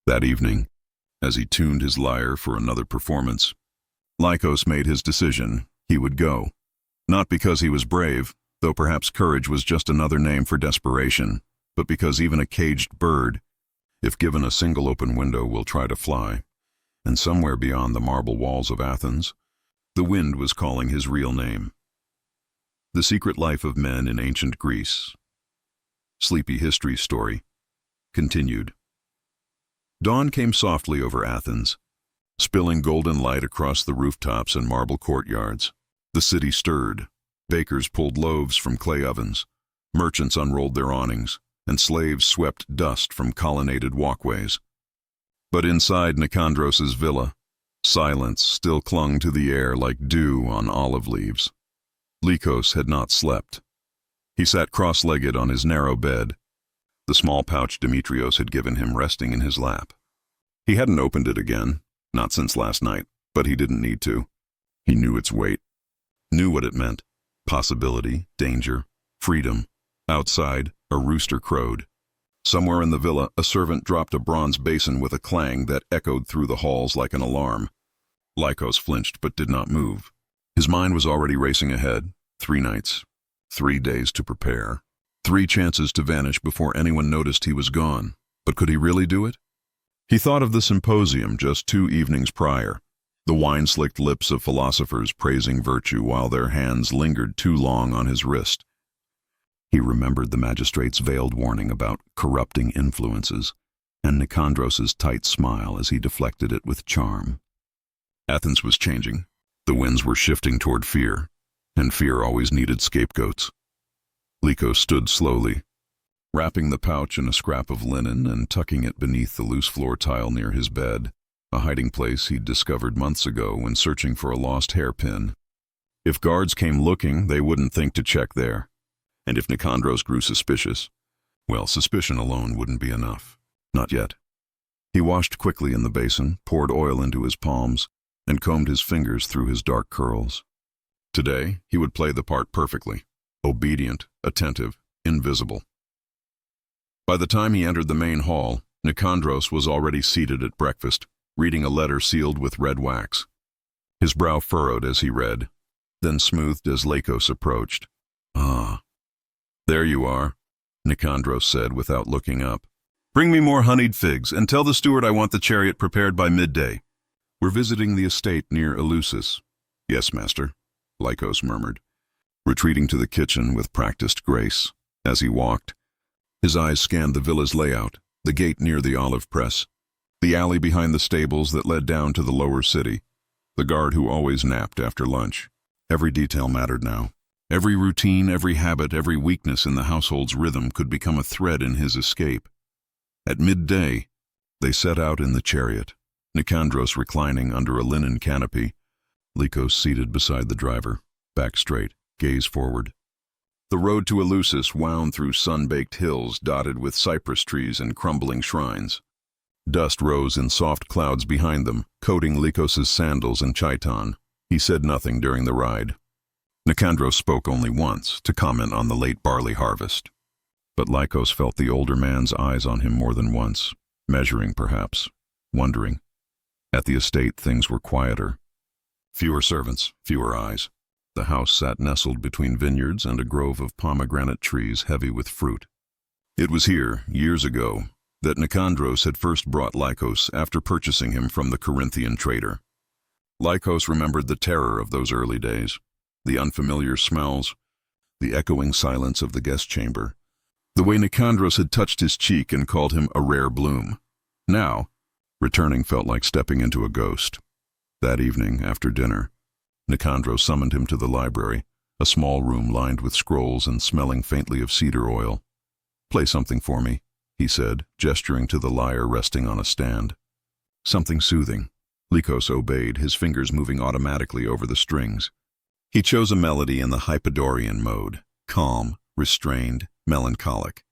That evening, as he tuned his lyre for another performance, Lycos made his decision. He would go, not because he was brave, though perhaps courage was just another name for desperation, but because even a caged bird, if given a single open window, will try to fly. And somewhere beyond the marble walls of Athens, the wind was calling his real name. The Secret Life of Men in Ancient Greece. Sleepy History Story. Continued. Dawn came softly over Athens, spilling golden light across the rooftops and marble courtyards. The city stirred. Bakers pulled loaves from clay ovens, merchants unrolled their awnings, and slaves swept dust from colonnaded walkways. But inside Nicandros's villa, silence still clung to the air like dew on olive leaves. Lycos had not slept. He sat cross-legged on his narrow bed, the small pouch Demetrios had given him resting in his lap. He hadn't opened it again, not since last night, but he didn't need to. He knew its weight, knew what it meant: possibility, danger, freedom. Outside, a rooster crowed. Somewhere in the villa, a servant dropped a bronze basin with a clang that echoed through the halls like an alarm. Lycos flinched but did not move. His mind was already racing ahead. 3 nights, 3 days to prepare, 3 chances to vanish before anyone noticed he was gone. But could he really do it? He thought of the symposium just 2 evenings prior, the wine-slicked lips of philosophers praising virtue while their hands lingered too long on his wrist. He remembered the magistrate's veiled warning about corrupting influences, and Nicandros's tight smile as he deflected it with charm. Athens was changing. The winds were shifting toward fear, and fear always needed scapegoats. Lycos stood slowly, wrapping the pouch in a scrap of linen and tucking it beneath the loose floor tile near his bed, a hiding place he'd discovered months ago when searching for a lost hairpin. If guards came looking, they wouldn't think to check there. And if Nicandros grew suspicious, well, suspicion alone wouldn't be enough. Not yet. He washed quickly in the basin, poured oil into his palms, and combed his fingers through his dark curls. Today, he would play the part perfectly: obedient, attentive, invisible. By the time he entered the main hall, Nicandros was already seated at breakfast, reading a letter sealed with red wax. His brow furrowed as he read, then smoothed as Lycos approached. "Ah, there you are," Nicandros said without looking up. "Bring me more honeyed figs, and tell the steward I want the chariot prepared by midday. We're visiting the estate near Eleusis." "Yes, master," Lycos murmured, retreating to the kitchen with practiced grace. As he walked, his eyes scanned the villa's layout, the gate near the olive press, the alley behind the stables that led down to the lower city, the guard who always napped after lunch. Every detail mattered now. Every routine, every habit, every weakness in the household's rhythm could become a thread in his escape. At midday, they set out in the chariot, Nicandros reclining under a linen canopy, Lycos seated beside the driver, back straight, gaze forward. The road to Eleusis wound through sun-baked hills dotted with cypress trees and crumbling shrines. Dust rose in soft clouds behind them, coating Lykos's sandals and chiton. He said nothing during the ride. Nicandros spoke only once, to comment on the late barley harvest. But Lycos felt the older man's eyes on him more than once, measuring perhaps, wondering. At the estate things were quieter. Fewer servants, fewer eyes. The house sat nestled between vineyards and a grove of pomegranate trees heavy with fruit. It was here, years ago, that Nicandros had first brought Lycos after purchasing him from the Corinthian trader. Lycos remembered the terror of those early days, the unfamiliar smells, the echoing silence of the guest chamber, the way Nicandros had touched his cheek and called him a rare bloom. Now, returning felt like stepping into a ghost. That evening, after dinner, Nicandros summoned him to the library, a small room lined with scrolls and smelling faintly of cedar oil. "Play something for me," he said, gesturing to the lyre resting on a stand. Something soothing. Lycos obeyed, his fingers moving automatically over the strings. He chose a melody in the Hypodorian mode, calm, restrained, melancholic.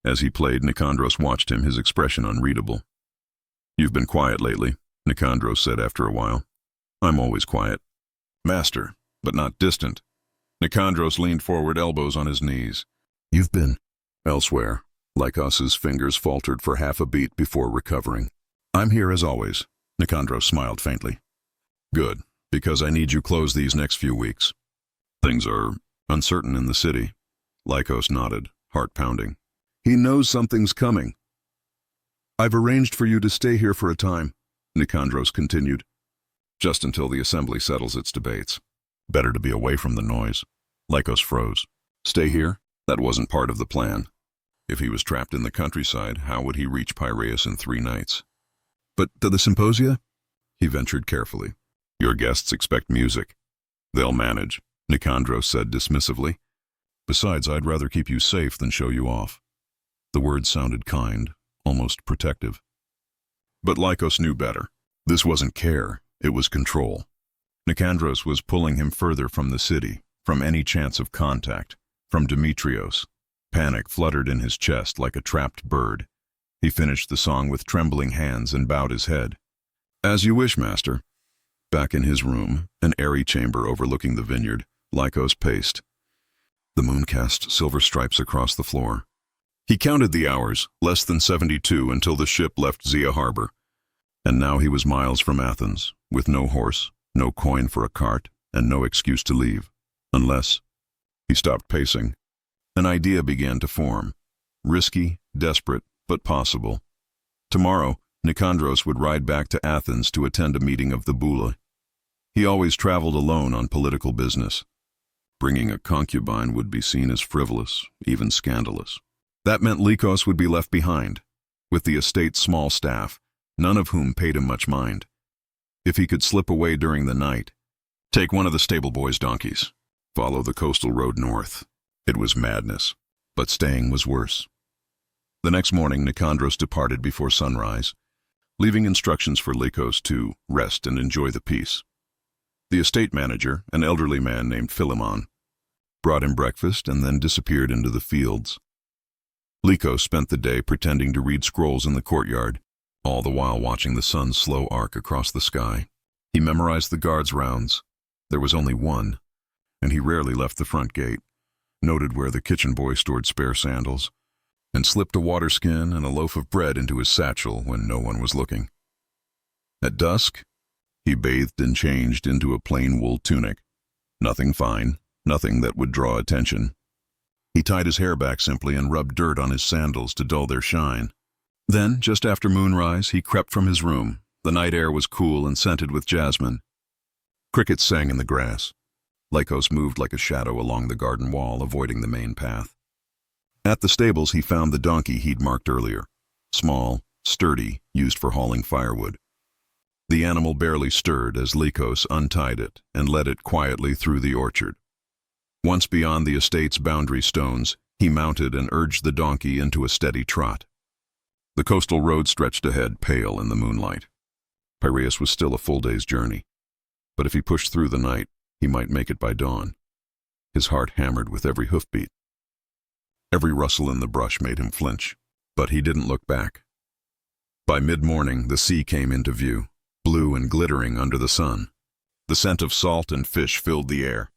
As he played, Nicandros watched him, his expression unreadable. "You've been quiet lately," Nicandros said after a while. "I'm always quiet." "Master, but not distant." Nicandros leaned forward, elbows on his knees. "You've been elsewhere." Lykos's fingers faltered for half a beat before recovering. "I'm here as always." Nicandros smiled faintly. "Good, because I need you close these next few weeks." "Things are uncertain in the city." Lycos nodded, heart pounding. He knows something's coming. I've arranged for you to stay here for a time, Nicandros continued. Just until the assembly settles its debates. Better to be away from the noise. Lycos froze. Stay here? That wasn't part of the plan. If he was trapped in the countryside, how would he reach Piraeus in 3 nights? But to the symposia? He ventured carefully. Your guests expect music. They'll manage, Nicandros said dismissively. Besides, I'd rather keep you safe than show you off. The words sounded kind, almost protective. But Lycos knew better. This wasn't care, it was control. Nicandros was pulling him further from the city, from any chance of contact, from Demetrios. Panic fluttered in his chest like a trapped bird. He finished the song with trembling hands and bowed his head. As you wish, master. Back in his room, an airy chamber overlooking the vineyard, Lycos paced. The moon cast silver stripes across the floor. He counted the hours, less than 72 until the ship left Zia harbor. And now he was miles from Athens, with no horse, no coin for a cart, and no excuse to leave. Unless... He stopped pacing. An idea began to form. Risky, desperate, but possible. Tomorrow, Nicandros would ride back to Athens to attend a meeting of the Boula. He always traveled alone on political business. Bringing a concubine would be seen as frivolous, even scandalous. That meant Lycos would be left behind, with the estate's small staff, none of whom paid him much mind. If he could slip away during the night, take one of the stable boys' donkeys, follow the coastal road north. It was madness, but staying was worse. The next morning, Nicandros departed before sunrise, leaving instructions for Lycos to rest and enjoy the peace. The estate manager, an elderly man named Philemon, brought him breakfast and then disappeared into the fields. Lycos spent the day pretending to read scrolls in the courtyard, all the while watching the sun's slow arc across the sky. He memorized the guards' rounds. There was only one, and he rarely left the front gate, noted where the kitchen boy stored spare sandals, and slipped a water skin and a loaf of bread into his satchel when no one was looking. At dusk, he bathed and changed into a plain wool tunic. Nothing fine, nothing that would draw attention. He tied his hair back simply and rubbed dirt on his sandals to dull their shine. Then, just after moonrise, he crept from his room. The night air was cool and scented with jasmine. Crickets sang in the grass. Lycos moved like a shadow along the garden wall, avoiding the main path. At the stables, he found the donkey he'd marked earlier. Small, sturdy, used for hauling firewood. The animal barely stirred as Lycos untied it and led it quietly through the orchard. Once beyond the estate's boundary stones, he mounted and urged the donkey into a steady trot. The coastal road stretched ahead, pale in the moonlight. Piraeus was still a full day's journey, but if he pushed through the night, he might make it by dawn. His heart hammered with every hoofbeat. Every rustle in the brush made him flinch, but he didn't look back. By mid-morning, the sea came into view, blue and glittering under the sun. The scent of salt and fish filled the air.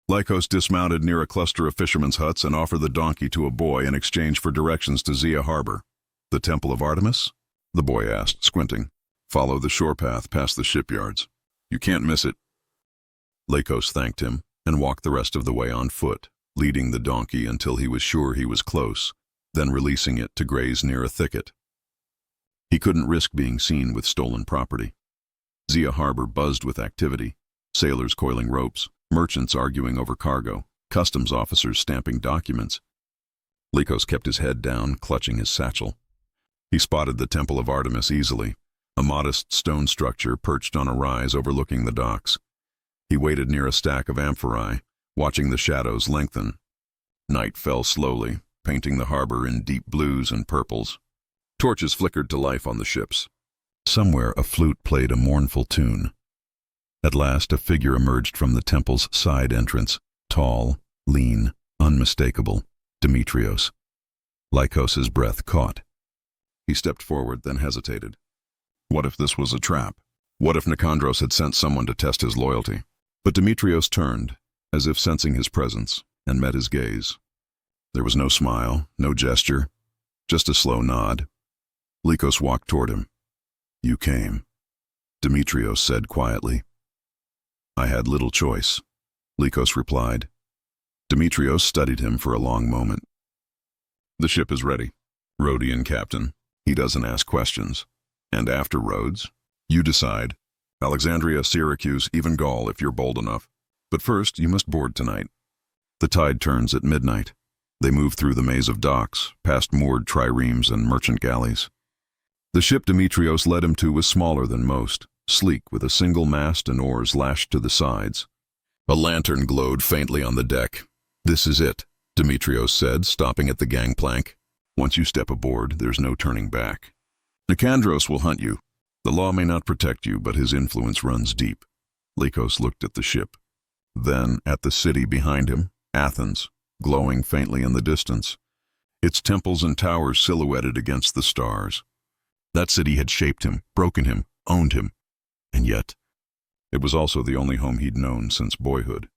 Lycos dismounted near a cluster of fishermen's huts and offered the donkey to a boy in exchange for directions to Zia harbor. The Temple of Artemis? The boy asked, squinting. Follow the shore path past the shipyards. You can't miss it. Lycos thanked him and walked the rest of the way on foot, leading the donkey until he was sure he was close, then releasing it to graze near a thicket. He couldn't risk being seen with stolen property. Zia harbor buzzed with activity, sailors coiling ropes, merchants arguing over cargo, customs officers stamping documents. Lycos kept his head down, clutching his satchel. He spotted the Temple of Artemis easily, a modest stone structure perched on a rise overlooking the docks. He waited near a stack of amphorae, watching the shadows lengthen. Night fell slowly, painting the harbor in deep blues and purples. Torches flickered to life on the ships. Somewhere a flute played a mournful tune. At last a figure emerged from the temple's side entrance, tall, lean, unmistakable, Demetrios. Lycos's breath caught. He stepped forward, then hesitated. What if this was a trap? What if Nicandros had sent someone to test his loyalty? But Demetrios turned, as if sensing his presence, and met his gaze. There was no smile, no gesture, just a slow nod. Lycos walked toward him. You came, Demetrios said quietly. I had little choice, Lycos replied. Demetrios studied him for a long moment. The ship is ready, Rhodian captain. He doesn't ask questions. And after Rhodes, you decide. Alexandria, Syracuse, even Gaul if you're bold enough. But first, you must board tonight. The tide turns at midnight. They move through the maze of docks, past moored triremes and merchant galleys. The ship Demetrios led him to was smaller than most, sleek with a single mast and oars lashed to the sides. A lantern glowed faintly on the deck. "This is it," Demetrios said, stopping at the gangplank. "Once you step aboard, there's no turning back. Nicandros will hunt you. The law may not protect you, but his influence runs deep." Lycos looked at the ship. Then at the city behind him, Athens, glowing faintly in the distance, its temples and towers silhouetted against the stars. That city had shaped him, broken him, owned him. And yet, it was also the only home he'd known since boyhood.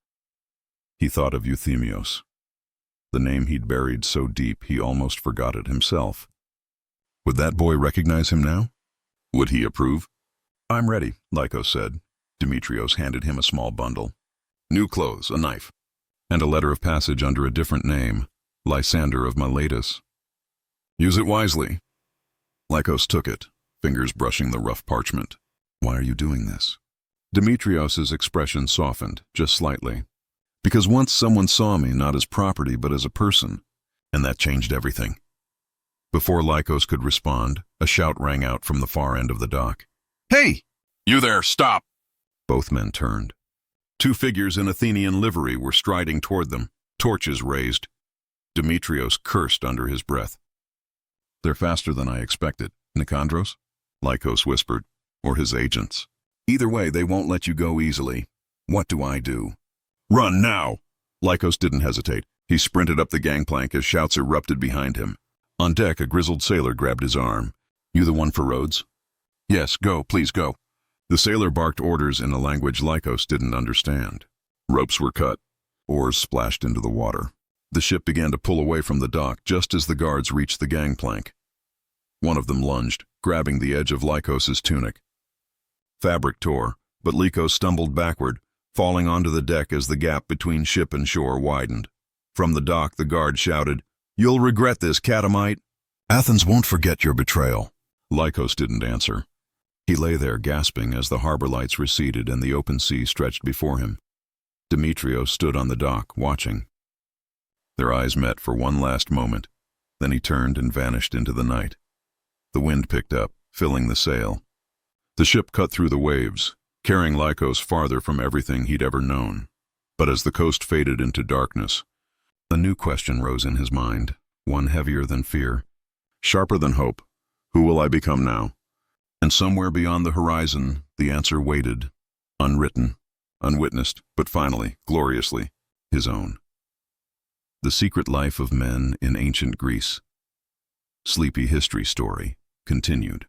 He thought of Euthemios, the name he'd buried so deep he almost forgot it himself. Would that boy recognize him now? Would he approve? "I'm ready," Lycos said. Demetrios handed him a small bundle. New clothes, a knife, and a letter of passage under a different name, Lysander of Miletus. "Use it wisely." Lycos took it, fingers brushing the rough parchment. "Why are you doing this?" Demetrios's expression softened, just slightly. "Because once someone saw me not as property but as a person, and that changed everything." Before Lycos could respond, a shout rang out from the far end of the dock. "Hey! You there, stop!" Both men turned. Two figures in Athenian livery were striding toward them, torches raised. Demetrios cursed under his breath. "They're faster than I expected. Nicandros?" Lycos whispered. "Or his agents. Either way, they won't let you go easily. What do I do?" "Run now!" Lycos didn't hesitate. He sprinted up the gangplank as shouts erupted behind him. On deck, a grizzled sailor grabbed his arm. "You the one for Rhodes?" "Yes, go, please go." The sailor barked orders in a language Lycos didn't understand. Ropes were cut. Oars splashed into the water. The ship began to pull away from the dock just as the guards reached the gangplank. One of them lunged, grabbing the edge of Lycos's tunic. Fabric tore, but Lycos stumbled backward, falling onto the deck as the gap between ship and shore widened. From the dock, the guard shouted, "You'll regret this, catamite." "Athens won't forget your betrayal." Lycos didn't answer. He lay there gasping as the harbor lights receded and the open sea stretched before him. Demetrios stood on the dock, watching. Their eyes met for one last moment. Then he turned and vanished into the night. The wind picked up, filling the sail. The ship cut through the waves, carrying Lycos farther from everything he'd ever known. But as the coast faded into darkness, a new question rose in his mind, one heavier than fear, sharper than hope. Who will I become now? And somewhere beyond the horizon, the answer waited, unwritten, unwitnessed, but finally, gloriously, his own. The Secret Life of Men in Ancient Greece. Sleepy History Story continued.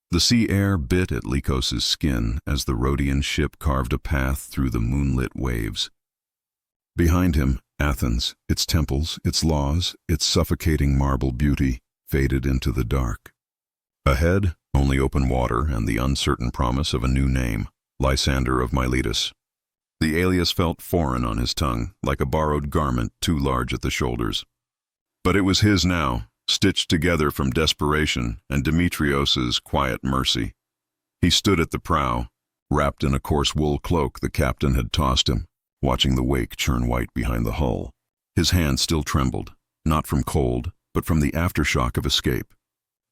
The sea air bit at Lycos's skin as the Rhodian ship carved a path through the moonlit waves. Behind him, Athens, its temples, its laws, its suffocating marble beauty, faded into the dark. Ahead, only open water and the uncertain promise of a new name, Lysander of Miletus. The alias felt foreign on his tongue, like a borrowed garment too large at the shoulders. But it was his now, stitched together from desperation and Demetrios's quiet mercy. He stood at the prow, wrapped in a coarse wool cloak the captain had tossed him, watching the wake churn white behind the hull. His hand still trembled, not from cold, but from the aftershock of escape.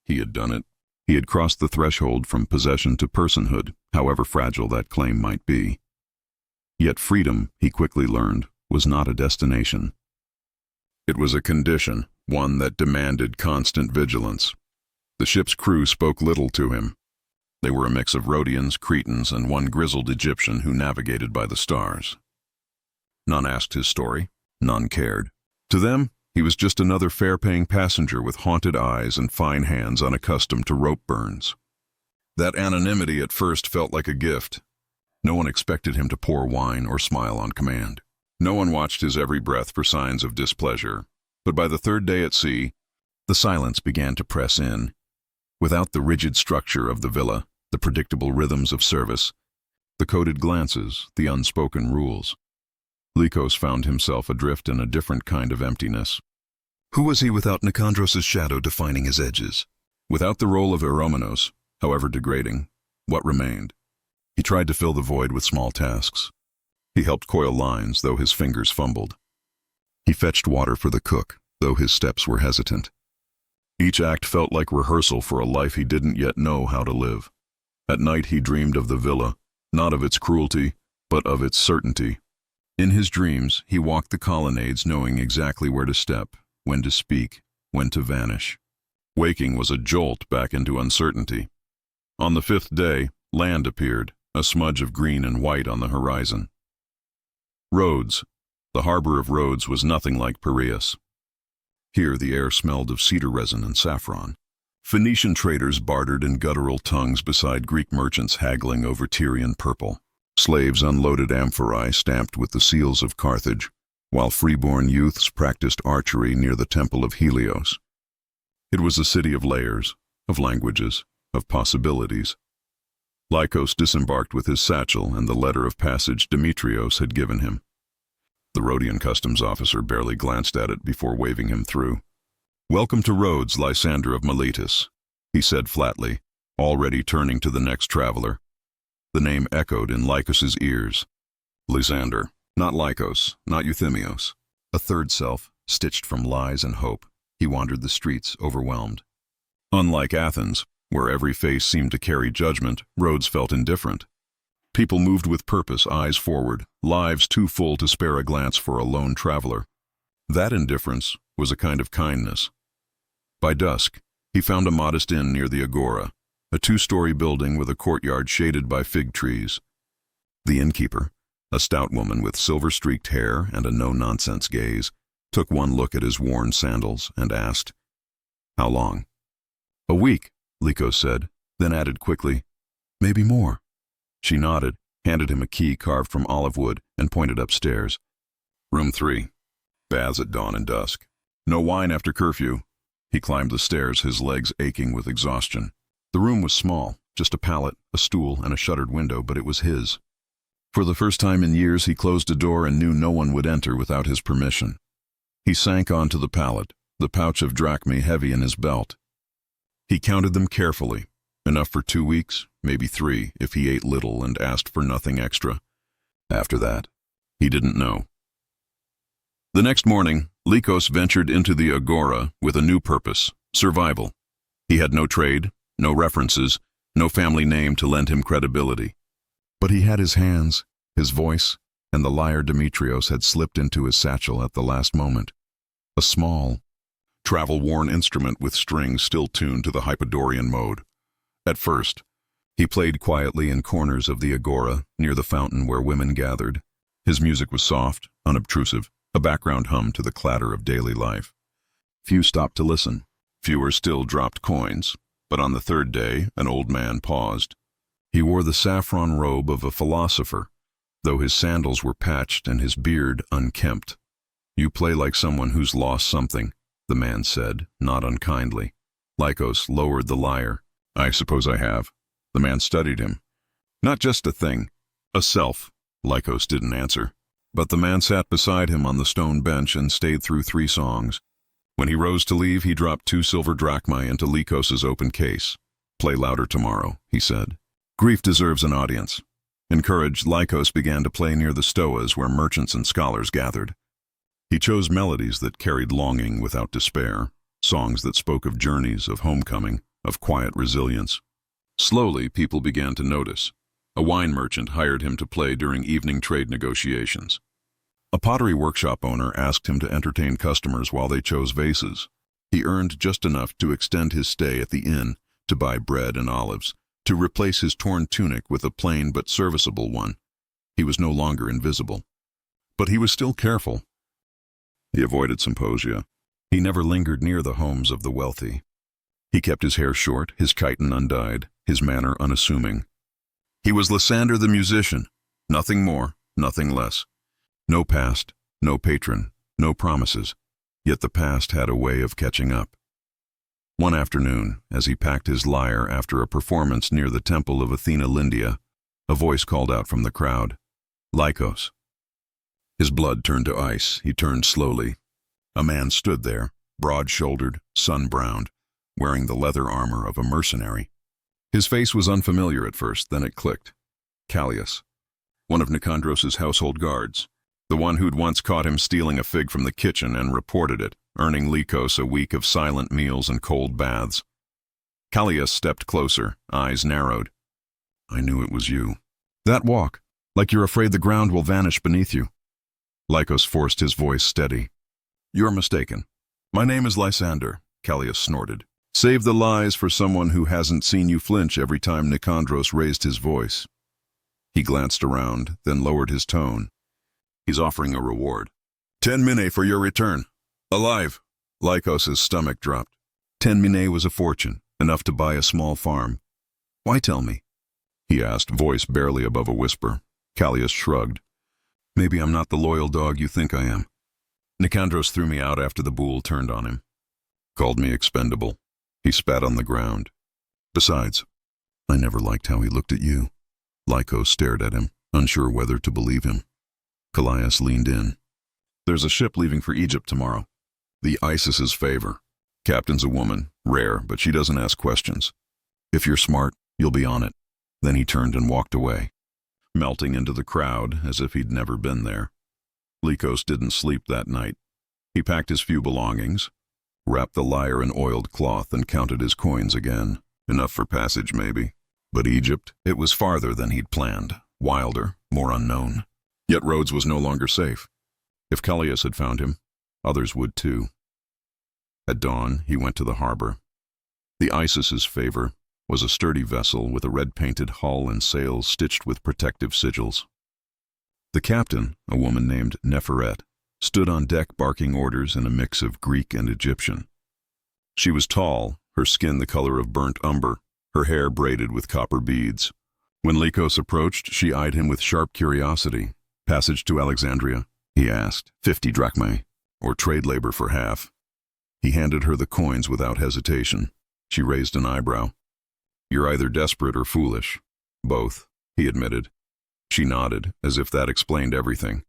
He had done it. He had crossed the threshold from possession to personhood, however fragile that claim might be. Yet freedom, he quickly learned, was not a destination. It was a condition, one that demanded constant vigilance. The ship's crew spoke little to him. They were a mix of Rhodians, Cretans, and one grizzled Egyptian who navigated by the stars. None asked his story. None cared. To them, he was just another fare-paying passenger with haunted eyes and fine hands unaccustomed to rope burns. That anonymity at first felt like a gift. No one expected him to pour wine or smile on command. No one watched his every breath for signs of displeasure. But by the third day at sea, the silence began to press in. Without the rigid structure of the villa, the predictable rhythms of service, the coded glances, the unspoken rules, Lycos found himself adrift in a different kind of emptiness. Who was he without Nicandros' shadow defining his edges? Without the role of Eromenos, however degrading, what remained? He tried to fill the void with small tasks. He helped coil lines, though his fingers fumbled. He fetched water for the cook, though his steps were hesitant. Each act felt like rehearsal for a life he didn't yet know how to live. At night he dreamed of the villa, not of its cruelty, but of its certainty. In his dreams, he walked the colonnades knowing exactly where to step, when to speak, when to vanish. Waking was a jolt back into uncertainty. On the 5th day, land appeared, a smudge of green and white on the horizon. Rhodes. The harbor of Rhodes was nothing like Piraeus. Here the air smelled of cedar resin and saffron. Phoenician traders bartered in guttural tongues beside Greek merchants haggling over Tyrian purple. Slaves unloaded amphorae stamped with the seals of Carthage, while freeborn youths practiced archery near the temple of Helios. It was a city of layers, of languages, of possibilities. Lycos disembarked with his satchel and the letter of passage Demetrios had given him. The Rhodian customs officer barely glanced at it before waving him through. "Welcome to Rhodes, Lysander of Miletus," he said flatly, already turning to the next traveler. The name echoed in Lycos's ears. Lysander, not Lycos, not Euthymios. A third self, stitched from lies and hope, he wandered the streets, overwhelmed. Unlike Athens, where every face seemed to carry judgment, Rhodes felt indifferent. People moved with purpose, eyes forward, lives too full to spare a glance for a lone traveler. That indifference was a kind of kindness. By dusk, he found a modest inn near the Agora, a 2-story building with a courtyard shaded by fig trees. The innkeeper, a stout woman with silver-streaked hair and a no-nonsense gaze, took one look at his worn sandals and asked, "How long?" "A week," Lycos said, then added quickly, "Maybe more." She nodded, handed him a key carved from olive wood, and pointed upstairs. Room 3. Baths at dawn and dusk. No wine after curfew. He climbed the stairs, his legs aching with exhaustion. The room was small, just a pallet, a stool, and a shuttered window, but it was his. For the first time in years, he closed a door and knew no one would enter without his permission. He sank onto the pallet, the pouch of drachmae heavy in his belt. He counted them carefully, enough for 2 weeks, maybe 3, if he ate little and asked for nothing extra. After that, he didn't know. The next morning, Lycos ventured into the Agora with a new purpose, survival. He had no trade, no references, no family name to lend him credibility. But he had his hands, his voice, and the lyre Demetrios had slipped into his satchel at the last moment. A small, travel-worn instrument with strings still tuned to the Hypodorian mode. At first, he played quietly in corners of the Agora, near the fountain where women gathered. His music was soft, unobtrusive, a background hum to the clatter of daily life. Few stopped to listen. Fewer still dropped coins. But on the 3rd day, an old man paused. He wore the saffron robe of a philosopher, though his sandals were patched and his beard unkempt. "You play like someone who's lost something," the man said, not unkindly. Lycos lowered the lyre. "I suppose I have." The man studied him. "Not just a thing, a self." Lycos didn't answer. But the man sat beside him on the stone bench and stayed through 3 songs. When he rose to leave, he dropped 2 silver drachmae into Lycos's open case. "Play louder tomorrow," he said. "Grief deserves an audience." Encouraged, Lycos began to play near the stoas where merchants and scholars gathered. He chose melodies that carried longing without despair, songs that spoke of journeys, of homecoming, of quiet resilience. Slowly, people began to notice. A wine merchant hired him to play during evening trade negotiations. A pottery workshop owner asked him to entertain customers while they chose vases. He earned just enough to extend his stay at the inn, to buy bread and olives, to replace his torn tunic with a plain but serviceable one. He was no longer invisible. But he was still careful. He avoided symposia. He never lingered near the homes of the wealthy. He kept his hair short, his chiton undyed, his manner unassuming. He was Lysander the musician, nothing more, nothing less. No past, no patron, no promises, yet the past had a way of catching up. One afternoon, as he packed his lyre after a performance near the temple of Athena Lindia, a voice called out from the crowd, "Lycos." His blood turned to ice. He turned slowly. A man stood there, broad-shouldered, sun-browned, wearing the leather armor of a mercenary. His face was unfamiliar at first, then it clicked. Callias, one of Nicandros's household guards, the one who'd once caught him stealing a fig from the kitchen and reported it, earning Lycos a week of silent meals and cold baths. Callias stepped closer, eyes narrowed. I knew it was you. That walk, like you're afraid the ground will vanish beneath you. Lycos forced his voice steady. You're mistaken. My name is Lysander, Callias snorted. Save the lies for someone who hasn't seen you flinch every time Nicandros raised his voice. He glanced around, then lowered his tone. He's offering a reward. 10 minae for your return. Alive. Lycos's stomach dropped. 10 minae was a fortune, enough to buy a small farm. Why tell me? He asked, voice barely above a whisper. Callias shrugged. Maybe I'm not the loyal dog you think I am. Nicandros threw me out after the bull turned on him. Called me expendable. He spat on the ground. Besides, I never liked how he looked at you. Lycos stared at him, unsure whether to believe him. Callias leaned in. There's a ship leaving for Egypt tomorrow. The Isis's favor. Captain's a woman, rare, but she doesn't ask questions. If you're smart, you'll be on it. Then he turned and walked away, melting into the crowd as if he'd never been there. Lycos didn't sleep that night. He packed his few belongings, wrapped the lyre in oiled cloth and counted his coins again. Enough for passage, maybe. But Egypt, it was farther than he'd planned, wilder, more unknown. Yet Rhodes was no longer safe. If Callias had found him, others would too. At dawn, he went to the harbor. The Isis's favor was a sturdy vessel with a red-painted hull and sails stitched with protective sigils. The captain, a woman named Neferet, stood on deck barking orders in a mix of Greek and Egyptian. She was tall, her skin the color of burnt umber, her hair braided with copper beads. When Lycos approached, she eyed him with sharp curiosity. Passage to Alexandria? He asked. 50 drachmae, or trade labor for half. He handed her the coins without hesitation. She raised an eyebrow. You're either desperate or foolish. Both, he admitted. She nodded, as if that explained everything.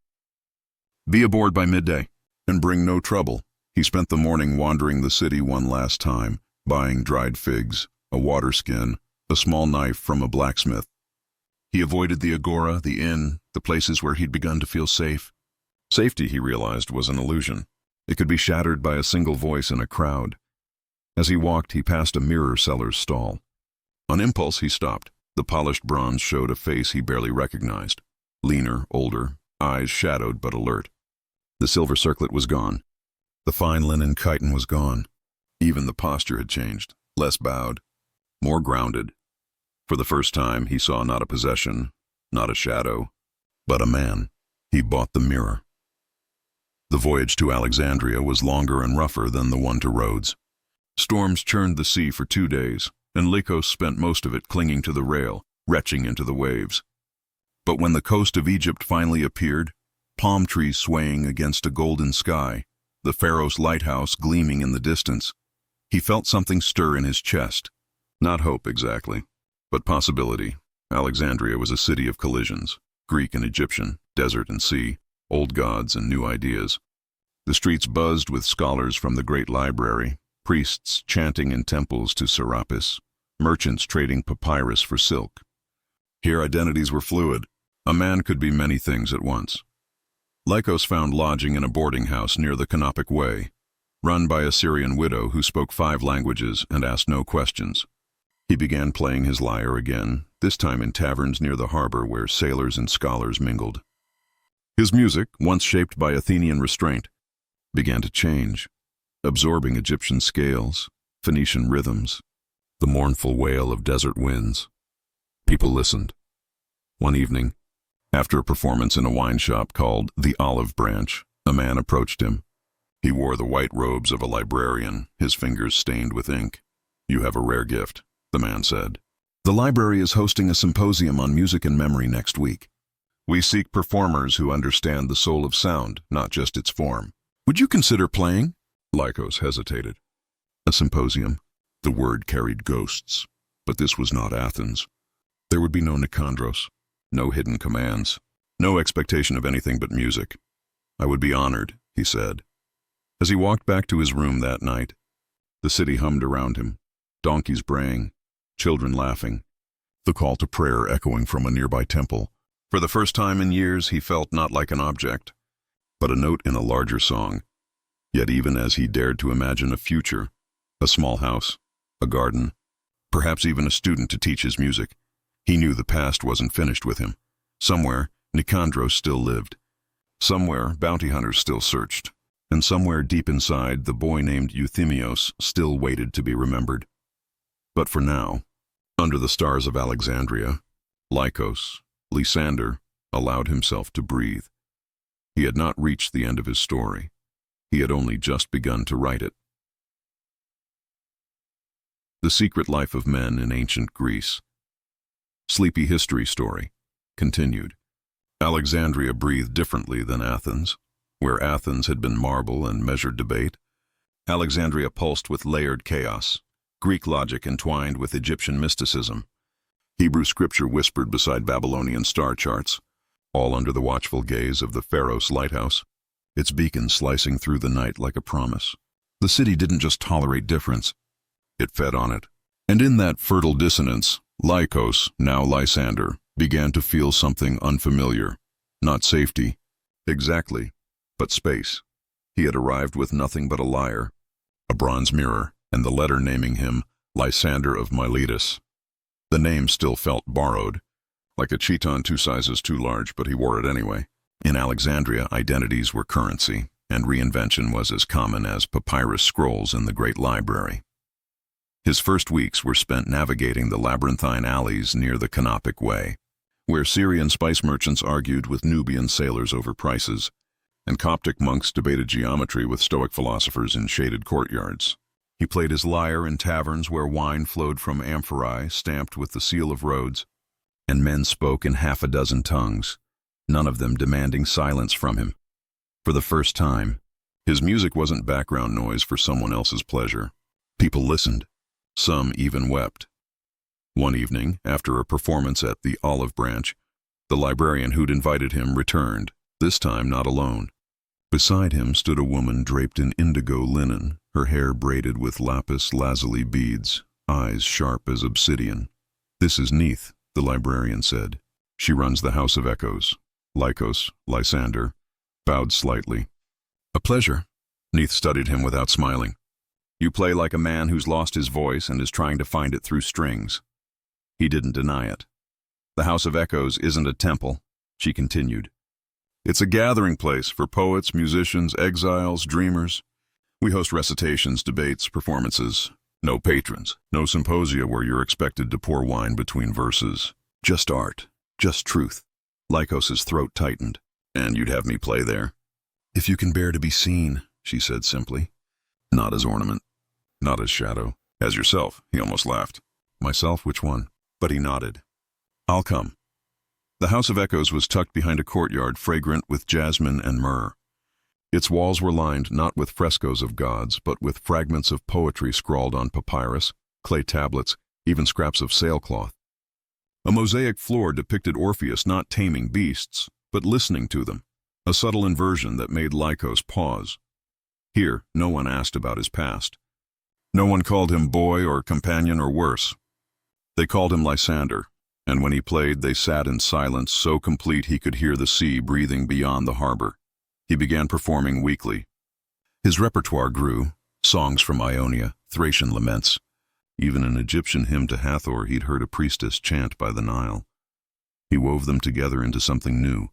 Be aboard by midday, and bring no trouble. He spent the morning wandering the city one last time, buying dried figs, a water skin, a small knife from a blacksmith. He avoided the agora, the inn, the places where he'd begun to feel safe. Safety, he realized, was an illusion. It could be shattered by a single voice in a crowd. As he walked, he passed a mirror seller's stall. On impulse, he stopped. The polished bronze showed a face he barely recognized. Leaner, older, eyes shadowed but alert. The silver circlet was gone. The fine linen chiton was gone. Even the posture had changed, less bowed, more grounded. For the first time, he saw not a possession, not a shadow, but a man. He bought the mirror. The voyage to Alexandria was longer and rougher than the one to Rhodes. Storms churned the sea for 2 days, and Lycos spent most of it clinging to the rail, retching into the waves. But when the coast of Egypt finally appeared, palm trees swaying against a golden sky, the Pharaoh's lighthouse gleaming in the distance, he felt something stir in his chest. Not hope exactly, but possibility. Alexandria was a city of collisions, Greek and Egyptian, desert and sea, old gods and new ideas. The streets buzzed with scholars from the great library, priests chanting in temples to Serapis, merchants trading papyrus for silk. Here identities were fluid. A man could be many things at once. Lycos found lodging in a boarding house near the Canopic Way, run by a Syrian widow who spoke 5 languages and asked no questions. He began playing his lyre again, this time in taverns near the harbor where sailors and scholars mingled. His music, once shaped by Athenian restraint, began to change, absorbing Egyptian scales, Phoenician rhythms, the mournful wail of desert winds. People listened. One evening, after a performance in a wine shop called The Olive Branch, a man approached him. He wore the white robes of a librarian, his fingers stained with ink. You have a rare gift, the man said. The library is hosting a symposium on music and memory next week. We seek performers who understand the soul of sound, not just its form. Would you consider playing? Lycos hesitated. A symposium. The word carried ghosts. But this was not Athens. There would be no Nicandros, no hidden commands, no expectation of anything but music. I would be honored, he said. As he walked back to his room that night, the city hummed around him, donkeys braying, children laughing, the call to prayer echoing from a nearby temple. For the first time in years, he felt not like an object, but a note in a larger song. Yet even as he dared to imagine a future, a small house, a garden, perhaps even a student to teach his music, he knew the past wasn't finished with him. Somewhere, Nicandros still lived. Somewhere, bounty hunters still searched. And somewhere deep inside, the boy named Euthemios still waited to be remembered. But for now, under the stars of Alexandria, Lysander allowed himself to breathe. He had not reached the end of his story. He had only just begun to write it. The Secret Life of Men in Ancient Greece. Sleepy History Story. Continued. Alexandria breathed differently than Athens. Where Athens had been marble and measured debate, Alexandria pulsed with layered chaos, Greek logic entwined with Egyptian mysticism. Hebrew scripture whispered beside Babylonian star charts, all under the watchful gaze of the Pharos lighthouse, its beacon slicing through the night like a promise. The city didn't just tolerate difference, it fed on it. And in that fertile dissonance, Lycos, now Lysander, began to feel something unfamiliar. Not safety, exactly, but space. He had arrived with nothing but a lyre, a bronze mirror, and the letter naming him Lysander of Miletus. The name still felt borrowed, like a chiton 2 sizes too large, but he wore it anyway. In Alexandria, identities were currency, and reinvention was as common as papyrus scrolls in the great library. His first weeks were spent navigating the labyrinthine alleys near the Canopic Way, where Syrian spice merchants argued with Nubian sailors over prices, and Coptic monks debated geometry with Stoic philosophers in shaded courtyards. He played his lyre in taverns where wine flowed from amphorae stamped with the seal of Rhodes, and men spoke in 6 tongues, none of them demanding silence from him. For the first time, his music wasn't background noise for someone else's pleasure. People listened. Some even wept. One evening, after a performance at the Olive Branch, the librarian who'd invited him returned, this time not alone. Beside him stood a woman draped in indigo linen, her hair braided with lapis lazuli beads, eyes sharp as obsidian. "This is Neith," the librarian said. "She runs the House of Echoes." Lysander, bowed slightly. "A pleasure." Neith studied him without smiling. "You play like a man who's lost his voice and is trying to find it through strings." He didn't deny it. "The House of Echoes isn't a temple," she continued. "It's a gathering place for poets, musicians, exiles, dreamers. We host recitations, debates, performances. No patrons, no symposia where you're expected to pour wine between verses. Just art, just truth." Lycos's throat tightened. "And you'd have me play there?" "If you can bear to be seen," she said simply. "Not as ornament, not as shadow." "As yourself," he almost laughed. "Myself, which one?" But he nodded. "I'll come." The House of Echoes was tucked behind a courtyard fragrant with jasmine and myrrh. Its walls were lined not with frescoes of gods, but with fragments of poetry scrawled on papyrus, clay tablets, even scraps of sailcloth. A mosaic floor depicted Orpheus not taming beasts, but listening to them, a subtle inversion that made Lycos pause. Here, no one asked about his past. No one called him boy or companion or worse. They called him Lysander, and when he played, they sat in silence so complete he could hear the sea breathing beyond the harbor. He began performing weekly. His repertoire grew, songs from Ionia, Thracian laments. Even an Egyptian hymn to Hathor he'd heard a priestess chant by the Nile. He wove them together into something new,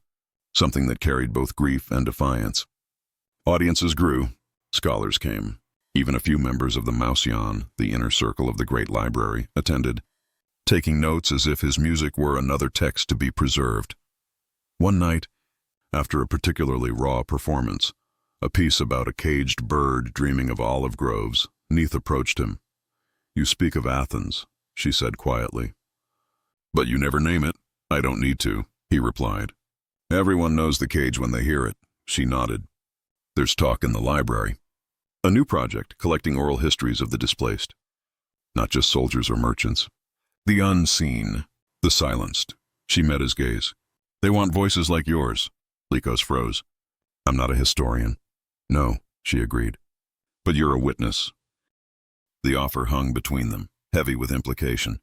something that carried both grief and defiance. Audiences grew, scholars came. Even a few members of the Mausion, the inner circle of the great library, attended, taking notes as if his music were another text to be preserved. One night, after a particularly raw performance, a piece about a caged bird dreaming of olive groves, Neith approached him. "You speak of Athens," she said quietly. "But you never name it." "I don't need to," he replied. "Everyone knows the cage when they hear it." She nodded. "There's talk in the library. A new project collecting oral histories of the displaced. Not just soldiers or merchants. The unseen, the silenced." She met his gaze. "They want voices like yours." Lycos froze. "I'm not a historian." "No," she agreed. But you're a witness. The offer hung between them, heavy with implication.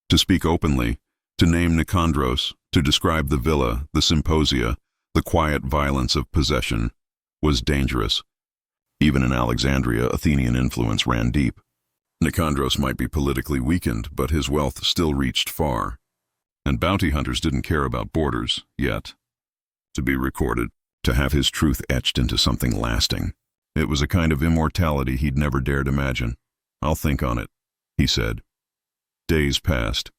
To speak openly, to name Nicandros, to describe the villa, the symposia, the quiet violence of possession, was dangerous. Even in Alexandria, Athenian influence ran deep. Nicandros might be politically weakened, but his wealth still reached far. And bounty hunters didn't care about borders, yet. To be recorded, to have his truth etched into something lasting. It was a kind of immortality he'd never dared imagine. I'll think on it, he said. Days passed.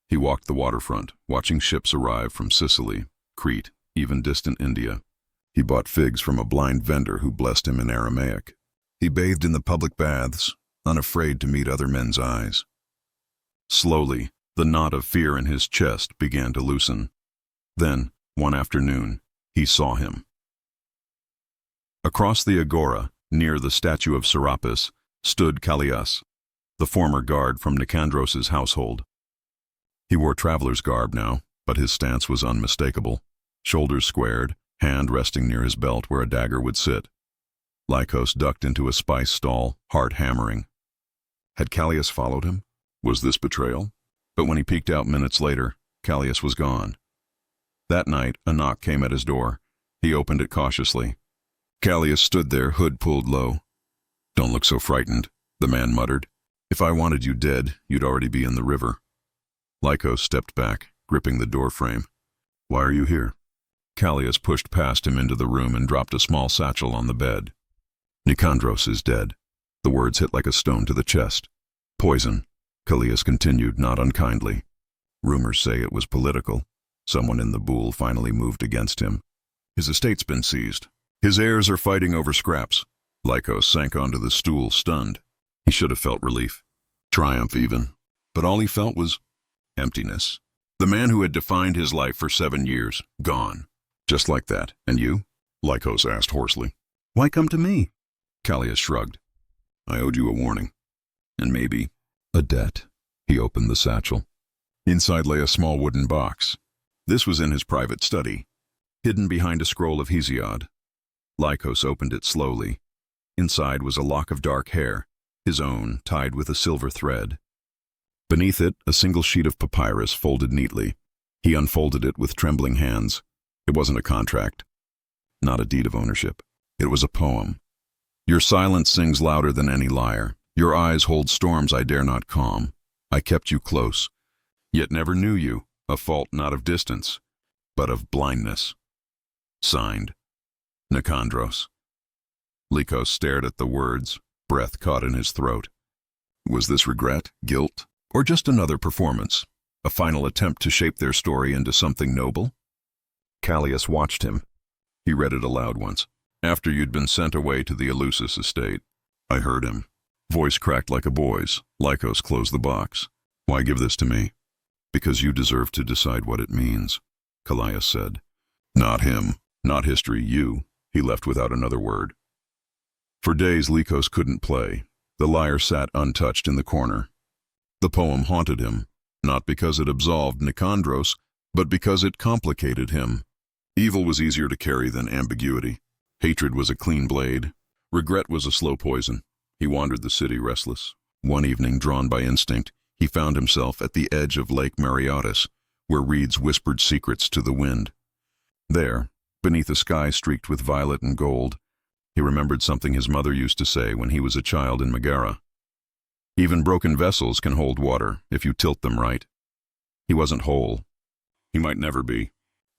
He walked the waterfront, watching ships arrive from Sicily, Crete, even distant India. He bought figs from a blind vendor who blessed him in Aramaic. He bathed in the public baths, unafraid to meet other men's eyes. Slowly, the knot of fear in his chest began to loosen. Then, one afternoon, he saw him. Across the agora, near the statue of Serapis, stood Callias, the former guard from Nicandros's household. He wore traveler's garb now, but his stance was unmistakable. Shoulders squared, hand resting near his belt where a dagger would sit. Lycos ducked into a spice stall, heart hammering. Had Callias followed him? Was this betrayal? But when he peeked out minutes later, Callias was gone. That night, a knock came at his door. He opened it cautiously. Callias stood there, hood pulled low. Don't look so frightened, the man muttered. If I wanted you dead, you'd already be in the river. Lycos stepped back, gripping the doorframe. Why are you here? Callias pushed past him into the room and dropped a small satchel on the bed. Nicandros is dead. The words hit like a stone to the chest. Poison, Callias continued, not unkindly. Rumors say it was political. Someone in the Boule finally moved against him. His estate's been seized. His heirs are fighting over scraps. Lycos sank onto the stool, stunned. He should have felt relief. Triumph, even. But all he felt was emptiness. The man who had defined his life for 7 years, gone. Just like that. And you? Lycos asked hoarsely. Why come to me? Callias shrugged. I owed you a warning. And maybe a debt. He opened the satchel. Inside lay a small wooden box. This was in his private study, hidden behind a scroll of Hesiod. Lycos opened it slowly. Inside was a lock of dark hair, his own, tied with a silver thread. Beneath it, a single sheet of papyrus folded neatly. He unfolded it with trembling hands. It wasn't a contract, not a deed of ownership. It was a poem. Your silence sings louder than any lyre. Your eyes hold storms I dare not calm. I kept you close, yet never knew you, a fault not of distance, but of blindness. Signed, Nicandros. Lycos stared at the words, breath caught in his throat. Was this regret, guilt, or just another performance? A final attempt to shape their story into something noble? Callias watched him. He read it aloud once. After you'd been sent away to the Eleusis estate. I heard him. Voice cracked like a boy's. Lycos closed the box. Why give this to me? Because you deserve to decide what it means, Callias said. Not him, not history, you. He left without another word. For days Lycos couldn't play. The lyre sat untouched in the corner. The poem haunted him, not because it absolved Nicandros, but because it complicated him. Evil was easier to carry than ambiguity. Hatred was a clean blade. Regret was a slow poison. He wandered the city restless. One evening, drawn by instinct, he found himself at the edge of Lake Mareotis, where reeds whispered secrets to the wind. There, beneath a sky streaked with violet and gold, he remembered something his mother used to say when he was a child in Megara. Even broken vessels can hold water if you tilt them right. He wasn't whole. He might never be,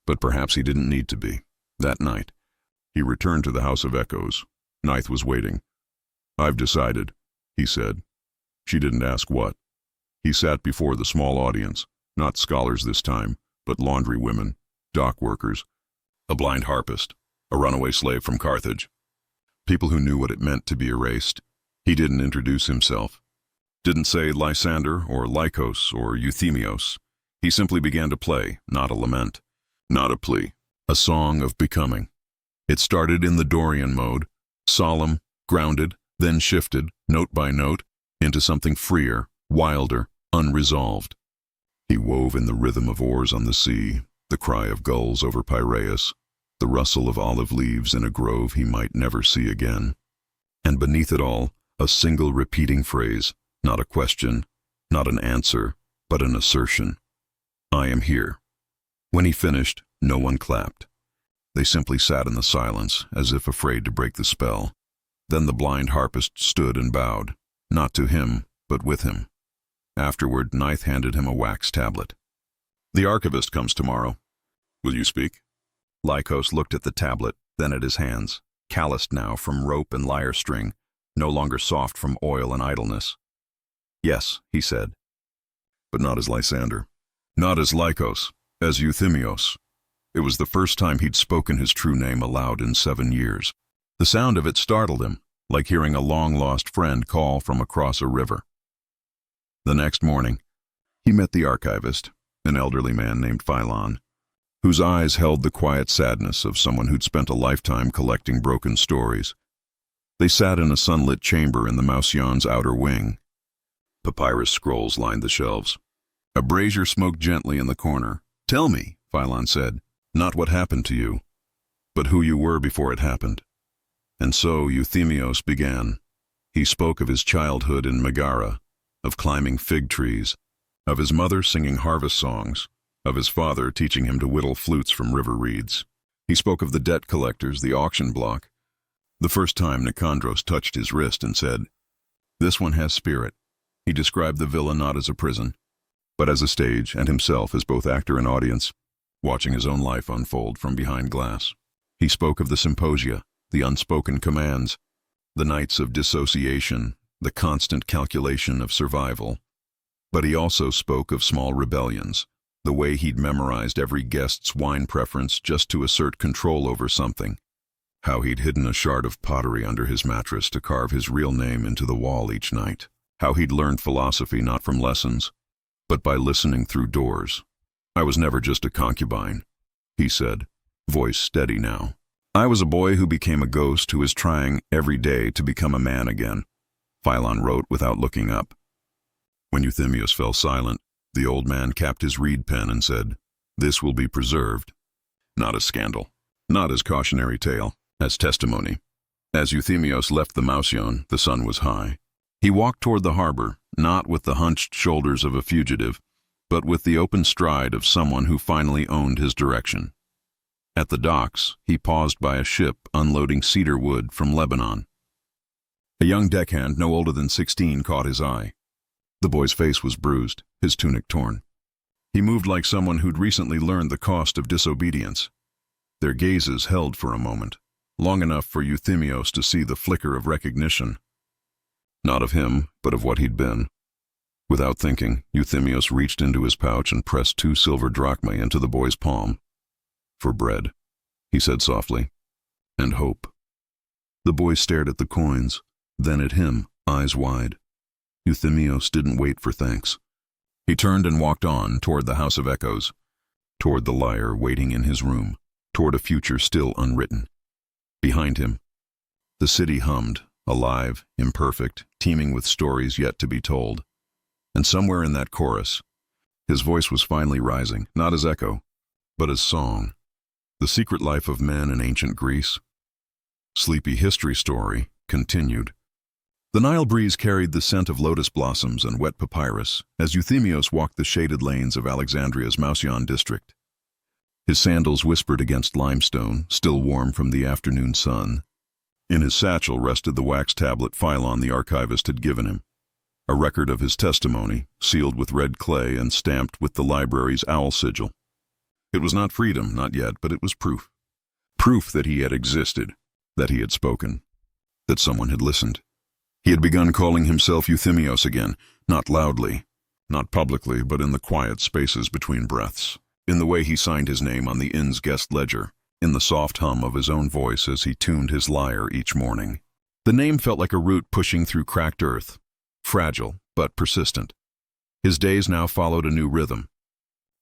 but perhaps he didn't need to be. That night, he returned to the House of Echoes. Neith was waiting. I've decided, he said. She didn't ask what. He sat before the small audience, not scholars this time, but laundry women, dock workers, a blind harpist, a runaway slave from Carthage. People who knew what it meant to be erased. He didn't introduce himself. Didn't say Lysander or Lycos or Euthemios. He simply began to play, not a lament, not a plea, a song of becoming. It started in the Dorian mode, solemn, grounded, then shifted, note by note, into something freer, wilder, unresolved. He wove in the rhythm of oars on the sea, the cry of gulls over Piraeus, the rustle of olive leaves in a grove he might never see again. And beneath it all, a single repeating phrase, not a question, not an answer, but an assertion. I am here. When he finished, no one clapped. They simply sat in the silence, as if afraid to break the spell. Then the blind harpist stood and bowed, not to him, but with him. Afterward, Neith handed him a wax tablet. The archivist comes tomorrow. Will you speak? Lycos looked at the tablet, then at his hands, calloused now from rope and lyre string, no longer soft from oil and idleness. Yes, he said. But not as Lysander. Not as Lycos, as Euthymios. It was the first time he'd spoken his true name aloud in 7 years. The sound of it startled him, like hearing a long-lost friend call from across a river. The next morning, he met the archivist, an elderly man named Philon, whose eyes held the quiet sadness of someone who'd spent a lifetime collecting broken stories. They sat in a sunlit chamber in the Mausion's outer wing. Papyrus scrolls lined the shelves. A brazier smoked gently in the corner. Tell me, Philon said, not what happened to you, but who you were before it happened. And so Euthymios began. He spoke of his childhood in Megara, of climbing fig trees, of his mother singing harvest songs, of his father teaching him to whittle flutes from river reeds. He spoke of the debt collectors, the auction block. The first time Nicandros touched his wrist and said, "This one has spirit." He described the villa not as a prison, but as a stage, and himself as both actor and audience, watching his own life unfold from behind glass. He spoke of the symposia, the unspoken commands, the nights of dissociation, the constant calculation of survival. But he also spoke of small rebellions, the way he'd memorized every guest's wine preference just to assert control over something, how he'd hidden a shard of pottery under his mattress to carve his real name into the wall each night, how he'd learned philosophy not from lessons, but by listening through doors. I was never just a concubine, he said, voice steady now. I was a boy who became a ghost who is trying every day to become a man again, Philon wrote without looking up. When Euthymios fell silent, the old man capped his reed pen and said, "This will be preserved, not as scandal, not as cautionary tale, as testimony." As Euthymios left the Mausion, the sun was high. He walked toward the harbor, not with the hunched shoulders of a fugitive, but with the open stride of someone who finally owned his direction. At the docks, he paused by a ship unloading cedar wood from Lebanon. A young deckhand, no older than 16, caught his eye. The boy's face was bruised, his tunic torn. He moved like someone who'd recently learned the cost of disobedience. Their gazes held for a moment, long enough for Euthymios to see the flicker of recognition. Not of him, but of what he'd been. Without thinking, Euthymios reached into his pouch and pressed 2 silver drachmae into the boy's palm. "For bread," he said softly, "and hope." The boy stared at the coins, then at him, eyes wide. Euthymios didn't wait for thanks. He turned and walked on toward the House of Echoes, toward the lyre waiting in his room, toward a future still unwritten. Behind him, the city hummed, alive, imperfect, teeming with stories yet to be told. And somewhere in that chorus, his voice was finally rising, not as echo, but as song. The secret life of men in ancient Greece. Sleepy history story continued. The Nile breeze carried the scent of lotus blossoms and wet papyrus as Euthymios walked the shaded lanes of Alexandria's Mausion district. His sandals whispered against limestone, still warm from the afternoon sun. In his satchel rested the wax tablet Philon the archivist had given him, a record of his testimony, sealed with red clay and stamped with the library's owl sigil. It was not freedom, not yet, but it was proof. Proof that he had existed, that he had spoken, that someone had listened. He had begun calling himself Euthymios again, not loudly, not publicly, but in the quiet spaces between breaths, in the way he signed his name on the inn's guest ledger, in the soft hum of his own voice as he tuned his lyre each morning. The name felt like a root pushing through cracked earth, fragile but persistent. His days now followed a new rhythm.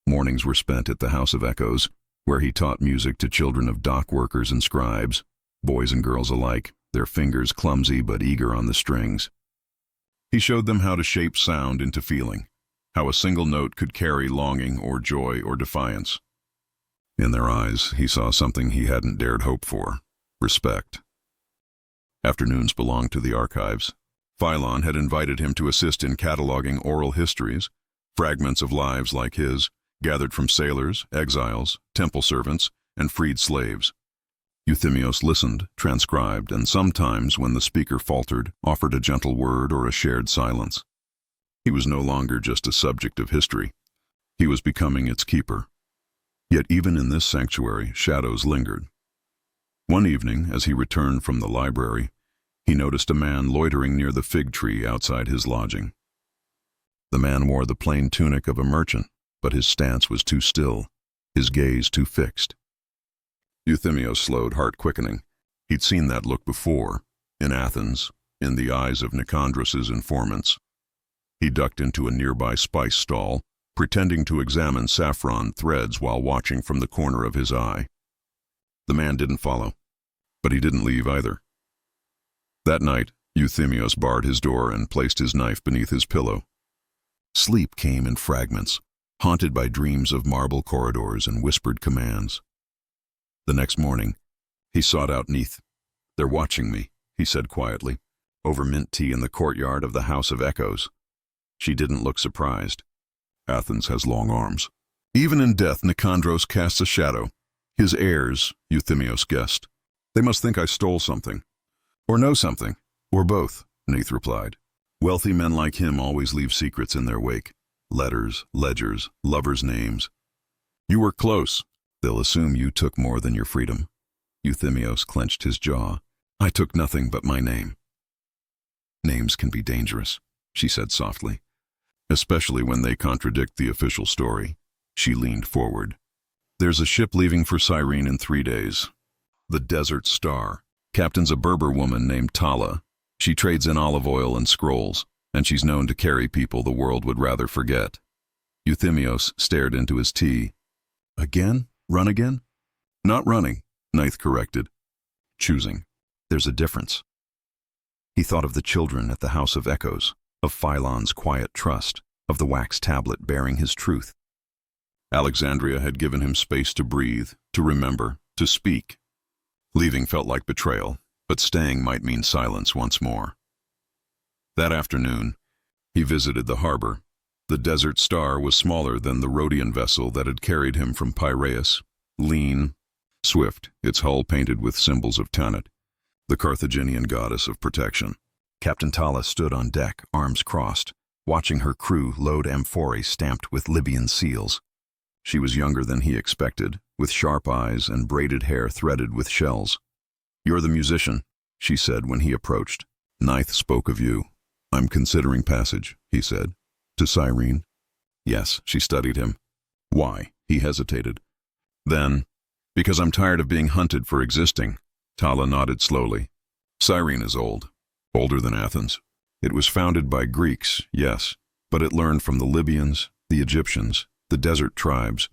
Mornings were spent at the House of Echoes, where he taught music to children of dock workers and scribes, boys and girls alike, their fingers clumsy but eager on the strings. He showed them how to shape sound into feeling, how a single note could carry longing or joy or defiance. In their eyes, he saw something he hadn't dared hope for: respect. Afternoons belonged to the archives. Philon had invited him to assist in cataloging oral histories, fragments of lives like his, gathered from sailors, exiles, temple servants, and freed slaves. Euthymos listened, transcribed, and sometimes, when the speaker faltered, offered a gentle word or a shared silence. He was no longer just a subject of history. He was becoming its keeper. Yet even in this sanctuary, shadows lingered. One evening, as he returned from the library, he noticed a man loitering near the fig tree outside his lodging. The man wore the plain tunic of a merchant, but his stance was too still, his gaze too fixed. Euthymos slowed, heart quickening. He'd seen that look before, in Athens, in the eyes of Nicandros's informants. He ducked into a nearby spice stall, pretending to examine saffron threads while watching from the corner of his eye. The man didn't follow, but he didn't leave either. That night, Euthymos barred his door and placed his knife beneath his pillow. Sleep came in fragments, haunted by dreams of marble corridors and whispered commands. The next morning, he sought out Neith. "They're watching me," he said quietly, over mint tea in the courtyard of the House of Echoes. She didn't look surprised. Athens has long arms. Even in death, Nicandros casts a shadow. His heirs, Euthymos guessed. "They must think I stole something. Or know something. Or both," Neith replied. "Wealthy men like him always leave secrets in their wake. Letters, ledgers, lovers' names. You were close. They'll assume you took more than your freedom." Euthymos clenched his jaw. "I took nothing but my name." "Names can be dangerous," she said softly. "Especially when they contradict the official story." She leaned forward. "There's a ship leaving for Cyrene in 3 days. The Desert Star. Captain's a Berber woman named Tala. She trades in olive oil and scrolls, and she's known to carry people the world would rather forget." Euthymos stared into his tea. "Again? Run again?" "Not running," Neith corrected. "Choosing. There's a difference." He thought of the children at the House of Echoes, of Philon's quiet trust, of the wax tablet bearing his truth. Alexandria had given him space to breathe, to remember, to speak. Leaving felt like betrayal, but staying might mean silence once more. That afternoon, he visited the harbor. The Desert Star was smaller than the Rhodian vessel that had carried him from Piraeus, lean, swift, its hull painted with symbols of Tanit, the Carthaginian goddess of protection. Captain Tala stood on deck, arms crossed, watching her crew load amphorae stamped with Libyan seals. She was younger than he expected, with sharp eyes and braided hair threaded with shells. "You're the musician," she said when he approached. "Neith spoke of you. I'm considering passage," he said. "To Cyrene?" "Yes," she studied him. "Why?" He hesitated. Then, "Because I'm tired of being hunted for existing." Tala nodded slowly. "Cyrene is old. Older than Athens. It was founded by Greeks, yes, but it learned from the Libyans, the Egyptians, the desert tribes.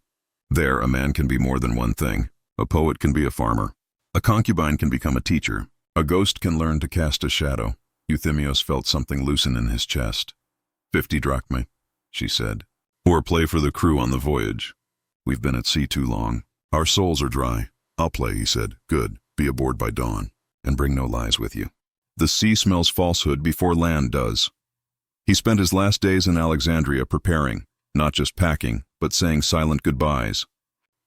There, a man can be more than one thing. A poet can be a farmer. A concubine can become a teacher. A ghost can learn to cast a shadow." Euthymos felt something loosen in his chest. 50 drachmae, she said. "Or play for the crew on the voyage. We've been at sea too long. Our souls are dry." "I'll play," he said. "Good. Be aboard by dawn. And bring no lies with you. The sea smells falsehood before land does." He spent his last days in Alexandria preparing, not just packing, but saying silent goodbyes.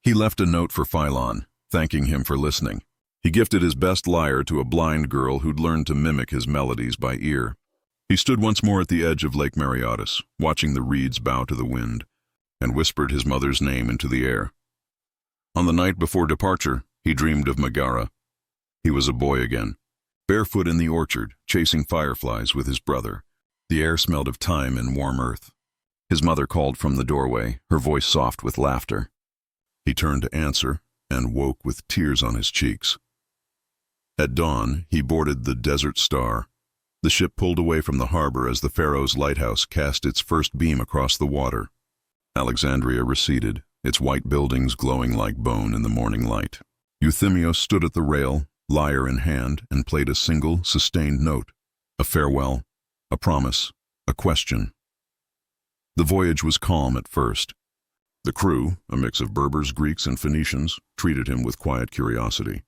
He left a note for Philon, thanking him for listening. He gifted his best lyre to a blind girl who'd learned to mimic his melodies by ear. He stood once more at the edge of Lake Mareotis, watching the reeds bow to the wind, and whispered his mother's name into the air. On the night before departure, he dreamed of Megara. He was a boy again, barefoot in the orchard, chasing fireflies with his brother. The air smelled of thyme and warm earth. His mother called from the doorway, her voice soft with laughter. He turned to answer, and woke with tears on his cheeks. At dawn, he boarded the Desert Star. The ship pulled away from the harbor as the Pharaoh's lighthouse cast its first beam across the water. Alexandria receded, its white buildings glowing like bone in the morning light. Euthymos stood at the rail, lyre in hand, and played a single, sustained note. A farewell, a promise, a question. The voyage was calm at first. The crew, a mix of Berbers, Greeks, and Phoenicians, treated him with quiet curiosity.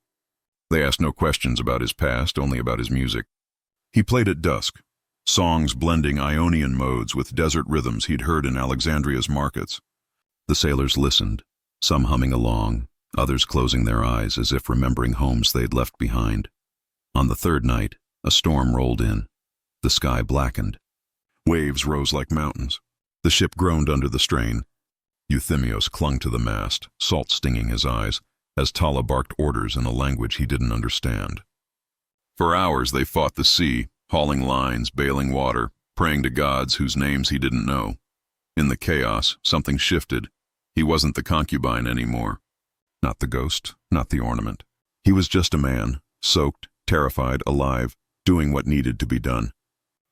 They asked no questions about his past, only about his music. He played at dusk, songs blending Ionian modes with desert rhythms he'd heard in Alexandria's markets. The sailors listened, some humming along, others closing their eyes as if remembering homes they'd left behind. On the third night, a storm rolled in. The sky blackened. Waves rose like mountains. The ship groaned under the strain. Euthimios clung to the mast, salt stinging his eyes, as Tala barked orders in a language he didn't understand. For hours they fought the sea, hauling lines, bailing water, praying to gods whose names he didn't know. In the chaos, something shifted. He wasn't the concubine anymore. Not the ghost, not the ornament. He was just a man, soaked, terrified, alive, doing what needed to be done.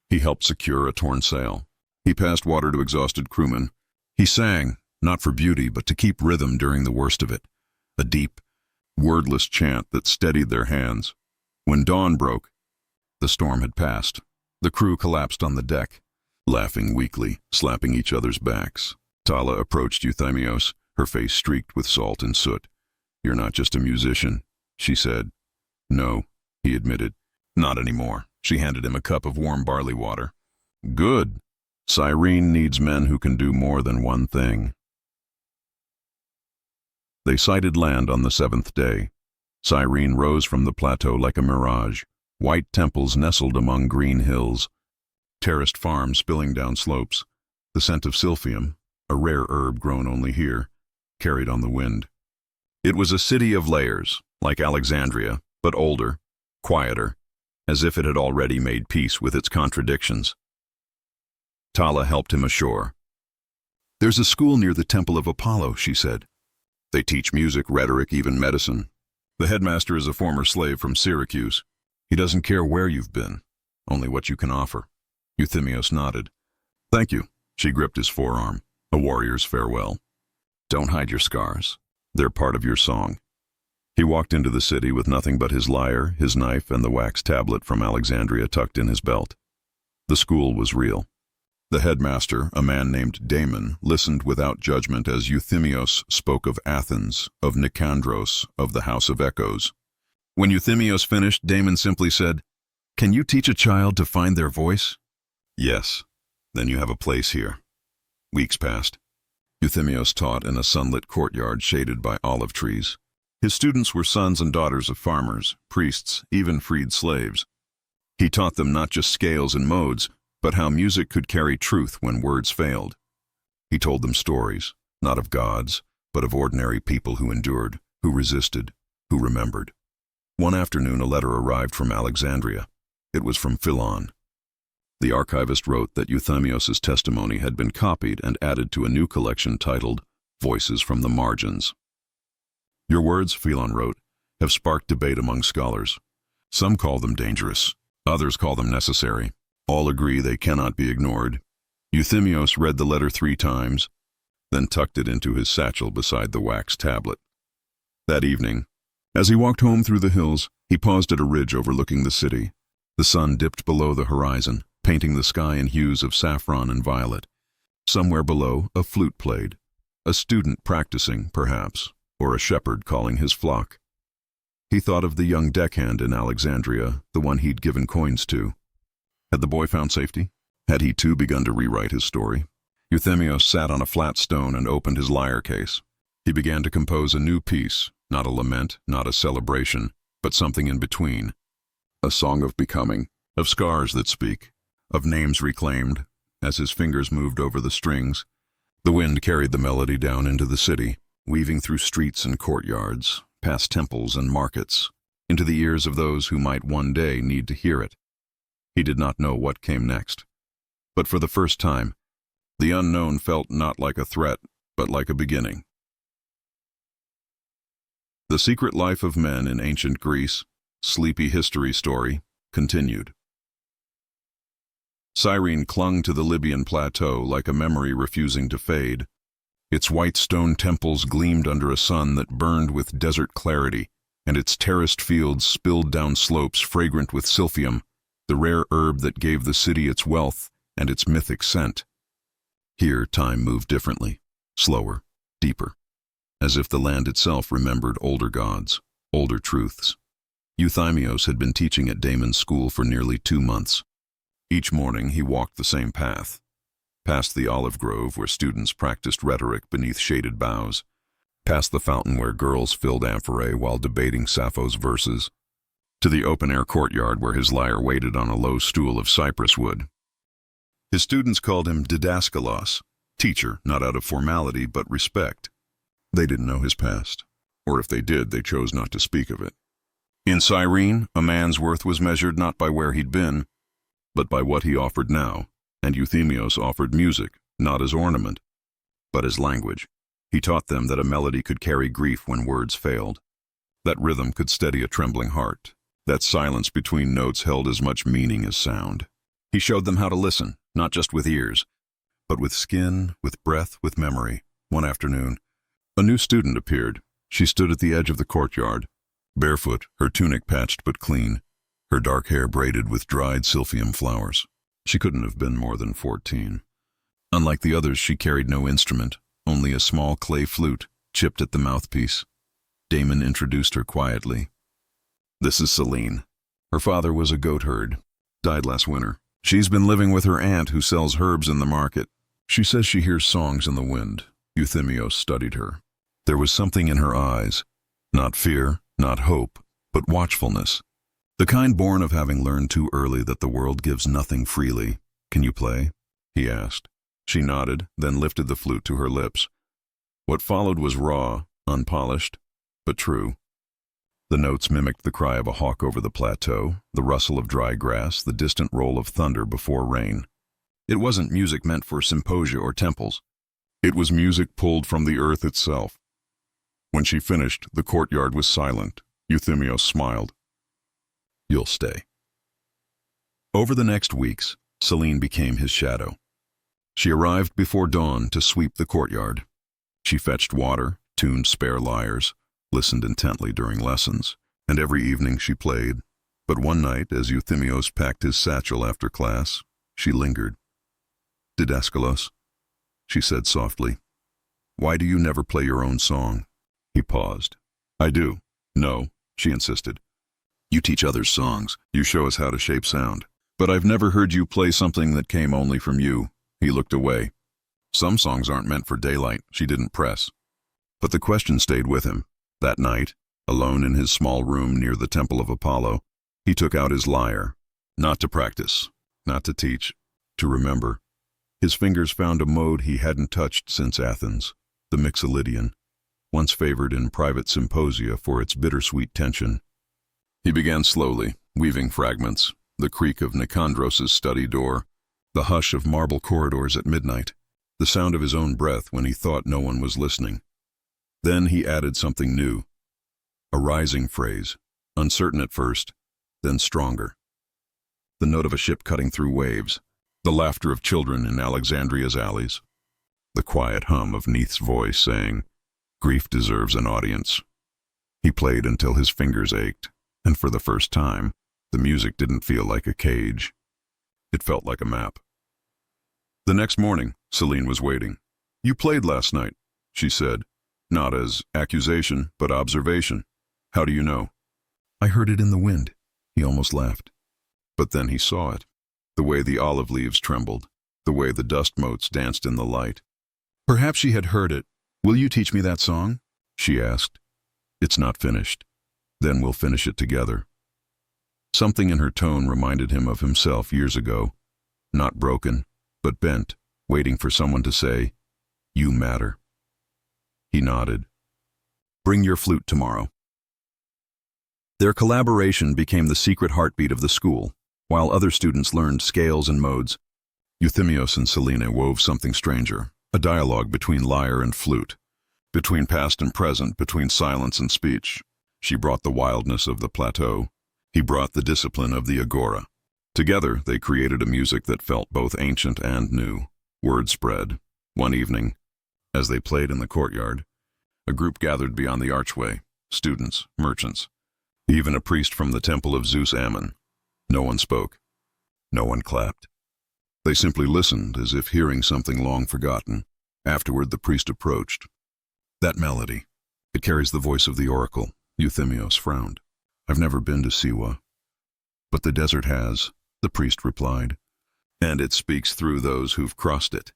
He helped secure a torn sail. He passed water to exhausted crewmen. He sang, not for beauty, but to keep rhythm during the worst of it. A deep, wordless chant that steadied their hands. When dawn broke, the storm had passed. The crew collapsed on the deck, laughing weakly, slapping each other's backs. Tala approached Euthimios, her face streaked with salt and soot. "You're not just a musician," she said. "No," he admitted. "Not anymore." She handed him a cup of warm barley water. "Good. Cyrene needs men who can do more than one thing." They sighted land on the seventh day. Cyrene rose from the plateau like a mirage. White temples nestled among green hills. Terraced farms spilling down slopes. The scent of silphium, a rare herb grown only here, carried on the wind. It was a city of layers, like Alexandria, but older, quieter, as if it had already made peace with its contradictions. Tala helped him ashore. "There's a school near the Temple of Apollo," she said. "They teach music, rhetoric, even medicine. The headmaster is a former slave from Syracuse. He doesn't care where you've been, only what you can offer." Euthimios nodded. "Thank you." She gripped his forearm, a warrior's farewell. "Don't hide your scars. They're part of your song." He walked into the city with nothing but his lyre, his knife, and the wax tablet from Alexandria tucked in his belt. The school was real. The headmaster, a man named Damon, listened without judgment as Euthimios spoke of Athens, of Nicandros, of the House of Echoes. When Euthimios finished, Damon simply said, "Can you teach a child to find their voice?" "Yes. Then you have a place here." Weeks passed. Euthimios taught in a sunlit courtyard shaded by olive trees. His students were sons and daughters of farmers, priests, even freed slaves. He taught them not just scales and modes, but how music could carry truth when words failed. He told them stories, not of gods, but of ordinary people who endured, who resisted, who remembered. One afternoon, a letter arrived from Alexandria. It was from Philon. The archivist wrote that Euthimios' testimony had been copied and added to a new collection titled Voices from the Margins. "Your words," Philon wrote, "have sparked debate among scholars. Some call them dangerous, others call them necessary. All agree they cannot be ignored." Euthimios read the letter 3 times, then tucked it into his satchel beside the wax tablet. That evening, as he walked home through the hills, he paused at a ridge overlooking the city. The sun dipped below the horizon, painting the sky in hues of saffron and violet. Somewhere below, a flute played, a student practicing, perhaps, or a shepherd calling his flock. He thought of the young deckhand in Alexandria, the one he'd given coins to. Had the boy found safety? Had he too begun to rewrite his story? Euthimios sat on a flat stone and opened his lyre case. He began to compose a new piece, not a lament, not a celebration, but something in between. A song of becoming, of scars that speak, of names reclaimed. As his fingers moved over the strings, the wind carried the melody down into the city, weaving through streets and courtyards, past temples and markets, into the ears of those who might one day need to hear it. He did not know what came next. But for the first time, the unknown felt not like a threat, but like a beginning. The Secret Life of Men in Ancient Greece, Sleepy History Story, continued. Cyrene clung to the Libyan plateau like a memory refusing to fade. Its white stone temples gleamed under a sun that burned with desert clarity, and its terraced fields spilled down slopes fragrant with silphium, the rare herb that gave the city its wealth and its mythic scent. Here time moved differently, slower, deeper, as if the land itself remembered older gods, older truths. Euthymios had been teaching at Damon's school for nearly 2 months. Each morning he walked the same path, past the olive grove where students practiced rhetoric beneath shaded boughs, past the fountain where girls filled amphorae while debating Sappho's verses, to the open-air courtyard where his lyre waited on a low stool of cypress wood. His students called him didaskalos, teacher, not out of formality but respect. They didn't know his past, or if they did, they chose not to speak of it. In Cyrene, a man's worth was measured not by where he'd been, but by what he offered now, and Euthymios offered music, not as ornament, but as language. He taught them that a melody could carry grief when words failed, that rhythm could steady a trembling heart, that silence between notes held as much meaning as sound. He showed them how to listen, not just with ears, but with skin, with breath, with memory. One afternoon, a new student appeared. She stood at the edge of the courtyard, barefoot, her tunic patched but clean, her dark hair braided with dried silphium flowers. She couldn't have been more than 14. Unlike the others, she carried no instrument, only a small clay flute, chipped at the mouthpiece. Damon introduced her quietly. "This is Celine. Her father was a goat herd, died last winter. She's been living with her aunt who sells herbs in the market. She says she hears songs in the wind." Euthymios studied her. There was something in her eyes, not fear, not hope, but watchfulness. The kind born of having learned too early that the world gives nothing freely. "Can you play?" he asked. She nodded, then lifted the flute to her lips. What followed was raw, unpolished, but true. The notes mimicked the cry of a hawk over the plateau, the rustle of dry grass, the distant roll of thunder before rain. It wasn't music meant for symposia or temples. It was music pulled from the earth itself. When she finished, the courtyard was silent. Euthymios smiled. "You'll stay." Over the next weeks, Celine became his shadow. She arrived before dawn to sweep the courtyard. She fetched water, tuned spare lyres, listened intently during lessons, and every evening she played. But one night, as Euthymios packed his satchel after class, she lingered. "Didaskalos," she said softly, "why do you never play your own song?" He paused. "I do." "No," she insisted. "You teach others songs. You show us how to shape sound. But I've never heard you play something that came only from you." He looked away. "Some songs aren't meant for daylight," she didn't press. But the question stayed with him. That night, alone in his small room near the Temple of Apollo, he took out his lyre, not to practice, not to teach, to remember. His fingers found a mode he hadn't touched since Athens, the Mixolydian, once favored in private symposia for its bittersweet tension. He began slowly, weaving fragments, the creak of Nicandros's study door, the hush of marble corridors at midnight, the sound of his own breath when he thought no one was listening. Then he added something new, a rising phrase, uncertain at first, then stronger. The note of a ship cutting through waves, the laughter of children in Alexandria's alleys, the quiet hum of Neith's voice saying, "Grief deserves an audience." He played until his fingers ached, and for the first time, the music didn't feel like a cage. It felt like a map. The next morning, Celine was waiting. "You played last night," she said, not as accusation, but observation. "How do you know?" "I heard it in the wind." He almost laughed. But then he saw it, the way the olive leaves trembled, the way the dust motes danced in the light. Perhaps she had heard it. "Will you teach me that song?" she asked. "It's not finished. Then we'll finish it together." Something in her tone reminded him of himself years ago, not broken, but bent, waiting for someone to say, "You matter." He nodded. "Bring your flute tomorrow." Their collaboration became the secret heartbeat of the school. While other students learned scales and modes, Euthymios and Celine wove something stranger, a dialogue between lyre and flute, between past and present, between silence and speech. She brought the wildness of the plateau. He brought the discipline of the agora. Together, they created a music that felt both ancient and new. Word spread. One evening, as they played in the courtyard, a group gathered beyond the archway, students, merchants, even a priest from the temple of Zeus Ammon. No one spoke. No one clapped. They simply listened, as if hearing something long forgotten. Afterward, the priest approached. "That melody, it carries the voice of the oracle." Euthymios frowned. I've never been to Siwa. But the desert has, the priest replied. And it speaks through those who've crossed it.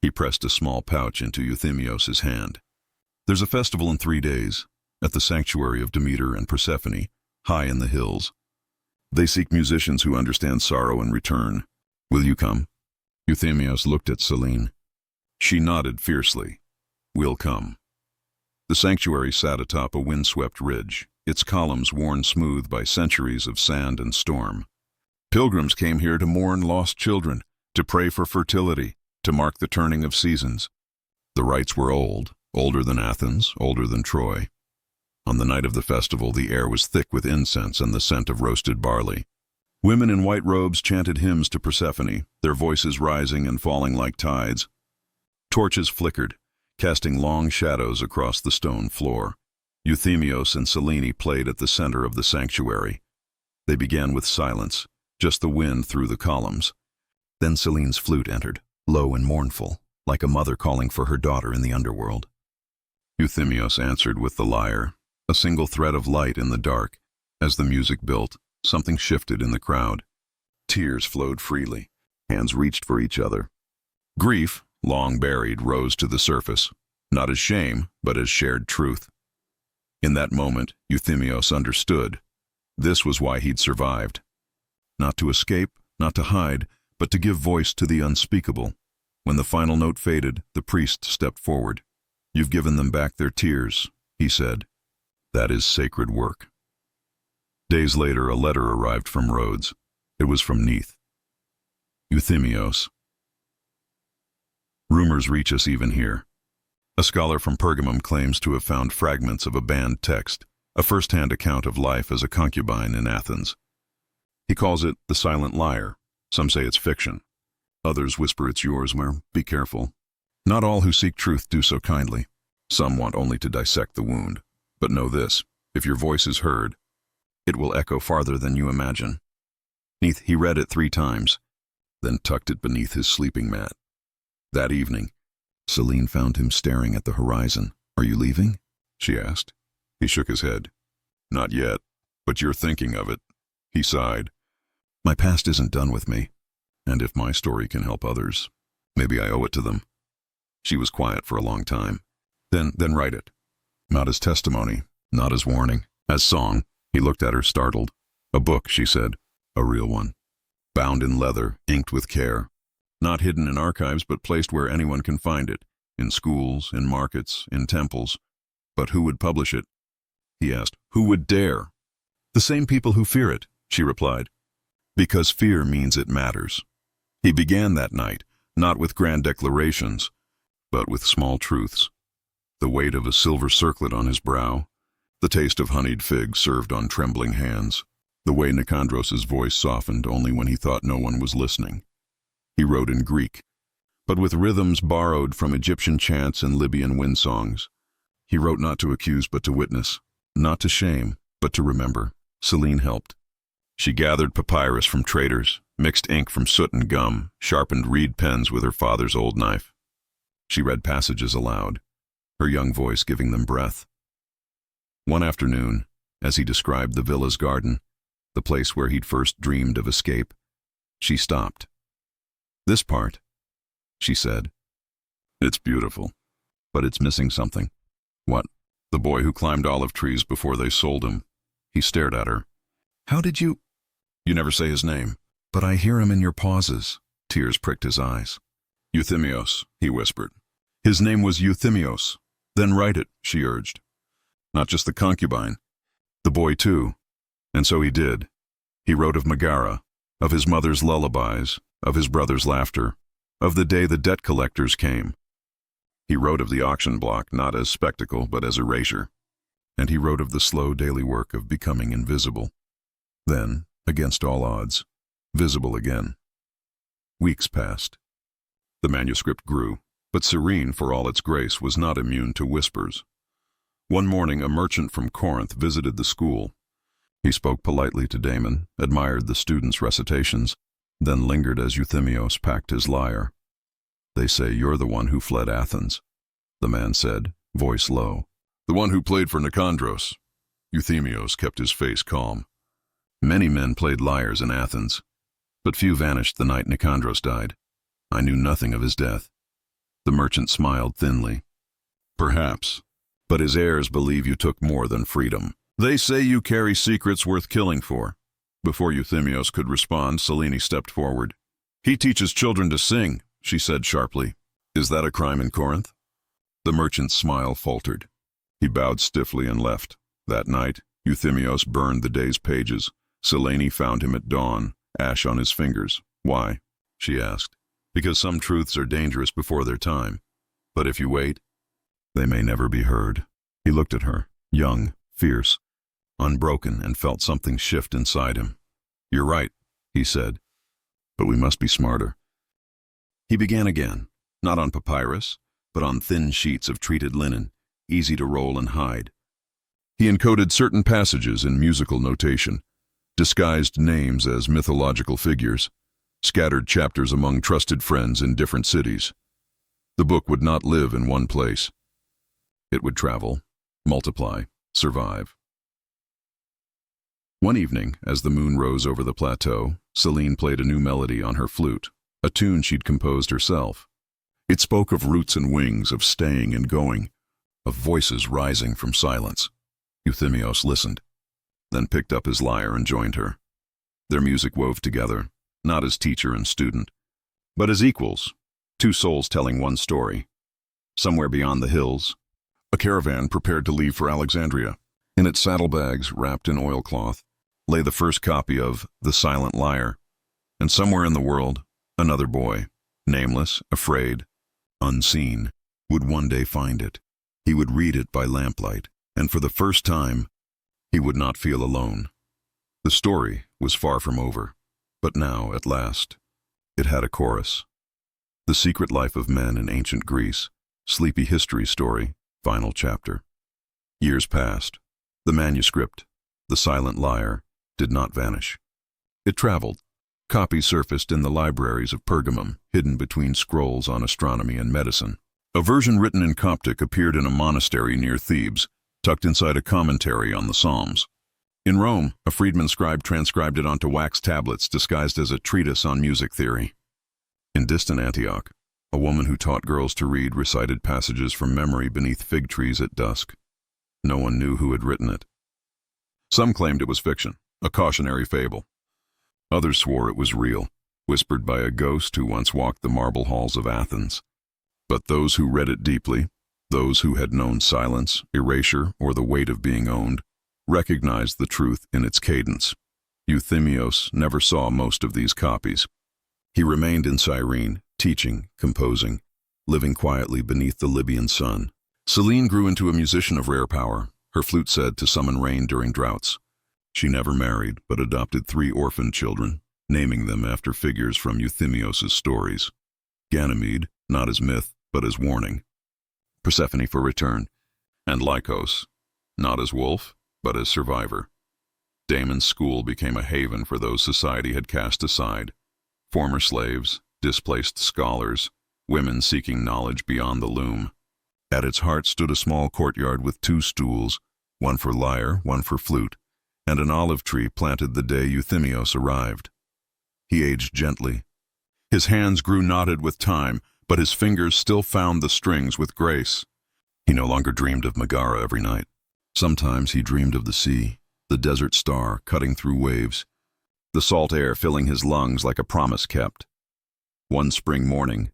He pressed a small pouch into Euthemios' hand. There's a festival in 3 days, at the sanctuary of Demeter and Persephone, high in the hills. They seek musicians who understand sorrow in return. Will you come? Euthemios looked at Selene. She nodded fiercely. We'll come. The sanctuary sat atop a windswept ridge, its columns worn smooth by centuries of sand and storm. Pilgrims came here to mourn lost children, to pray for fertility, to mark the turning of seasons. The rites were old, older than Athens, older than Troy. On the night of the festival, the air was thick with incense and the scent of roasted barley. Women in white robes chanted hymns to Persephone, their voices rising and falling like tides. Torches flickered, casting long shadows across the stone floor. Euthemios and Selene played at the center of the sanctuary. They began with silence, just the wind through the columns. Then Selene's flute entered, low and mournful, like a mother calling for her daughter in the underworld. Euthemios answered with the lyre, a single thread of light in the dark. As the music built, something shifted in the crowd. Tears flowed freely. Hands reached for each other. Grief, long buried, rose to the surface, not as shame, but as shared truth. In that moment, Euthemios understood. This was why he'd survived. Not to escape, not to hide, but to give voice to the unspeakable. When the final note faded, the priest stepped forward. You've given them back their tears, he said. That is sacred work. Days later, a letter arrived from Rhodes. It was from Neith. Euthemios. Rumors reach us even here. A scholar from Pergamum claims to have found fragments of a banned text, a first-hand account of life as a concubine in Athens. He calls it the Silent Lyre. Some say it's fiction. Others whisper it's yours, where be careful. Not all who seek truth do so kindly. Some want only to dissect the wound. But know this, if your voice is heard, it will echo farther than you imagine. He read it 3 times, then tucked it beneath his sleeping mat. That evening, Selene found him staring at the horizon. Are you leaving? She asked. He shook his head. Not yet, but you're thinking of it. He sighed. My past isn't done with me, and if my story can help others, maybe I owe it to them. She was quiet for a long time. Then write it. Not as testimony, not as warning, as song. He looked at her, startled. A book, she said. A real one. Bound in leather, inked with care. Not hidden in archives, but placed where anyone can find it. In schools, in markets, in temples. But who would publish it? He asked. Who would dare? The same people who fear it, she replied. Because fear means it matters. He began that night, not with grand declarations, but with small truths. The weight of a silver circlet on his brow, the taste of honeyed figs served on trembling hands, the way Nicandros's voice softened only when he thought no one was listening. He wrote in Greek, but with rhythms borrowed from Egyptian chants and Libyan wind songs. He wrote not to accuse but to witness, not to shame, but to remember. Selene helped. She gathered papyrus from traders, mixed ink from soot and gum, sharpened reed pens with her father's old knife. She read passages aloud, her young voice giving them breath. One afternoon, as he described the villa's garden, the place where he'd first dreamed of escape, she stopped. This part, she said. It's beautiful, but it's missing something. What? The boy who climbed olive trees before they sold him. He stared at her. How did you? You never say his name, but I hear him in your pauses. Tears pricked his eyes. Euthemios, he whispered. His name was Euthemios. Then write it, she urged. Not just the concubine. The boy too. And so he did. He wrote of Megara, of his mother's lullabies, of his brother's laughter, of the day the debt collectors came. He wrote of the auction block not as spectacle but as erasure. And he wrote of the slow daily work of becoming invisible. Then, against all odds, visible again. Weeks passed. The manuscript grew, but Serene, for all its grace, was not immune to whispers. One morning, a merchant from Corinth visited the school. He spoke politely to Damon, admired the students' recitations, then lingered as Euthemios packed his lyre. They say you're the one who fled Athens, the man said, voice low. The one who played for Nicandros. Euthemios kept his face calm. Many men played liars in Athens, but few vanished the night Nicandros died. I knew nothing of his death. The merchant smiled thinly. Perhaps, but his heirs believe you took more than freedom. They say you carry secrets worth killing for. Before Euthemios could respond, Selene stepped forward. He teaches children to sing, she said sharply. Is that a crime in Corinth? The merchant's smile faltered. He bowed stiffly and left. That night, Euthemios burned the day's pages. Selene found him at dawn, ash on his fingers. Why? She asked. Because some truths are dangerous before their time. But if you wait, they may never be heard. He looked at her, young, fierce, unbroken, and felt something shift inside him. You're right, he said, but we must be smarter. He began again, not on papyrus, but on thin sheets of treated linen, easy to roll and hide. He encoded certain passages in musical notation, disguised names as mythological figures, scattered chapters among trusted friends in different cities. The book would not live in one place. It would travel, multiply, survive. One evening, as the moon rose over the plateau, Selene played a new melody on her flute, a tune she'd composed herself. It spoke of roots and wings, of staying and going, of voices rising from silence. Euthemios listened, then picked up his lyre and joined her. Their music wove together, not as teacher and student, but as equals, two souls telling one story. Somewhere beyond the hills, a caravan prepared to leave for Alexandria. In its saddlebags, wrapped in oilcloth, lay the first copy of The Silent Lyre, and somewhere in the world, another boy, nameless, afraid, unseen, would one day find it. He would read it by lamplight, and for the first time, he would not feel alone. The story was far from over, but now, at last, it had a chorus. The Secret Life of Men in Ancient Greece, Sleepy History Story, final chapter. Years passed. The manuscript, The Silent Lyre, did not vanish. It traveled. Copies surfaced in the libraries of Pergamum, hidden between scrolls on astronomy and medicine. A version written in Coptic appeared in a monastery near Thebes, tucked inside a commentary on the Psalms. In Rome, a freedman scribe transcribed it onto wax tablets disguised as a treatise on music theory. In distant Antioch, a woman who taught girls to read recited passages from memory beneath fig trees at dusk. No one knew who had written it. Some claimed it was fiction, a cautionary fable. Others swore it was real, whispered by a ghost who once walked the marble halls of Athens. But those who read it deeply, those who had known silence, erasure, or the weight of being owned, recognized the truth in its cadence. Euthemios never saw most of these copies. He remained in Cyrene, teaching, composing, living quietly beneath the Libyan sun. Selene grew into a musician of rare power, her flute said to summon rain during droughts. She never married, but adopted 3 orphan children, naming them after figures from Euthemios' stories. Ganymede, not as myth, but as warning. Persephone for return, and Lycos, not as wolf, but as survivor. Damon's school became a haven for those society had cast aside. Former slaves, displaced scholars, women seeking knowledge beyond the loom. At its heart stood a small courtyard with 2 stools, one for lyre, one for flute, and an olive tree planted the day Euthemios arrived. He aged gently. His hands grew knotted with time, but his fingers still found the strings with grace. He no longer dreamed of Megara every night. Sometimes he dreamed of the sea, the desert star cutting through waves, the salt air filling his lungs like a promise kept. One spring morning,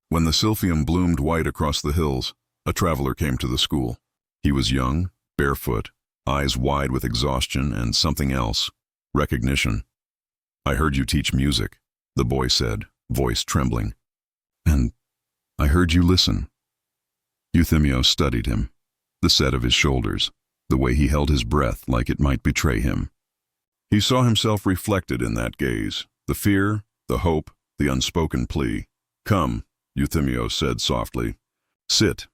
when the silphium bloomed white across the hills, a traveler came to the school. He was young, barefoot, eyes wide with exhaustion and something else, recognition. I heard you teach music, the boy said, voice trembling. And I heard you listen. Euthemios studied him, the set of his shoulders, the way he held his breath like it might betray him. He saw himself reflected in that gaze, the fear, the hope, the unspoken plea. Come, Euthemios said softly. Sit.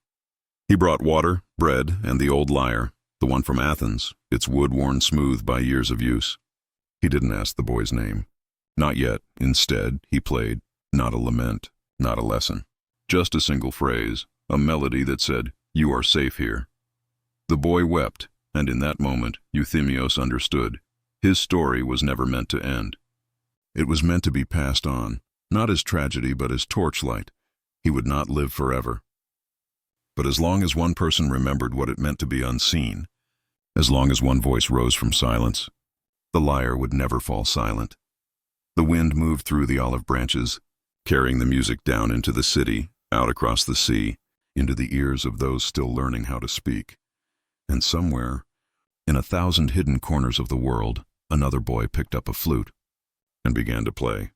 He brought water, bread, and the old lyre, the one from Athens, its wood worn smooth by years of use. He didn't ask the boy's name. Not yet. Instead, he played, not a lament, not a lesson. Just a single phrase, a melody that said, "You are safe here." The boy wept, And in that moment, Euthemios understood. His story was never meant to end. It was meant to be passed on, not as tragedy but as torchlight. He would not live forever. But as long as one person remembered what it meant to be unseen, as long as one voice rose from silence, the lyre would never fall silent. The wind moved through the olive branches, carrying the music down into the city, out across the sea, into the ears of those still learning how to speak. And somewhere, in 1,000 hidden corners of the world, another boy picked up a flute and began to play.